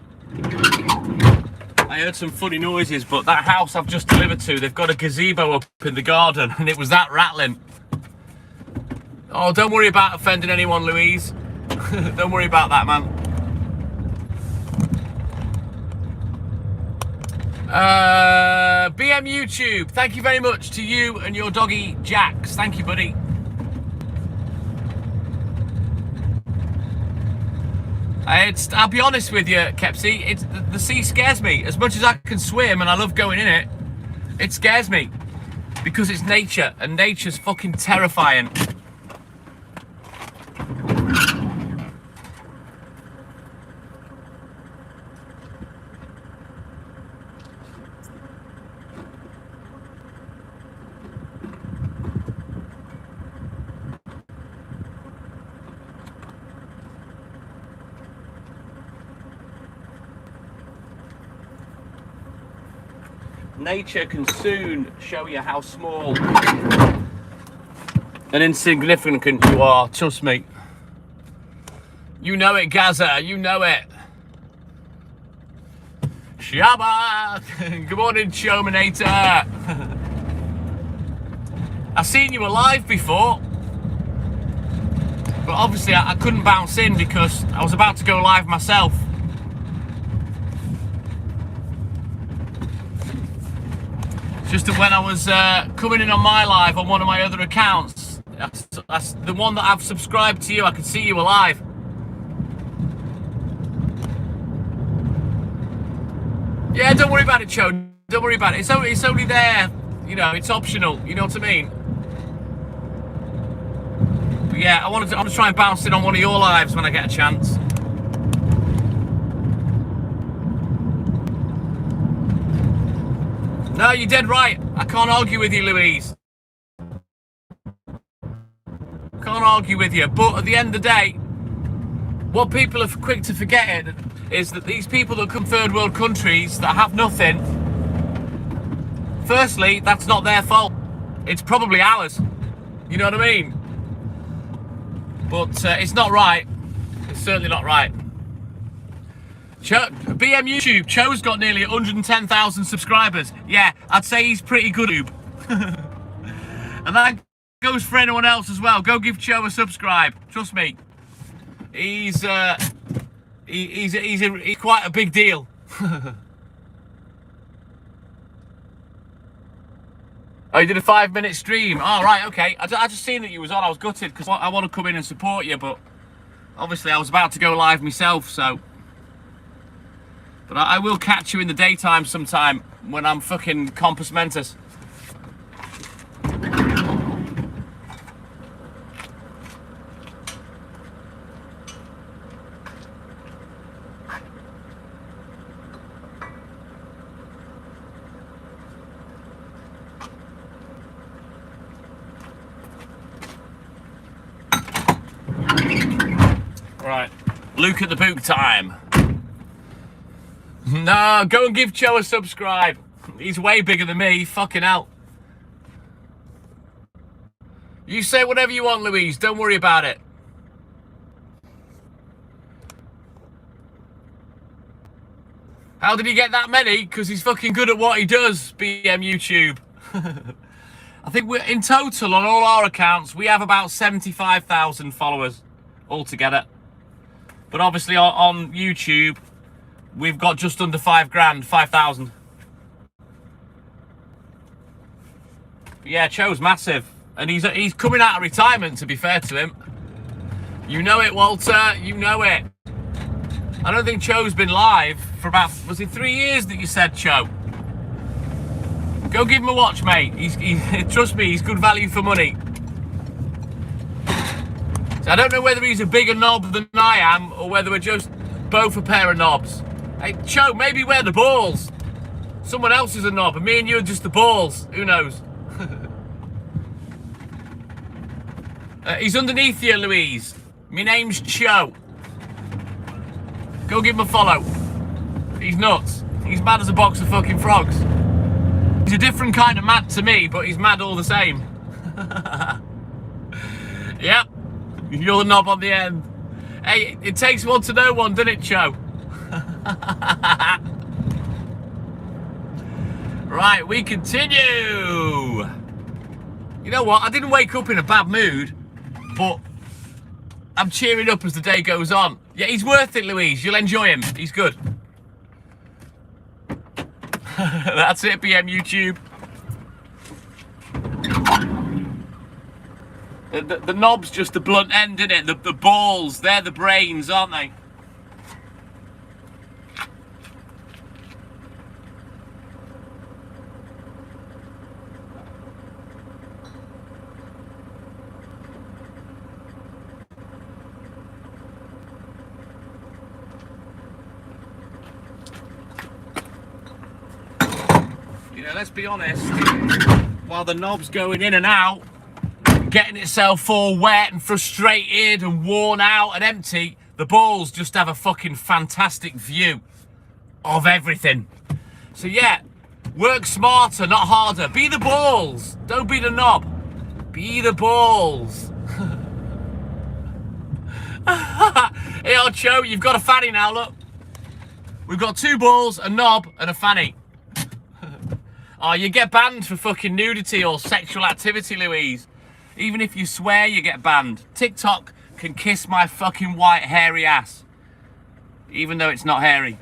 I heard some funny noises, but that house I've just delivered to, they've got a gazebo up in the garden, and it was that rattling. Oh, don't worry about offending anyone, Louise. Don't worry about that, man. BM YouTube, thank you very much to you and your doggy Jax. Thank you, buddy. I'll be honest with you, Kepsy, the sea scares me. As much as I can swim and I love going in it, it scares me. Because it's nature, and nature's fucking terrifying. Nature can soon show you how small and insignificant you are, trust me. You know it, Gaza, you know it. Shabbat! Good morning, Chominator. I've seen you alive before, but obviously I couldn't bounce in because I was about to go live myself. Just that when I was coming in on my live on one of my other accounts, that's the one that I've subscribed to you, I could see you alive. Yeah, don't worry about it, Cho. Don't worry about it. It's only there You know, it's optional. You know what I mean? But yeah, I'm gonna try and bounce in on one of your lives when I get a chance. No, you're dead right. I can't argue with you, Louise. Can't argue with you. But at the end of the day, what people are quick to forget is that these people that come third world countries that have nothing, firstly, that's not their fault. It's probably ours. You know what I mean? But it's not right. It's certainly not right. BM YouTube, Cho's got nearly 110,000 subscribers. Yeah, I'd say he's pretty good. And that goes for anyone else as well. Go give Cho a subscribe. Trust me. He's quite a big deal. Oh, you did a 5-minute stream. Oh, right, okay. I just seen that you was on. I was gutted because I want to come in and support you, but obviously I was about to go live myself, so. But I will catch you in the daytime sometime when I'm fucking compos mentis. Right, Luke at the boot time. No, go and give Cho a subscribe. He's way bigger than me, fucking hell. You say whatever you want, Louise, don't worry about it. How did he get that many? Because he's fucking good at what he does, BM YouTube. I think we're in total on all our accounts, we have about 75,000 followers altogether. But obviously on YouTube, we've got just under 5 grand, 5,000. Yeah, Cho's massive. And he's coming out of retirement, to be fair to him. You know it, Walter. You know it. I don't think Cho's been live for about, was it 3 years that you said, Cho? Go give him a watch, mate. Trust me, he's good value for money. So I don't know whether he's a bigger knob than I am, or whether we're just both a pair of knobs. Hey, Cho, maybe we're the balls. Someone else is a knob, and me and you are just the balls. Who knows? He's underneath you, Louise. My name's Cho. Go give him a follow. He's nuts. He's mad as a box of fucking frogs. He's a different kind of mad to me, but he's mad all the same. Yep. You're the knob on the end. Hey, it takes one to know one, doesn't it, Cho? Right, we continue. You know what? I didn't wake up in a bad mood, but I'm cheering up as the day goes on. Yeah, he's worth it, Louise. You'll enjoy him. He's good. That's it, BM YouTube. The knob's just the blunt end, isn't it? The balls, they're the brains, aren't they? You know, let's be honest, while the knob's going in and out, getting itself all wet and frustrated and worn out and empty, the balls just have a fucking fantastic view of everything. So yeah, work smarter, not harder. Be the balls, don't be the knob. Be the balls. Hey, old Cho, you've got a fanny now, look. We've got 2 balls, a knob and a fanny. Oh, you get banned for fucking nudity or sexual activity, Louise. Even if you swear, you get banned. TikTok can kiss my fucking white hairy ass. Even though it's not hairy.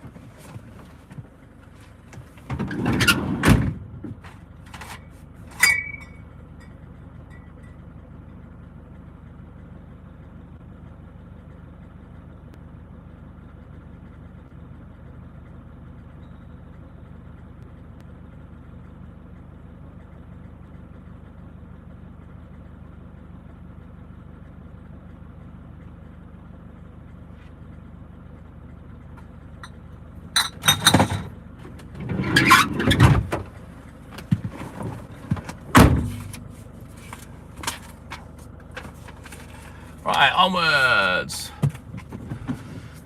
Right, onwards.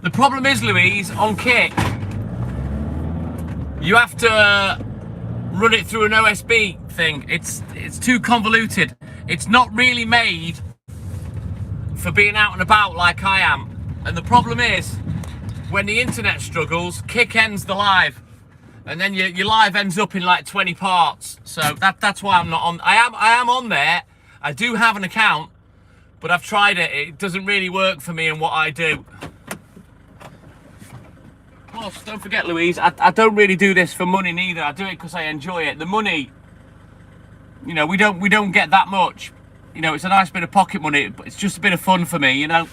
The problem is, Louise, on Kick, you have to run it through an OSB thing. It's too convoluted. It's not really made for being out and about like I am. And the problem is, when the internet struggles, Kick ends the live, and then your live ends up in like 20 parts. So that's why I'm not on. I am on there. I do have an account, but I've tried it. It doesn't really work for me and what I do. Plus, don't forget, Louise, I don't really do this for money neither. I do it because I enjoy it. The money, you know, we don't get that much. You know, it's a nice bit of pocket money, but it's just a bit of fun for me, you know.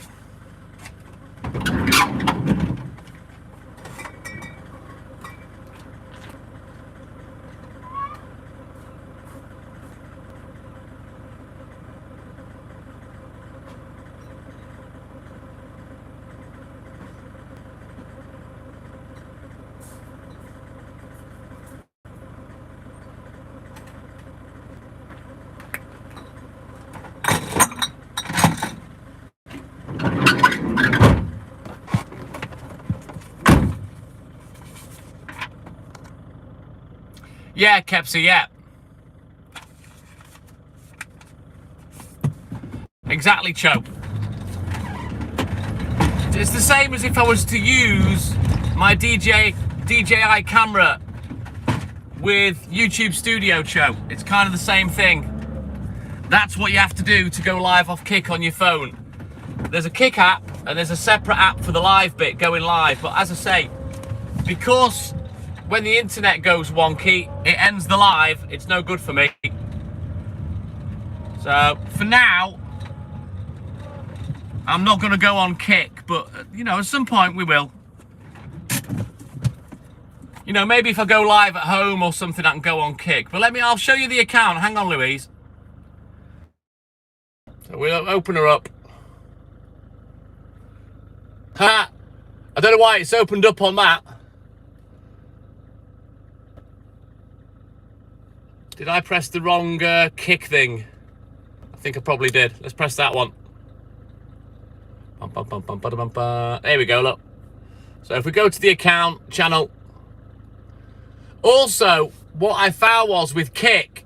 Yeah, Kepsi, yeah. Exactly, Cho. It's the same as if I was to use my DJI camera with YouTube Studio, Cho. It's kind of the same thing. That's what you have to do to go live off Kick on your phone. There's a Kick app and there's a separate app for the live bit, going live. But as I say, because when the internet goes wonky, it ends the live. It's no good for me. So for now, I'm not going to go on Kick, but you know, at some point we will. You know, maybe if I go live at home or something, I can go on Kick. But I'll show you the account. Hang on, Louise. So we'll open her up. Ha! I don't know why it's opened up on that. Did I press the wrong Kick thing? I think I probably did. Let's press that one. There we go, look. So if we go to the account, channel. Also, what I found was with Kick,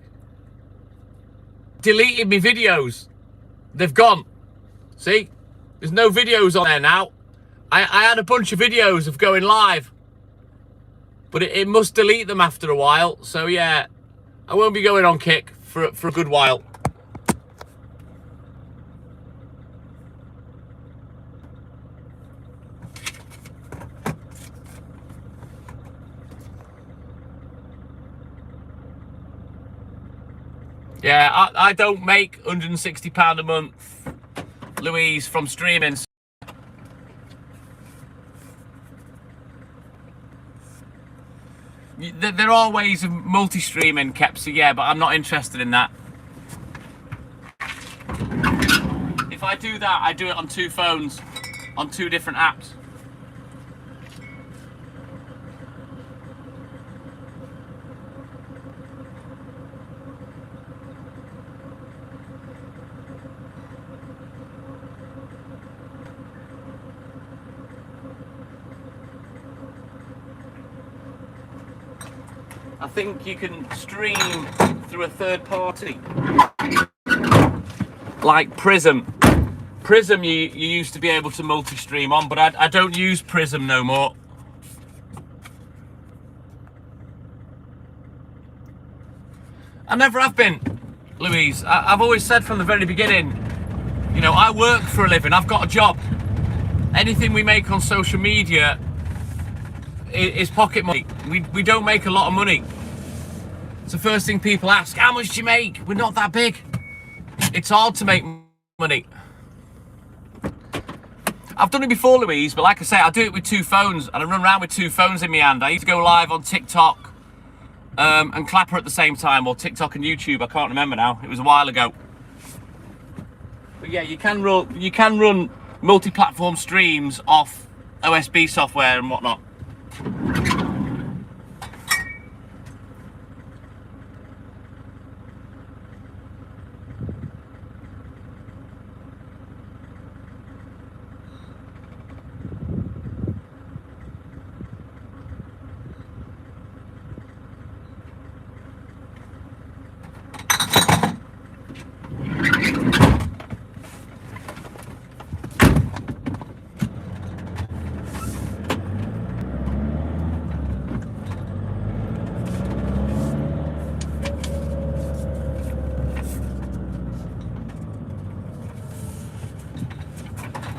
deleted me videos. They've gone. See? There's no videos on there now. I had a bunch of videos of going live, but it must delete them after a while. So yeah, I won't be going on Kick for a good while. Yeah, I don't make £160 a month, Louise, from streaming. There are ways of multi-streaming, Kepsi, yeah, but I'm not interested in that. If I do that, I do it on 2 phones, on 2 different apps. I think you can stream through a third party, like Prism. Prism you used to be able to multi-stream on, but I don't use Prism no more. I never have been, Louise. I've always said from the very beginning, you know, I work for a living, I've got a job. Anything we make on social media is pocket money. We don't make a lot of money. It's the first thing people ask, how much do you make? We're not that big. It's hard to make money. I've done it before, Louise, but like I say, I do it with 2 phones, and I run around with 2 phones in my hand. I used to go live on TikTok and Clapper at the same time, or TikTok and YouTube. I can't remember now. It was a while ago. But yeah, you can run multi-platform streams off OSB software and whatnot.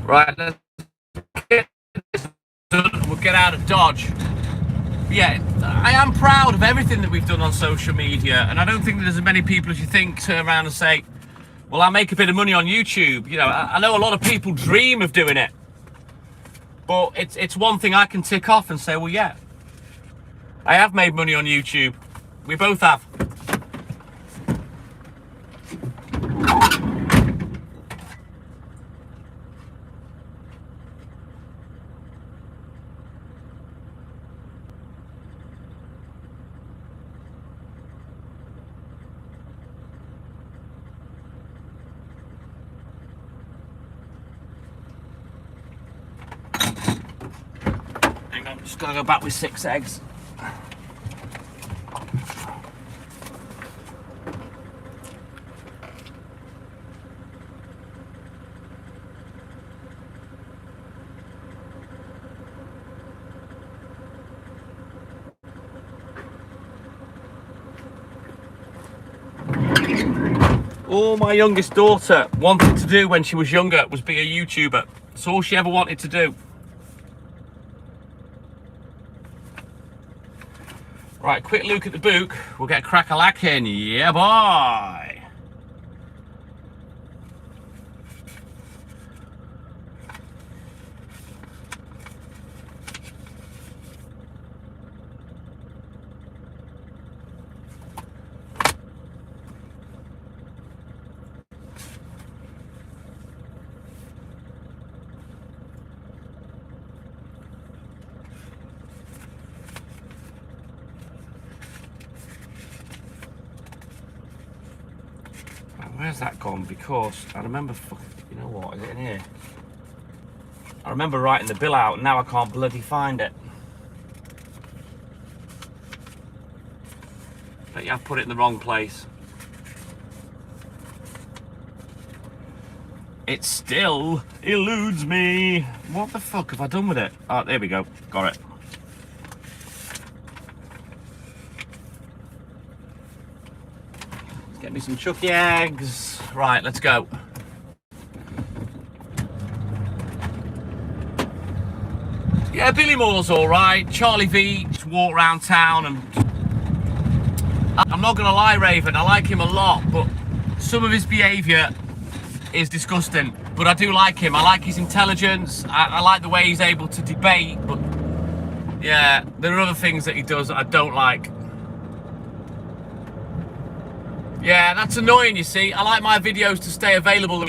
Right, let's get this done. We'll get out of Dodge. Yeah, I am proud of everything that we've done on social media, and I don't think that there's as many people as you think turn around and say, well, I make a bit of money on YouTube. You know, I know a lot of people dream of doing it, but it's one thing I can tick off and say, well, yeah, I have made money on YouTube. We both have. Hang on, just gotta go back with 6 eggs. All my youngest daughter wanted to do when she was younger was be a YouTuber. That's all she ever wanted to do. Right, quick look at the book. We'll get crack-a-lacking. Yeah, boy. Where's that gone? Because I remember, you know what, is it in here? I remember writing the bill out, and now I can't bloody find it. But yeah, I've put it in the wrong place. It still eludes me. What the fuck have I done with it? Oh, there we go. Got it. Let's get me some chucky eggs. Right, let's go. Yeah, Billy Moore's all right. Charlie V just walk around town, and I'm not gonna lie, Raven, I like him a lot, but some of his behaviour is disgusting. But I do like him. I like his intelligence. I like the way he's able to debate. But yeah, there are other things that he does that I don't like. Yeah, that's annoying, you see. I like my videos to stay available.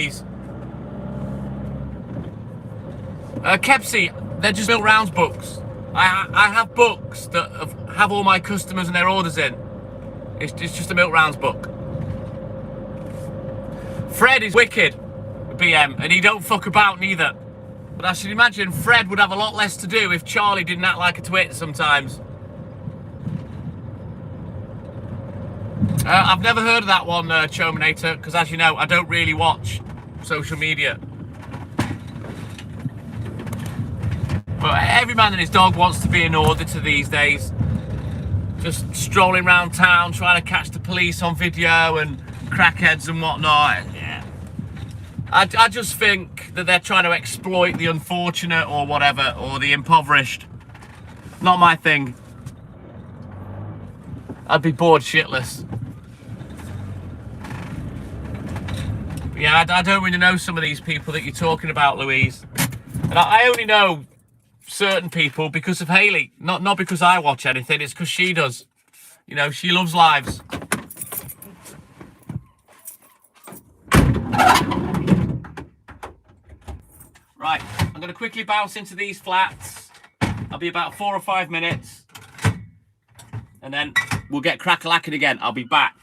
Kepsi, they're just Milk Rounds books. I have books that have all my customers and their orders in. It's just a Milk Rounds book. Fred is wicked, BM, and he don't fuck about neither. But I should imagine Fred would have a lot less to do if Charlie didn't act like a twit sometimes. I've never heard of that one, Chominator, because as you know, I don't really watch social media. But every man and his dog wants to be an auditor these days. Just strolling around town, trying to catch the police on video and crackheads and whatnot. Yeah. I just think that they're trying to exploit the unfortunate or whatever, or the impoverished. Not my thing. I'd be bored shitless. But yeah, I don't really know some of these people that you're talking about, Louise. And I only know certain people because of Hayley. Not because I watch anything, it's because she does. You know, she loves lives. Right, I'm going to quickly bounce into these flats. I'll be about 4 or 5 minutes. And then we'll get crack-a-lacking again. I'll be back.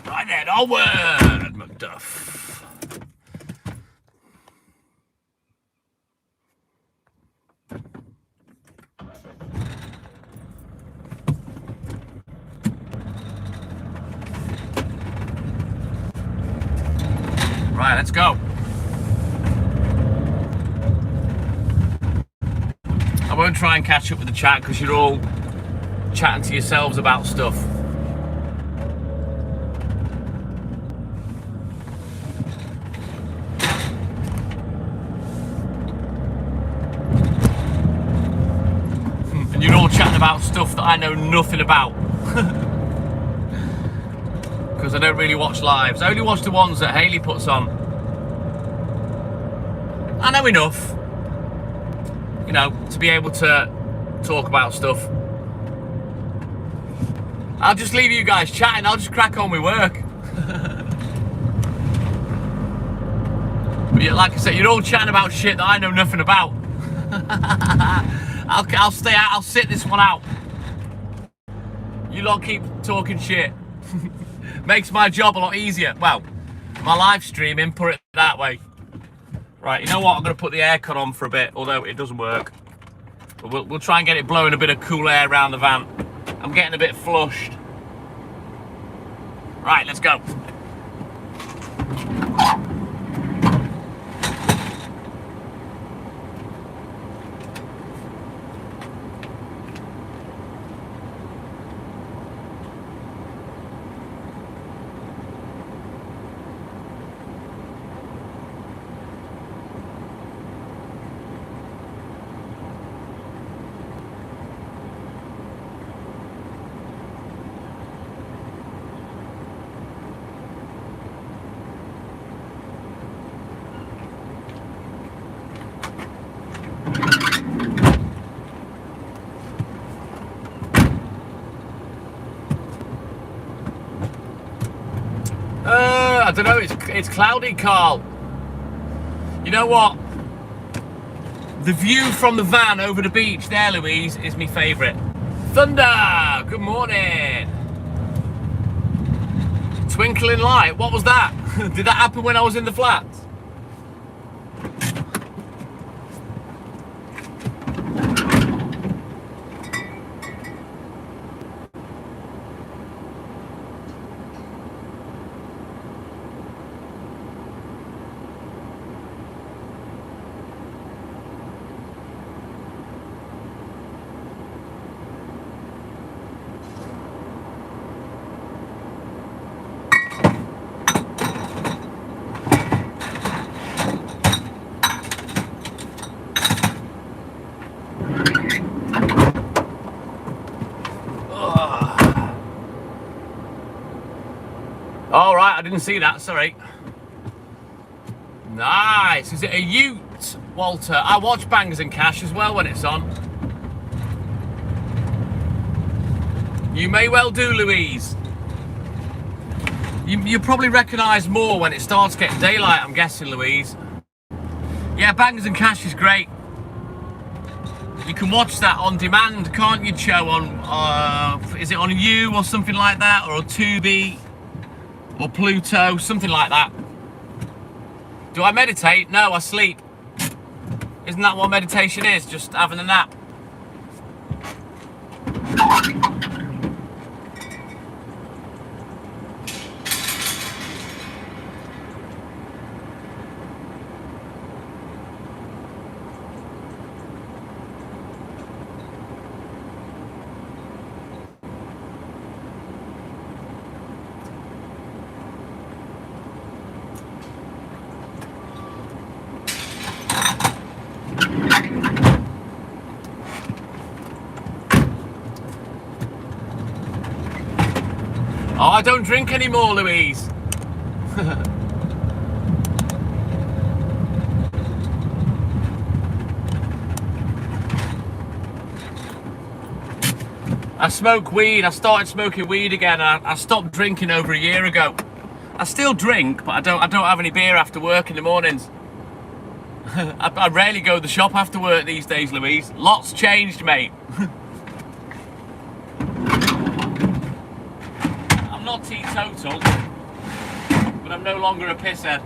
Right then, onward, Macduff. Right, let's go. I won't try and catch up with the chat because you're all chatting to yourselves about stuff. And you're all chatting about stuff that I know nothing about. Because I don't really watch lives. I only watch the ones that Hayley puts on. I know enough, you know, to be able to talk about stuff. I'll just leave you guys chatting. I'll just crack on with work. But yeah, like I said, you're all chatting about shit that I know nothing about. I'll stay out. I'll sit this one out. You lot keep talking shit. Makes my job a lot easier. Well, my live streaming, put it that way. Right, you know what? I'm going to put the aircon on for a bit, although it doesn't work. But we'll try and get it blowing a bit of cool air around the van. I'm getting a bit flushed. Right, let's go. I don't know, it's cloudy, Carl. You know what? The view from the van over the beach there, Louise, is my favourite. Thunder, good morning. Twinkling light, what was that? Did that happen when I was in the flats? All right, I didn't see that, sorry. Nice, is it a ute, Walter? I watch Bangers and Cash as well when it's on. You may well do, Louise. You probably recognise more when it starts getting daylight, I'm guessing, Louise. Yeah, Bangers and Cash is great. You can watch that on demand, can't you, Cho? On is it on You or something like that, or Tubi? Or Pluto, something like that. Do I meditate? No, I sleep. Isn't that what meditation is? Just having a nap. Oh, I don't drink anymore, Louise. I smoke weed. I started smoking weed again. I stopped drinking over a year ago. I still drink, but I don't have any beer after work in the mornings. I rarely go to the shop after work these days, Louise. Lots changed, mate. I'm not teetotal, but I'm no longer a pisshead.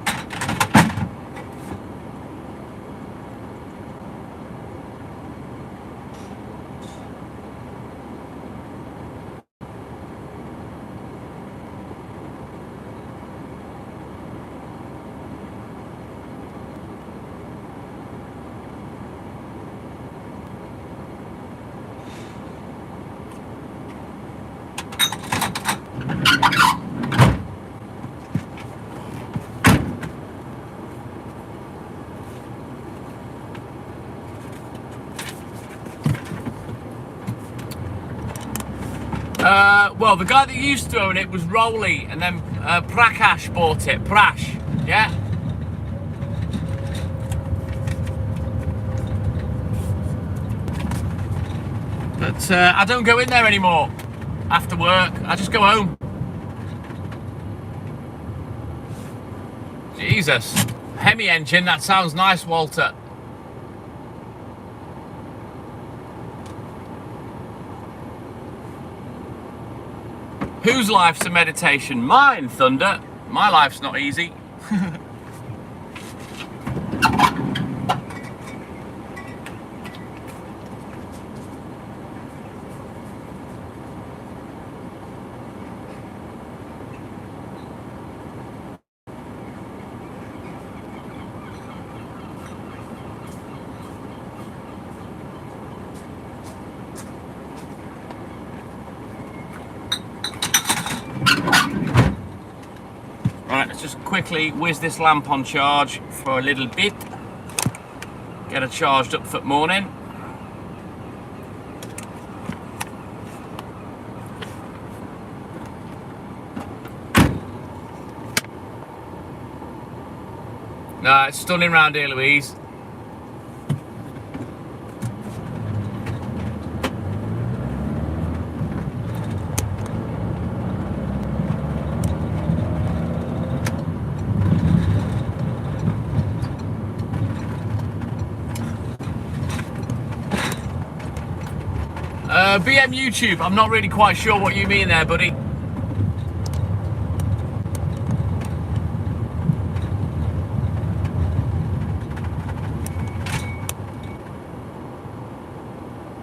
Well, the guy that used to own it was Rowley, and then Prakash bought it. Prash, yeah? But I don't go in there anymore after work. I just go home. Jesus. Hemi engine, that sounds nice, Walter. Whose life's a meditation? Mine, Thunder. My life's not easy. Right, let's just quickly whiz this lamp on charge for a little bit. Get it charged up for the morning. No, it's stunning round here, Louise. BM YouTube, I'm not really quite sure what you mean there, buddy.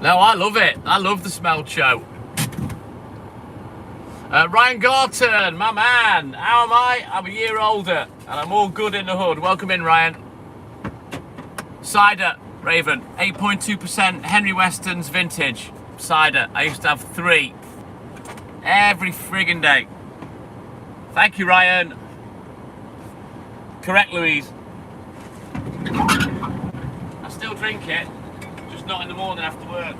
No, I love it. I love the smell show. Ryan Garton, my man. How am I? I'm a year older, and I'm all good in the hood. Welcome in, Ryan. Cider, Raven, 8.2% Henry Weston's vintage. Cider. I used to have 3 every friggin' day. Thank you, Ryan. Correct, Louise. I still drink it, just not in the morning after work.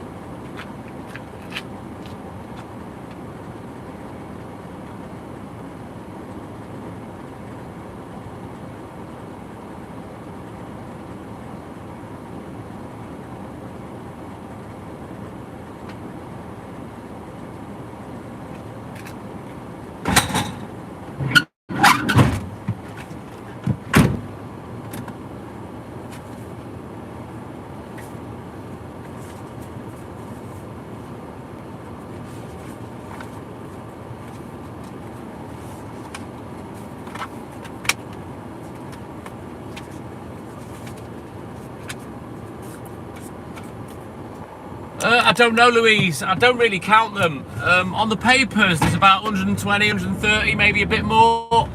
I don't know, Louise. I don't really count them. On the papers, there's about 120, 130, maybe a bit more.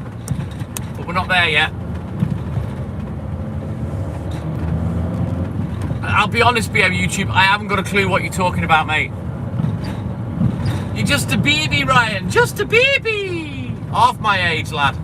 But we're not there yet. I'll be honest, BM YouTube, I haven't got a clue what you're talking about, mate. You're just a baby, Ryan. Just a baby. Half my age, lad.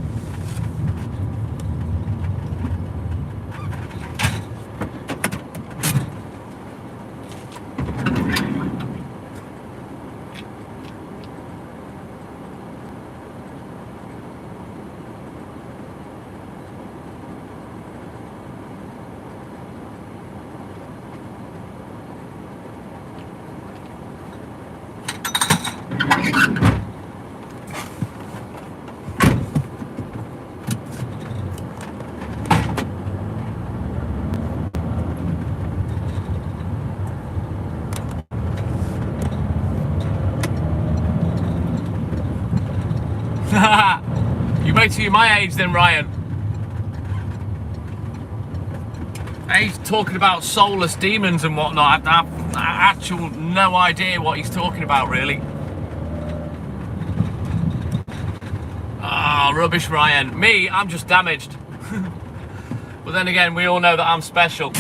Wait till you're my age then, Ryan. He's talking about soulless demons and whatnot. I have actual no idea what he's talking about, really. Ah, rubbish, Ryan. Me, I'm just damaged. But then again, we all know that I'm special.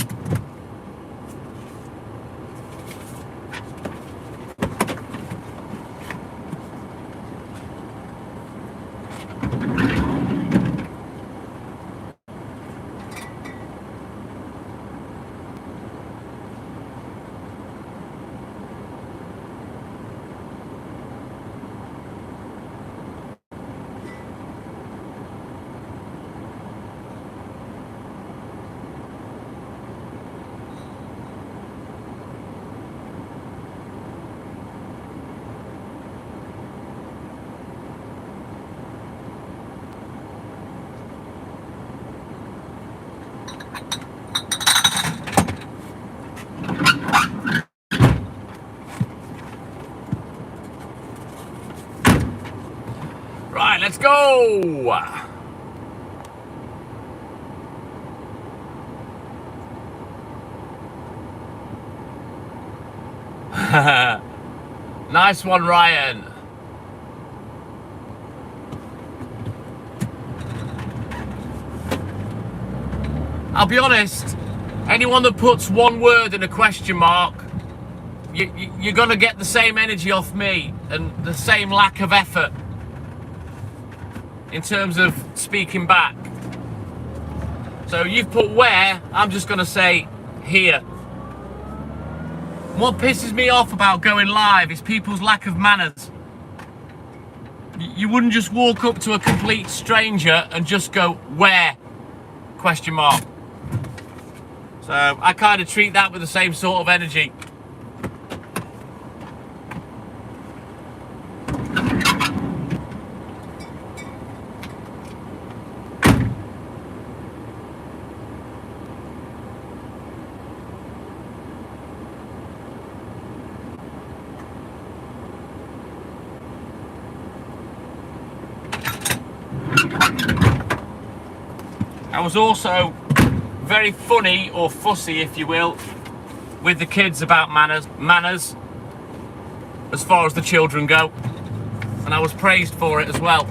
Right, let's go! Nice one, Ryan. I'll be honest, anyone that puts one word in a question mark, you're gonna get the same energy off me and the same lack of effort in terms of speaking back. So you've put where, I'm just gonna say here. What pisses me off about going live is people's lack of manners. You wouldn't just walk up to a complete stranger and just go, where? Question mark. So I kind of treat that with the same sort of energy. I was also very funny, or fussy if you will, with the kids about manners as far as the children go, and I was praised for it as well.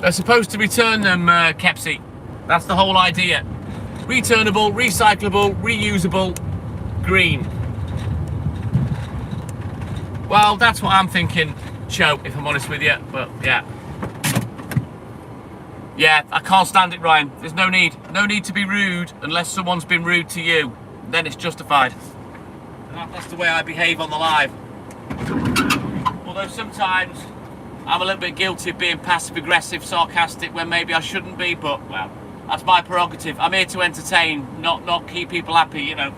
They're supposed to return them, Kepsy. That's the whole idea. Returnable, recyclable, reusable, green. Well, that's what I'm thinking, Cho, if I'm honest with you, but yeah. Yeah, I can't stand it, Ryan. There's no need to be rude unless someone's been rude to you. Then it's justified. And that's the way I behave on the live. Although sometimes I'm a little bit guilty of being passive-aggressive, sarcastic, when maybe I shouldn't be, but, well, that's my prerogative. I'm here to entertain, not keep people happy, you know.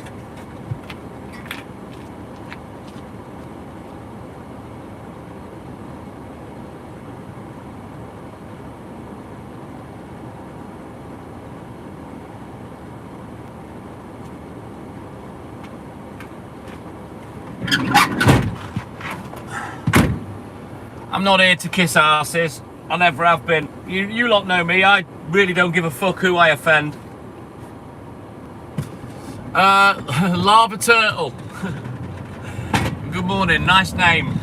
I'm not here to kiss asses. I never have been. You lot know me. I really don't give a fuck who I offend. Lava Turtle. Good morning. Nice name.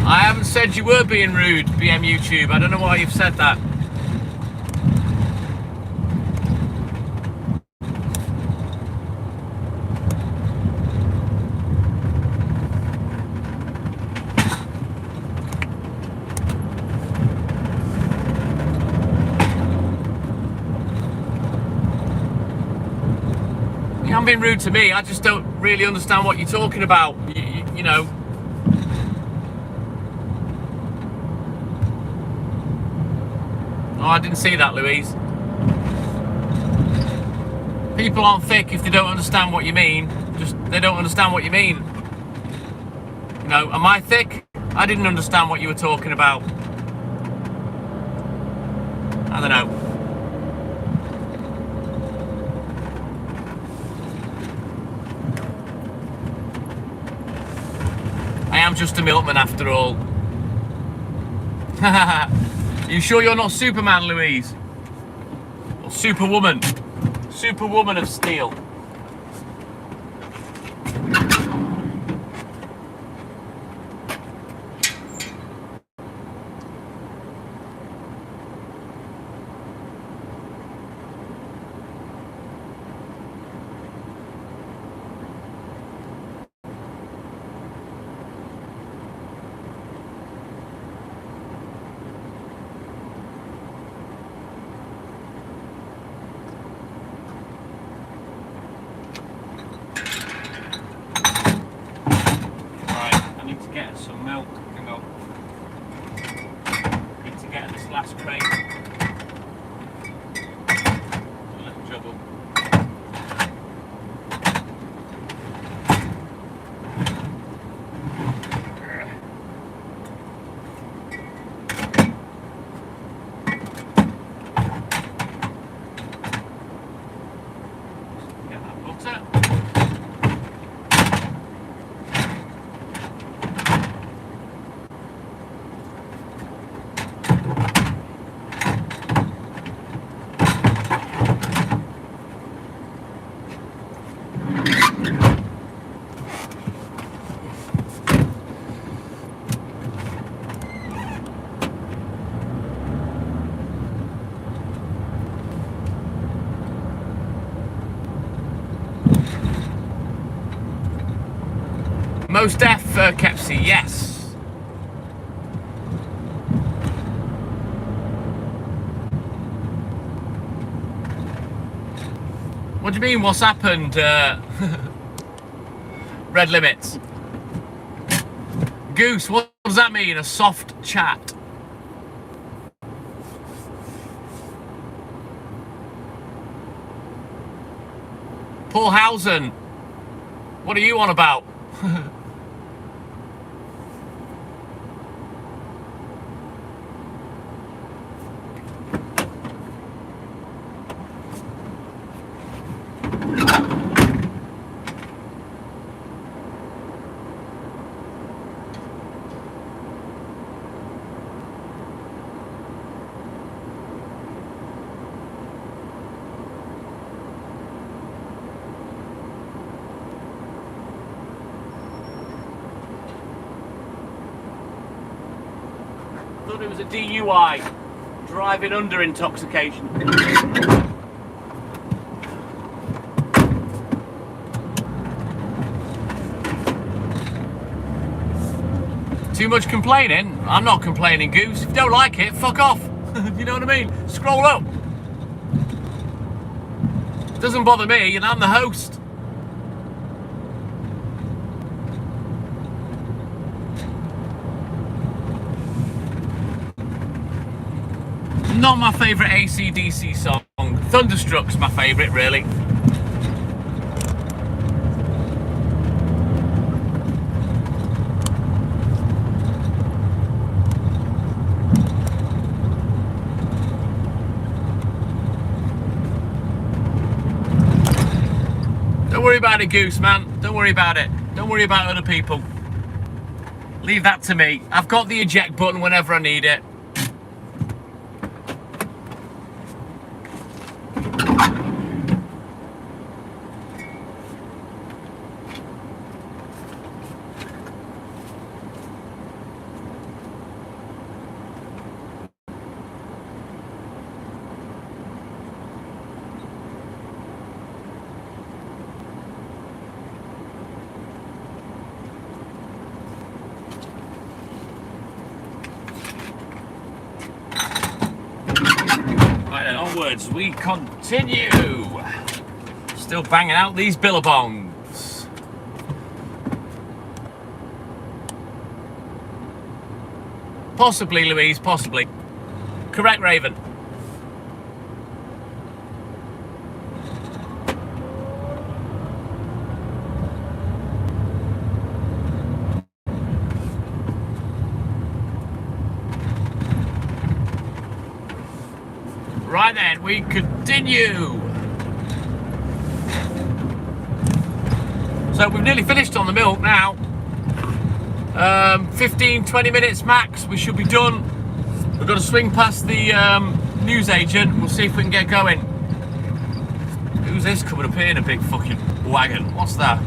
I haven't said you were being rude, BM YouTube. I don't know why you've said that. You haven't been rude to me. I just don't really understand what you're talking about. You know. Oh, I didn't see that, Louise. People aren't thick if they don't understand what you mean. they don't understand what you mean. You know, am I thick? I didn't understand what you were talking about. I don't know. I am just a milkman after all. You sure you're not Superman, Louise? Or Superwoman? Superwoman of Steel. Get some milk. Hang on. Need to get this last crate. A little juggle. Get that butter. Most Def Kepsi, yes. What do you mean, what's happened? Red limits. Goose, what does that mean? A soft chat. Paul Housen, what are you on about? I thought it was a DUI, driving under intoxication. Too much complaining? I'm not complaining, Goose. If you don't like it, fuck off. You know what I mean? Scroll up. Doesn't bother me, and I'm the host. Not my favourite AC/DC song. Thunderstruck's my favourite, really. Don't worry about it, Goose, man. Don't worry about it. Don't worry about other people. Leave that to me. I've got the eject button whenever I need it. Onwards we continue. Still banging out these billabongs. Possibly, Louise, possibly. Correct, Raven. Right then, we continue. So we've nearly finished on the milk now. 15-20 minutes max, we should be done. We've got to swing past the newsagent. We'll see if we can get going. Who's this coming up here in a big fucking wagon? What's that?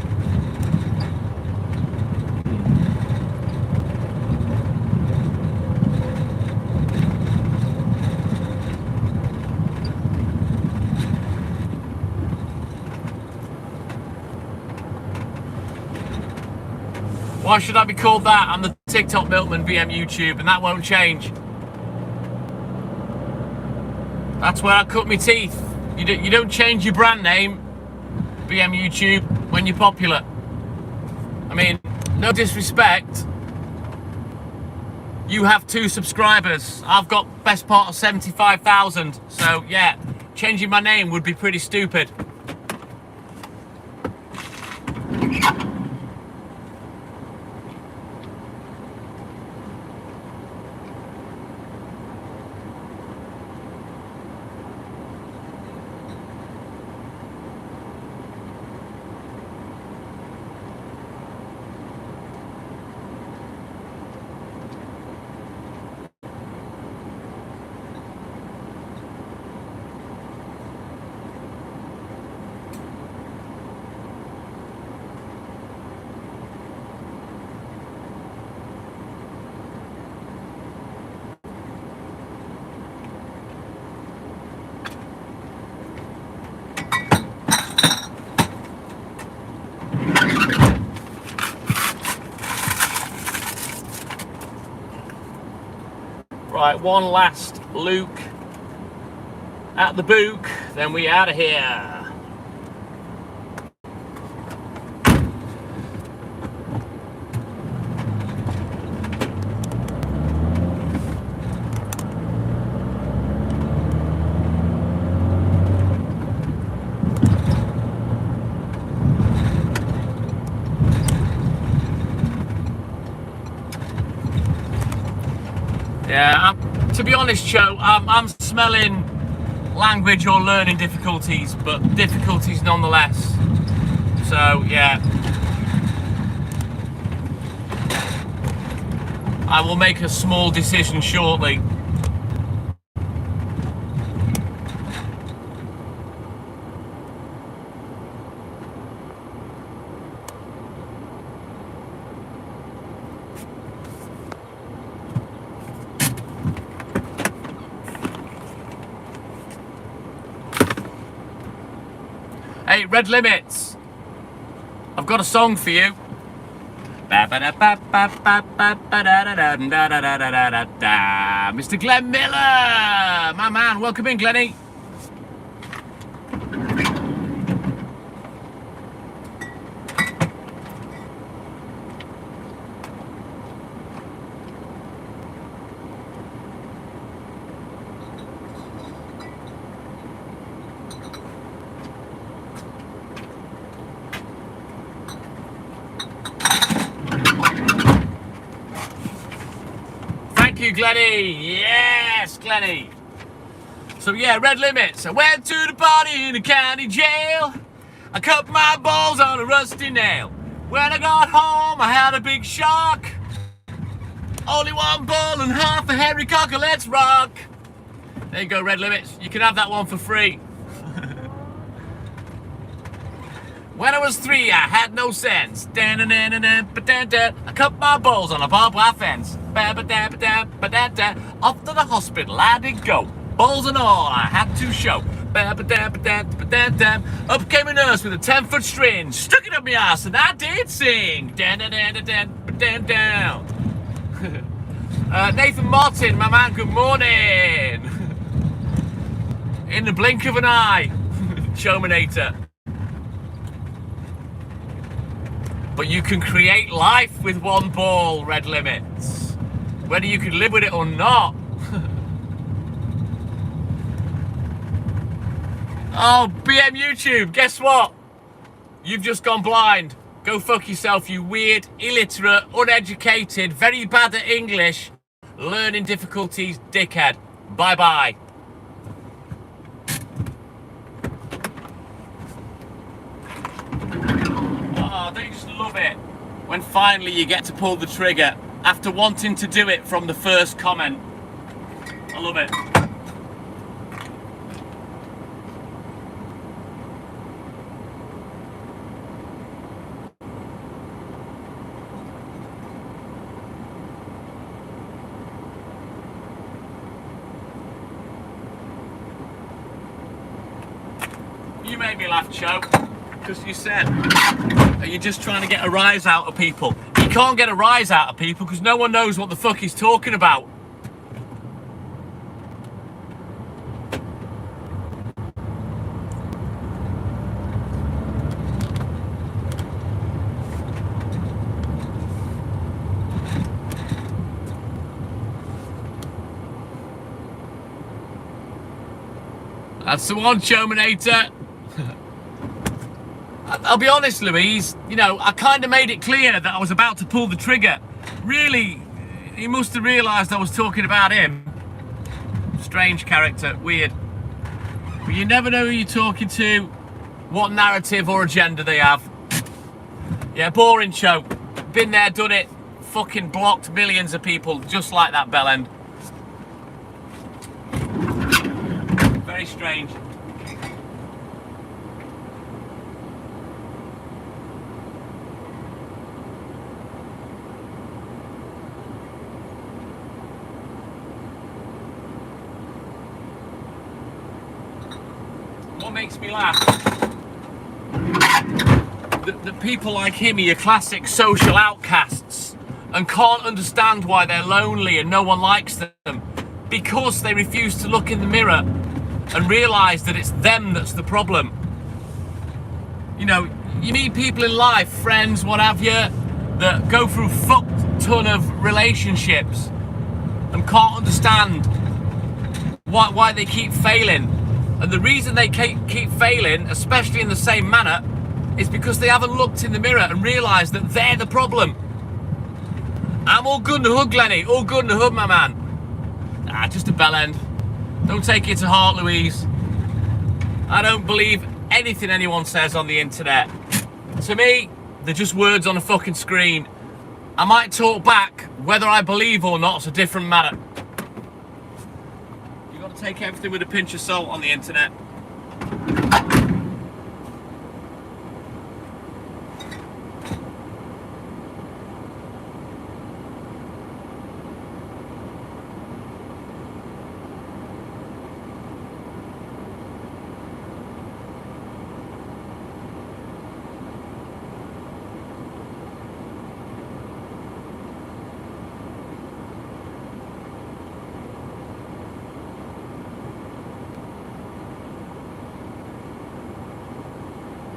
Why should I be called that? I'm the TikTok milkman BM YouTube, and that won't change. That's where I cut my teeth. You don't change your brand name, BM YouTube, when you're popular. I mean, no disrespect. You have 2 subscribers. I've got best part of 75,000. So yeah, changing my name would be pretty stupid. Right, one last Luke at the book, then we out of here. Yeah, to be honest, Joe, I'm smelling language or learning difficulties, but difficulties nonetheless. So, yeah. I will make a small decision shortly. Hey, Red Limits, I've got a song for you. Mr. Glenn Miller, my man, welcome in, Glenny. Thank you, Glenny. Yes, Glenny. So yeah, Red Limits. I went to the party in the county jail. I cut my balls on a rusty nail. When I got home, I had a big shock. Only 1 ball and half a Henry Cocker. Let's rock. There you go, Red Limits. You can have that one for free. When I was 3, I had no sense. I cut my balls on a barbed wire fence. Off to the hospital I did go. Balls and all I had to show. Up came a nurse with a 10-foot string. Stuck it up my ass and I did sing. Nathan Martin, my man, good morning. In the blink of an eye. Showmanator. But you can create life with 1 ball, Red Limits. Whether you can live with it or not. Oh, BM YouTube, guess what? You've just gone blind. Go fuck yourself, you weird, illiterate, uneducated, very bad at English, learning difficulties, dickhead. Bye-bye. love it when finally you get to pull the trigger after wanting to do it from the first comment. I love it. You made me laugh, Cho, because you said, are you just trying to get a rise out of people? You can't get a rise out of people because no one knows what the fuck he's talking about. That's the one, Chominator. I'll be honest, Louise, you know, I kind of made it clear that I was about to pull the trigger. Really, he must have realised I was talking about him. Strange character, weird. But you never know who you're talking to, what narrative or agenda they have. Yeah, boring show. Been there, done it. Fucking blocked millions of people just like that bell end. Very strange. What makes me laugh? The people like him are your classic social outcasts and can't understand why they're lonely and no one likes them because they refuse to look in the mirror and realise that it's them that's the problem. You know, you meet people in life, friends, what have you, that go through fucked ton of relationships and can't understand why they keep failing. And the reason they keep failing, especially in the same manner, is because they haven't looked in the mirror and realised that they're the problem. I'm all good in the hood, Glenny. All good in the hood, my man. Ah, just a bell end. Don't take it to heart, Louise. I don't believe anything anyone says on the internet. To me, they're just words on a fucking screen. I might talk back. Whether I believe or not is a different matter. You've got to take everything with a pinch of salt on the internet.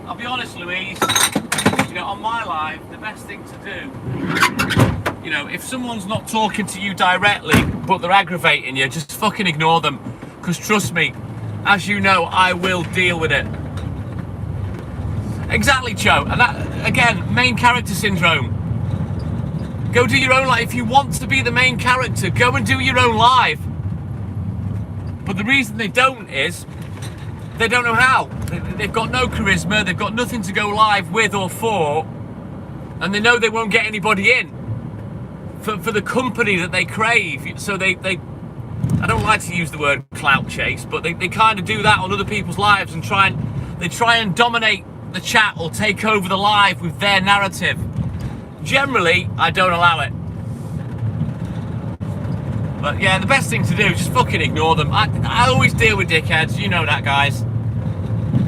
I'll be honest, Louise, you know, on my live, the best thing to do, you know, if someone's not talking to you directly, but they're aggravating you, just fucking ignore them. Because trust me, as you know, I will deal with it. Exactly, Cho. And that, again, main character syndrome. Go do your own life. If you want to be the main character, go and do your own live. But the reason they don't is they don't know how. They've got no charisma, they've got nothing to go live with or for, and they know they won't get anybody in for the company that they crave. So they I don't like to use the word clout chase, but they kind of do that on other people's lives and try and dominate the chat or take over the live with their narrative. Generally, I don't allow it. But yeah, the best thing to do is just fucking ignore them. I always deal with dickheads, you know that, guys.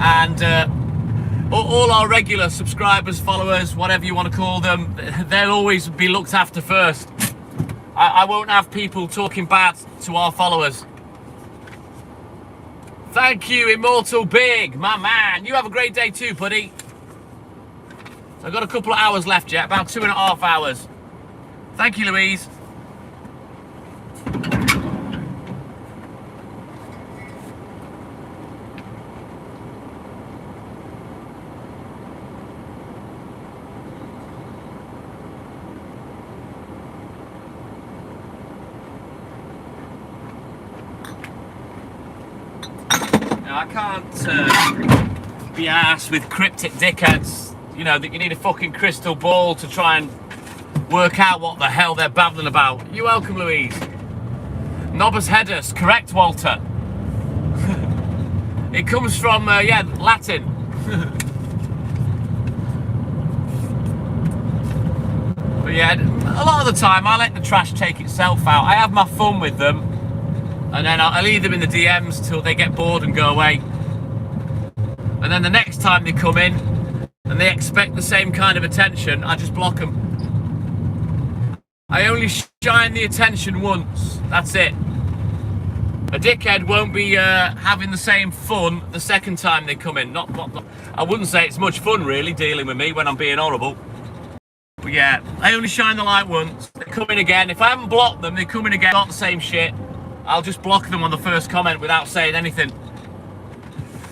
And all our regular subscribers, followers, whatever you want to call them, they'll always be looked after first. I won't have people talking bad to our followers. Thank you, Immortal Big, my man. You have a great day too, buddy. So I've got a couple of hours left yet, about 2.5 hours. Thank you, Louise. I can't be arsed with cryptic dickheads, you know, that you need a fucking crystal ball to try and work out what the hell they're babbling about. You're welcome, Louise. Nobis hedus, correct, Walter. It comes from, yeah, Latin. But yeah, a lot of the time I let the trash take itself out. I have my fun with them, and then I'll leave them in the DMs till they get bored and go away. And then the next time they come in and they expect the same kind of attention, I just block them. I only shine the attention once, that's it. A dickhead won't be having the same fun the second time they come in. Not, I wouldn't say it's much fun really dealing with me when I'm being horrible. But yeah, I only shine the light once. They come in again. If I haven't blocked them, they come in again, not the same shit. I'll just block them on the first comment without saying anything.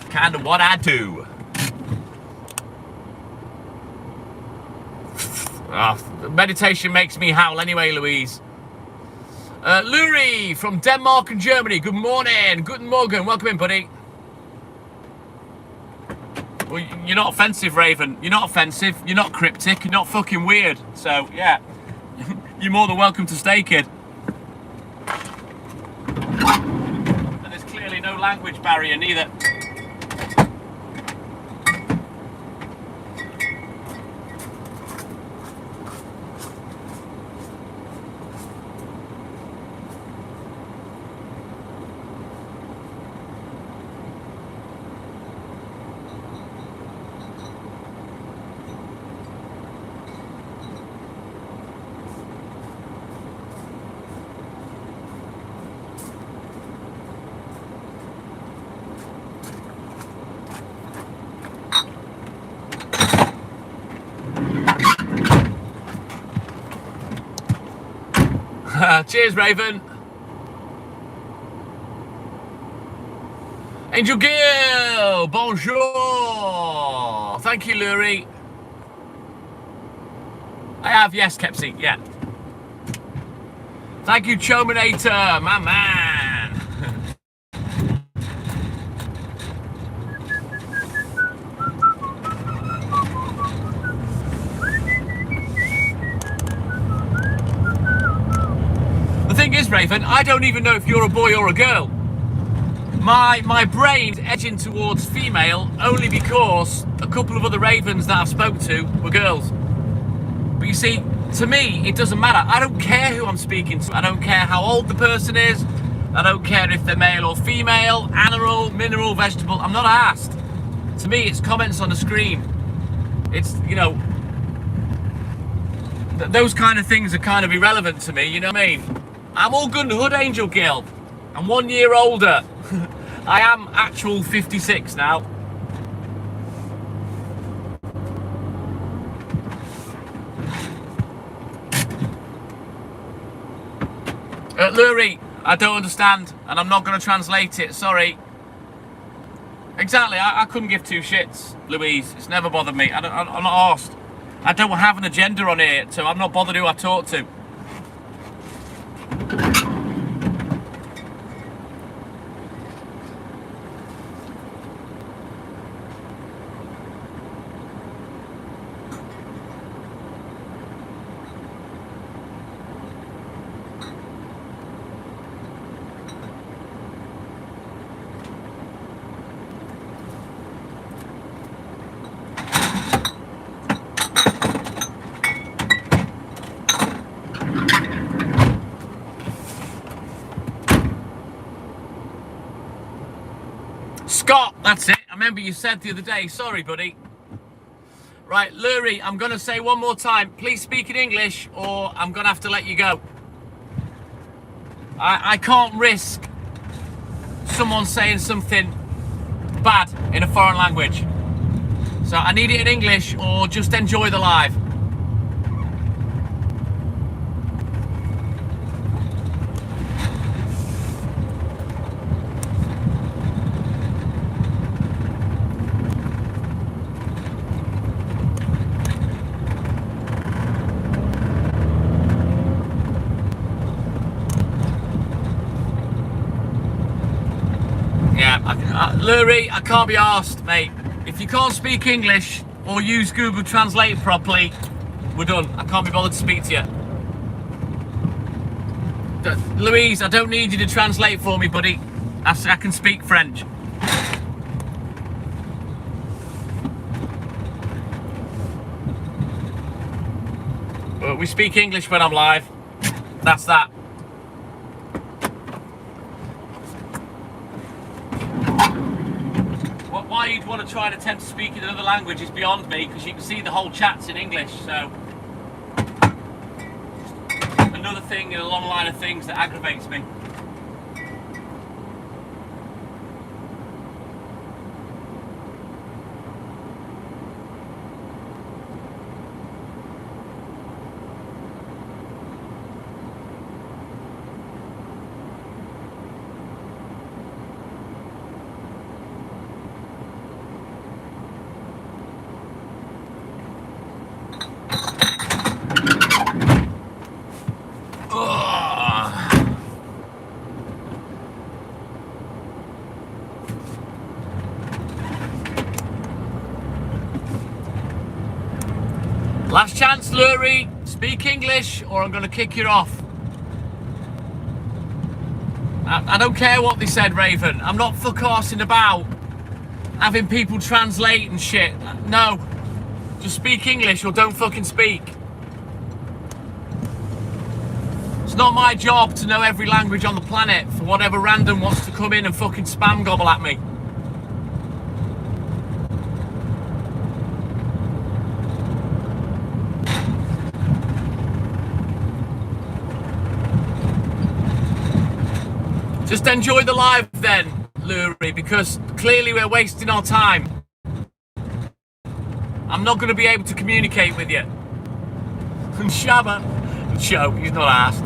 Kind of what I do. Meditation makes me howl anyway, Louise. Luri from Denmark and Germany. Good morning. Guten Morgen. Welcome in, buddy. Well, you're not offensive, Raven. You're not offensive. You're not cryptic. You're not fucking weird. So, yeah. You're more than welcome to stay, kid. And there's clearly no language barrier, neither. Cheers, Raven. Angel Gill, bonjour. Thank you, Lurie. I have, yes, Kepsy, yeah. Thank you, Chominator, my man. The thing is, Raven, I don't even know if you're a boy or a girl. My brain's edging towards female only because a couple of other Ravens that I've spoke to were girls. But you see, to me, it doesn't matter. I don't care who I'm speaking to. I don't care how old the person is. I don't care if they're male or female, animal, mineral, vegetable. I'm not asked. To me, it's comments on the screen. It's, you know, those kind of things are kind of irrelevant to me, you know what I mean? I'm all good and hood, Angel Gill. I'm 1 year older. I am actual 56 now. Lurie, I don't understand, and I'm not going to translate it, sorry. Exactly, I couldn't give two shits, Louise. It's never bothered me. I'm not arsed. I don't have an agenda on here, so I'm not bothered who I talk to. Scott, that's it. I remember you said the other day. Sorry, buddy. Right, Lurie, I'm going to say one more time. Please speak in English or I'm going to have to let you go. I can't risk someone saying something bad in a foreign language. So I need it in English or just enjoy the live. Lurie, I can't be arsed, mate. If you can't speak English or use Google Translate properly, we're done. I can't be bothered to speak to you. Louise, I don't need you to translate for me, buddy. I can speak French. But we speak English when I'm live. That's that. Why you'd want to try and attempt to speak in another language is beyond me, because you can see the whole chat's in English, so... Another thing in a long line of things that aggravates me. Last chance, Lurie. Speak English or I'm going to kick you off. I don't care what they said, Raven. I'm not fuck-arsing about having people translate and shit. No. Just speak English or don't fucking speak. It's not my job to know every language on the planet for whatever random wants to come in and fucking spam gobble at me. Just enjoy the live then, Lurie, because clearly we're wasting our time. I'm not going to be able to communicate with you. And Shabba, Joe, he's not asked.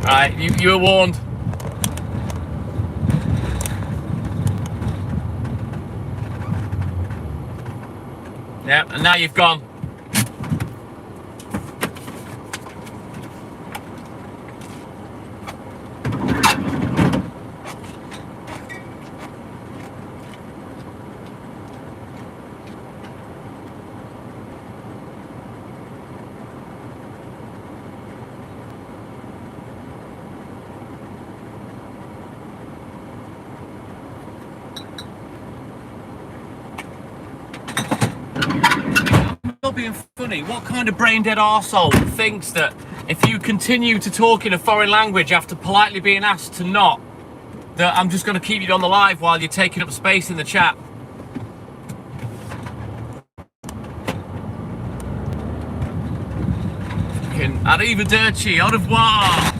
Right, you were warned. Yeah, and now you've gone. Being funny, what kind of brain dead arsehole thinks that if you continue to talk in a foreign language after politely being asked to not, that I'm just going to keep you on the live while you're taking up space in the chat? Fucking arrivederci, au revoir.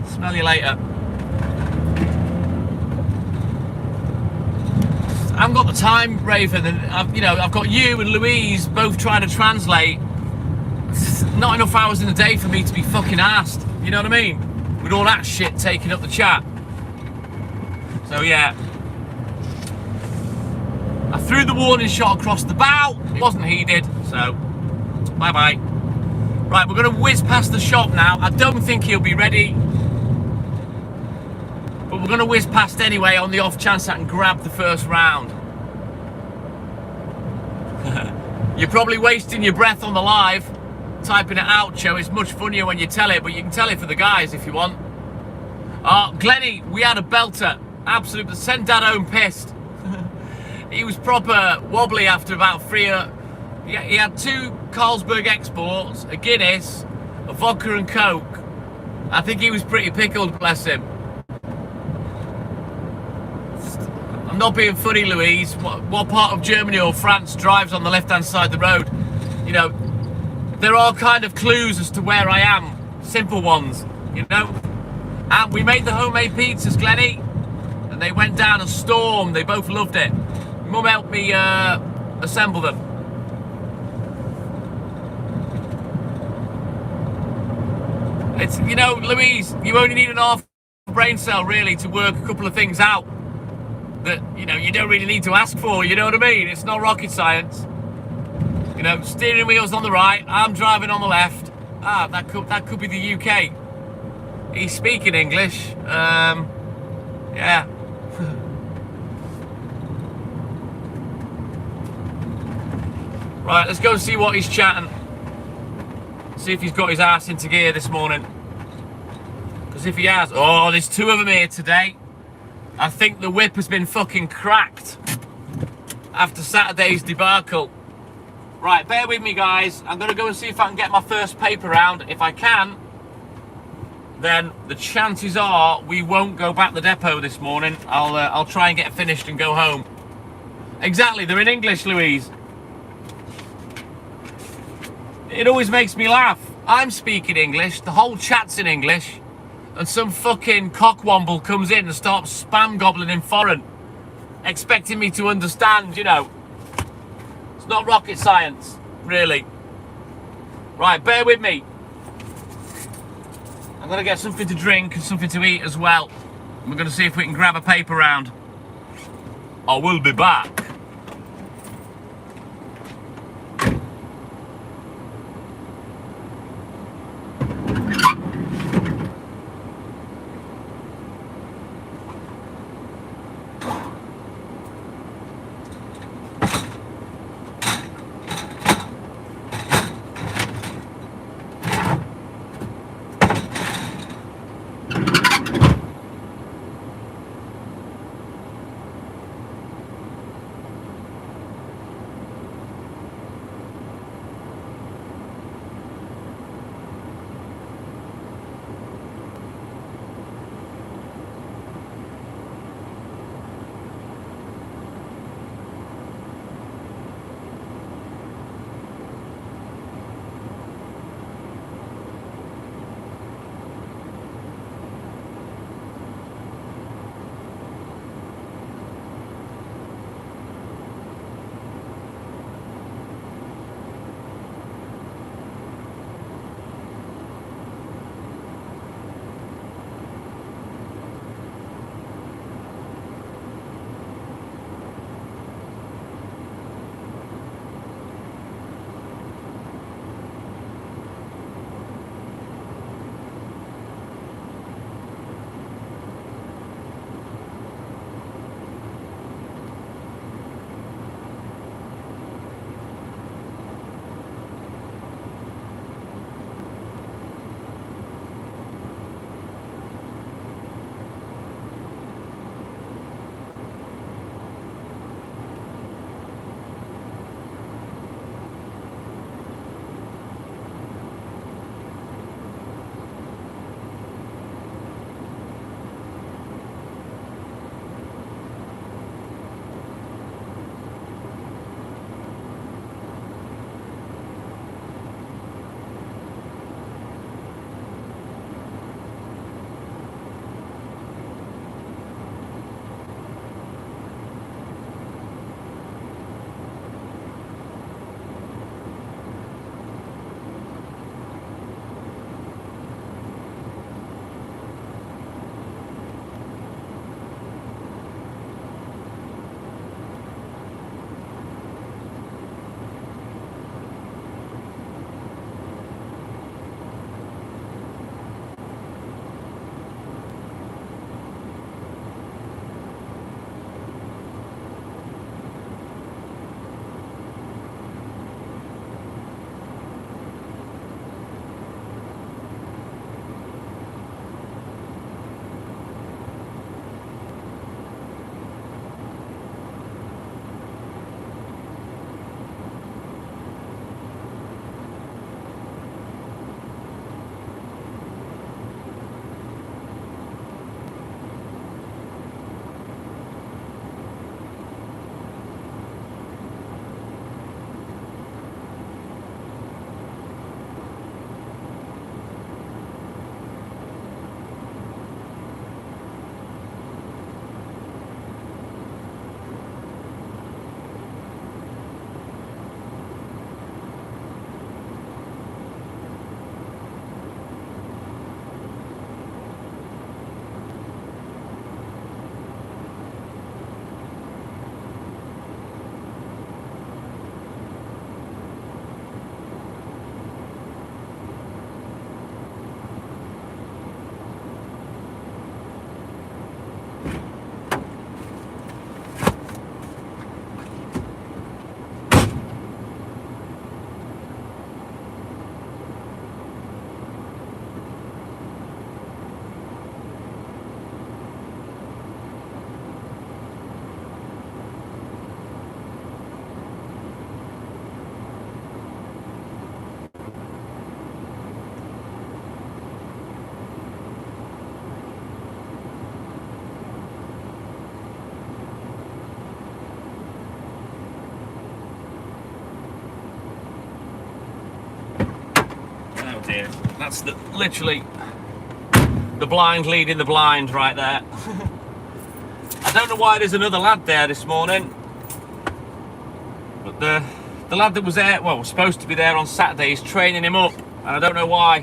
Smell you later. I haven't got the time, Raven, and I've got you and Louise both trying to translate. It's not enough hours in the day for me to be fucking asked. You know what I mean? With all that shit taking up the chat. So yeah, I threw the warning shot across the bow. It wasn't heeded. So bye bye. Right, we're gonna whiz past the shop now. I don't think he'll be ready, but we're going to whiz past anyway on the off chance I can grab the first round. You're probably wasting your breath on the live, typing it out, Joe. It's much funnier when you tell it, but you can tell it for the guys if you want. Glenny, we had a belter. Absolutely. Sent Dad home pissed. He was proper wobbly after about three. He had 2 Carlsberg exports, a Guinness, a vodka and Coke. I think he was pretty pickled, bless him. I'm not being funny, Louise. What part of Germany or France drives on the left-hand side of the road? You know, there are kind of clues as to where I am. Simple ones, you know. And we made the homemade pizzas, Glenny, and they went down a storm. They both loved it. Mum helped me assemble them. It's, you know, Louise, you only need an half brain cell really to work a couple of things out that, you know, you don't really need to ask for, you know what I mean? It's not rocket science. You know, steering wheel's on the right, I'm driving on the left. Ah, that could be the UK. He's speaking English. Yeah. Right, let's go and see what he's chatting. See if he's got his ass into gear this morning. Because if he has, oh, there's two of them here today. I think the whip has been fucking cracked after Saturday's debacle. Right, bear with me, guys. I'm going to go and see if I can get my first paper round. If I can, then the chances are we won't go back the depot this morning. I'll try and get it finished and go home. Exactly, they're in English, Louise. It always makes me laugh. I'm speaking English, the whole chat's in English, and some fucking cockwomble comes in and starts spam gobbling in foreign, expecting me to understand, you know. It's not rocket science, really. Right, bear with me. I'm going to get something to drink and something to eat as well. We're going to see if we can grab a paper round. I will be back. That's literally the blind leading the blind right there. I don't know why there's another lad there this morning, but the lad that was there, well, was supposed to be there on Saturday, is training him up, and I don't know why.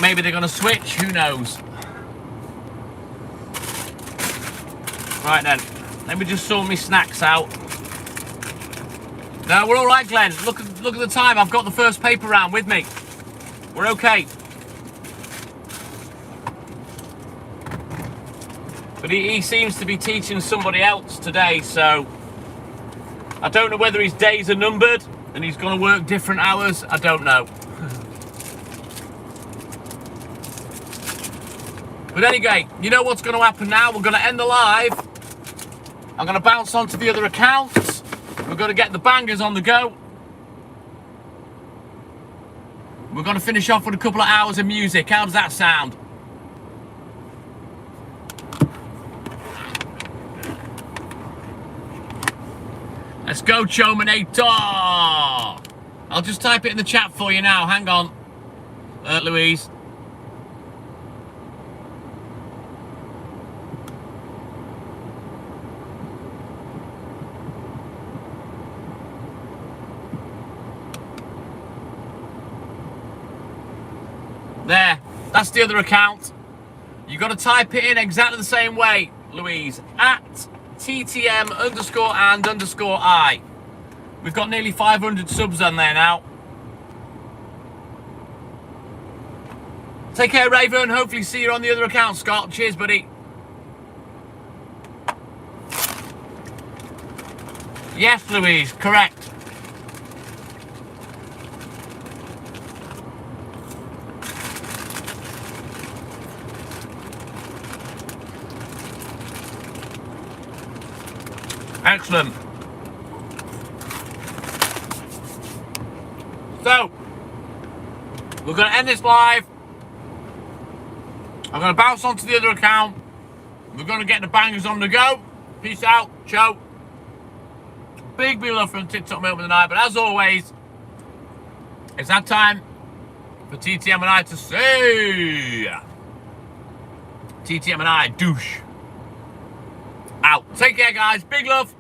Maybe they're going to switch, who knows. Right then, let me just sort my snacks out. No, we're all right, Glenn. Look at the time. I've got the first paper round with me. We're okay. But he seems to be teaching somebody else today, so I don't know whether his days are numbered and he's going to work different hours. I don't know. But anyway, you know what's going to happen now? We're going to end the live. I'm going to bounce onto the other accounts. We're going to get the bangers on the go. We're going to finish off with a couple of hours of music. How does that sound? Let's go, Chominator! I'll just type it in the chat for you now. Hang on, Louise. There, that's the other account. You've got to type it in exactly the same way, Louise. At TTM_and_I. We've got nearly 500 subs on there now. Take care, Raven. Hopefully see you on the other account, Scott. Cheers, buddy. Yes, Louise, correct. Excellent. So, we're going to end this live. I'm going to bounce onto the other account. We're going to get the bangers on the go. Peace out. Ciao. Big love from TikTok Milkman and I. But as always, it's that time for TTM and I to say, TTM and I douche. Out. Take care, guys. Big love.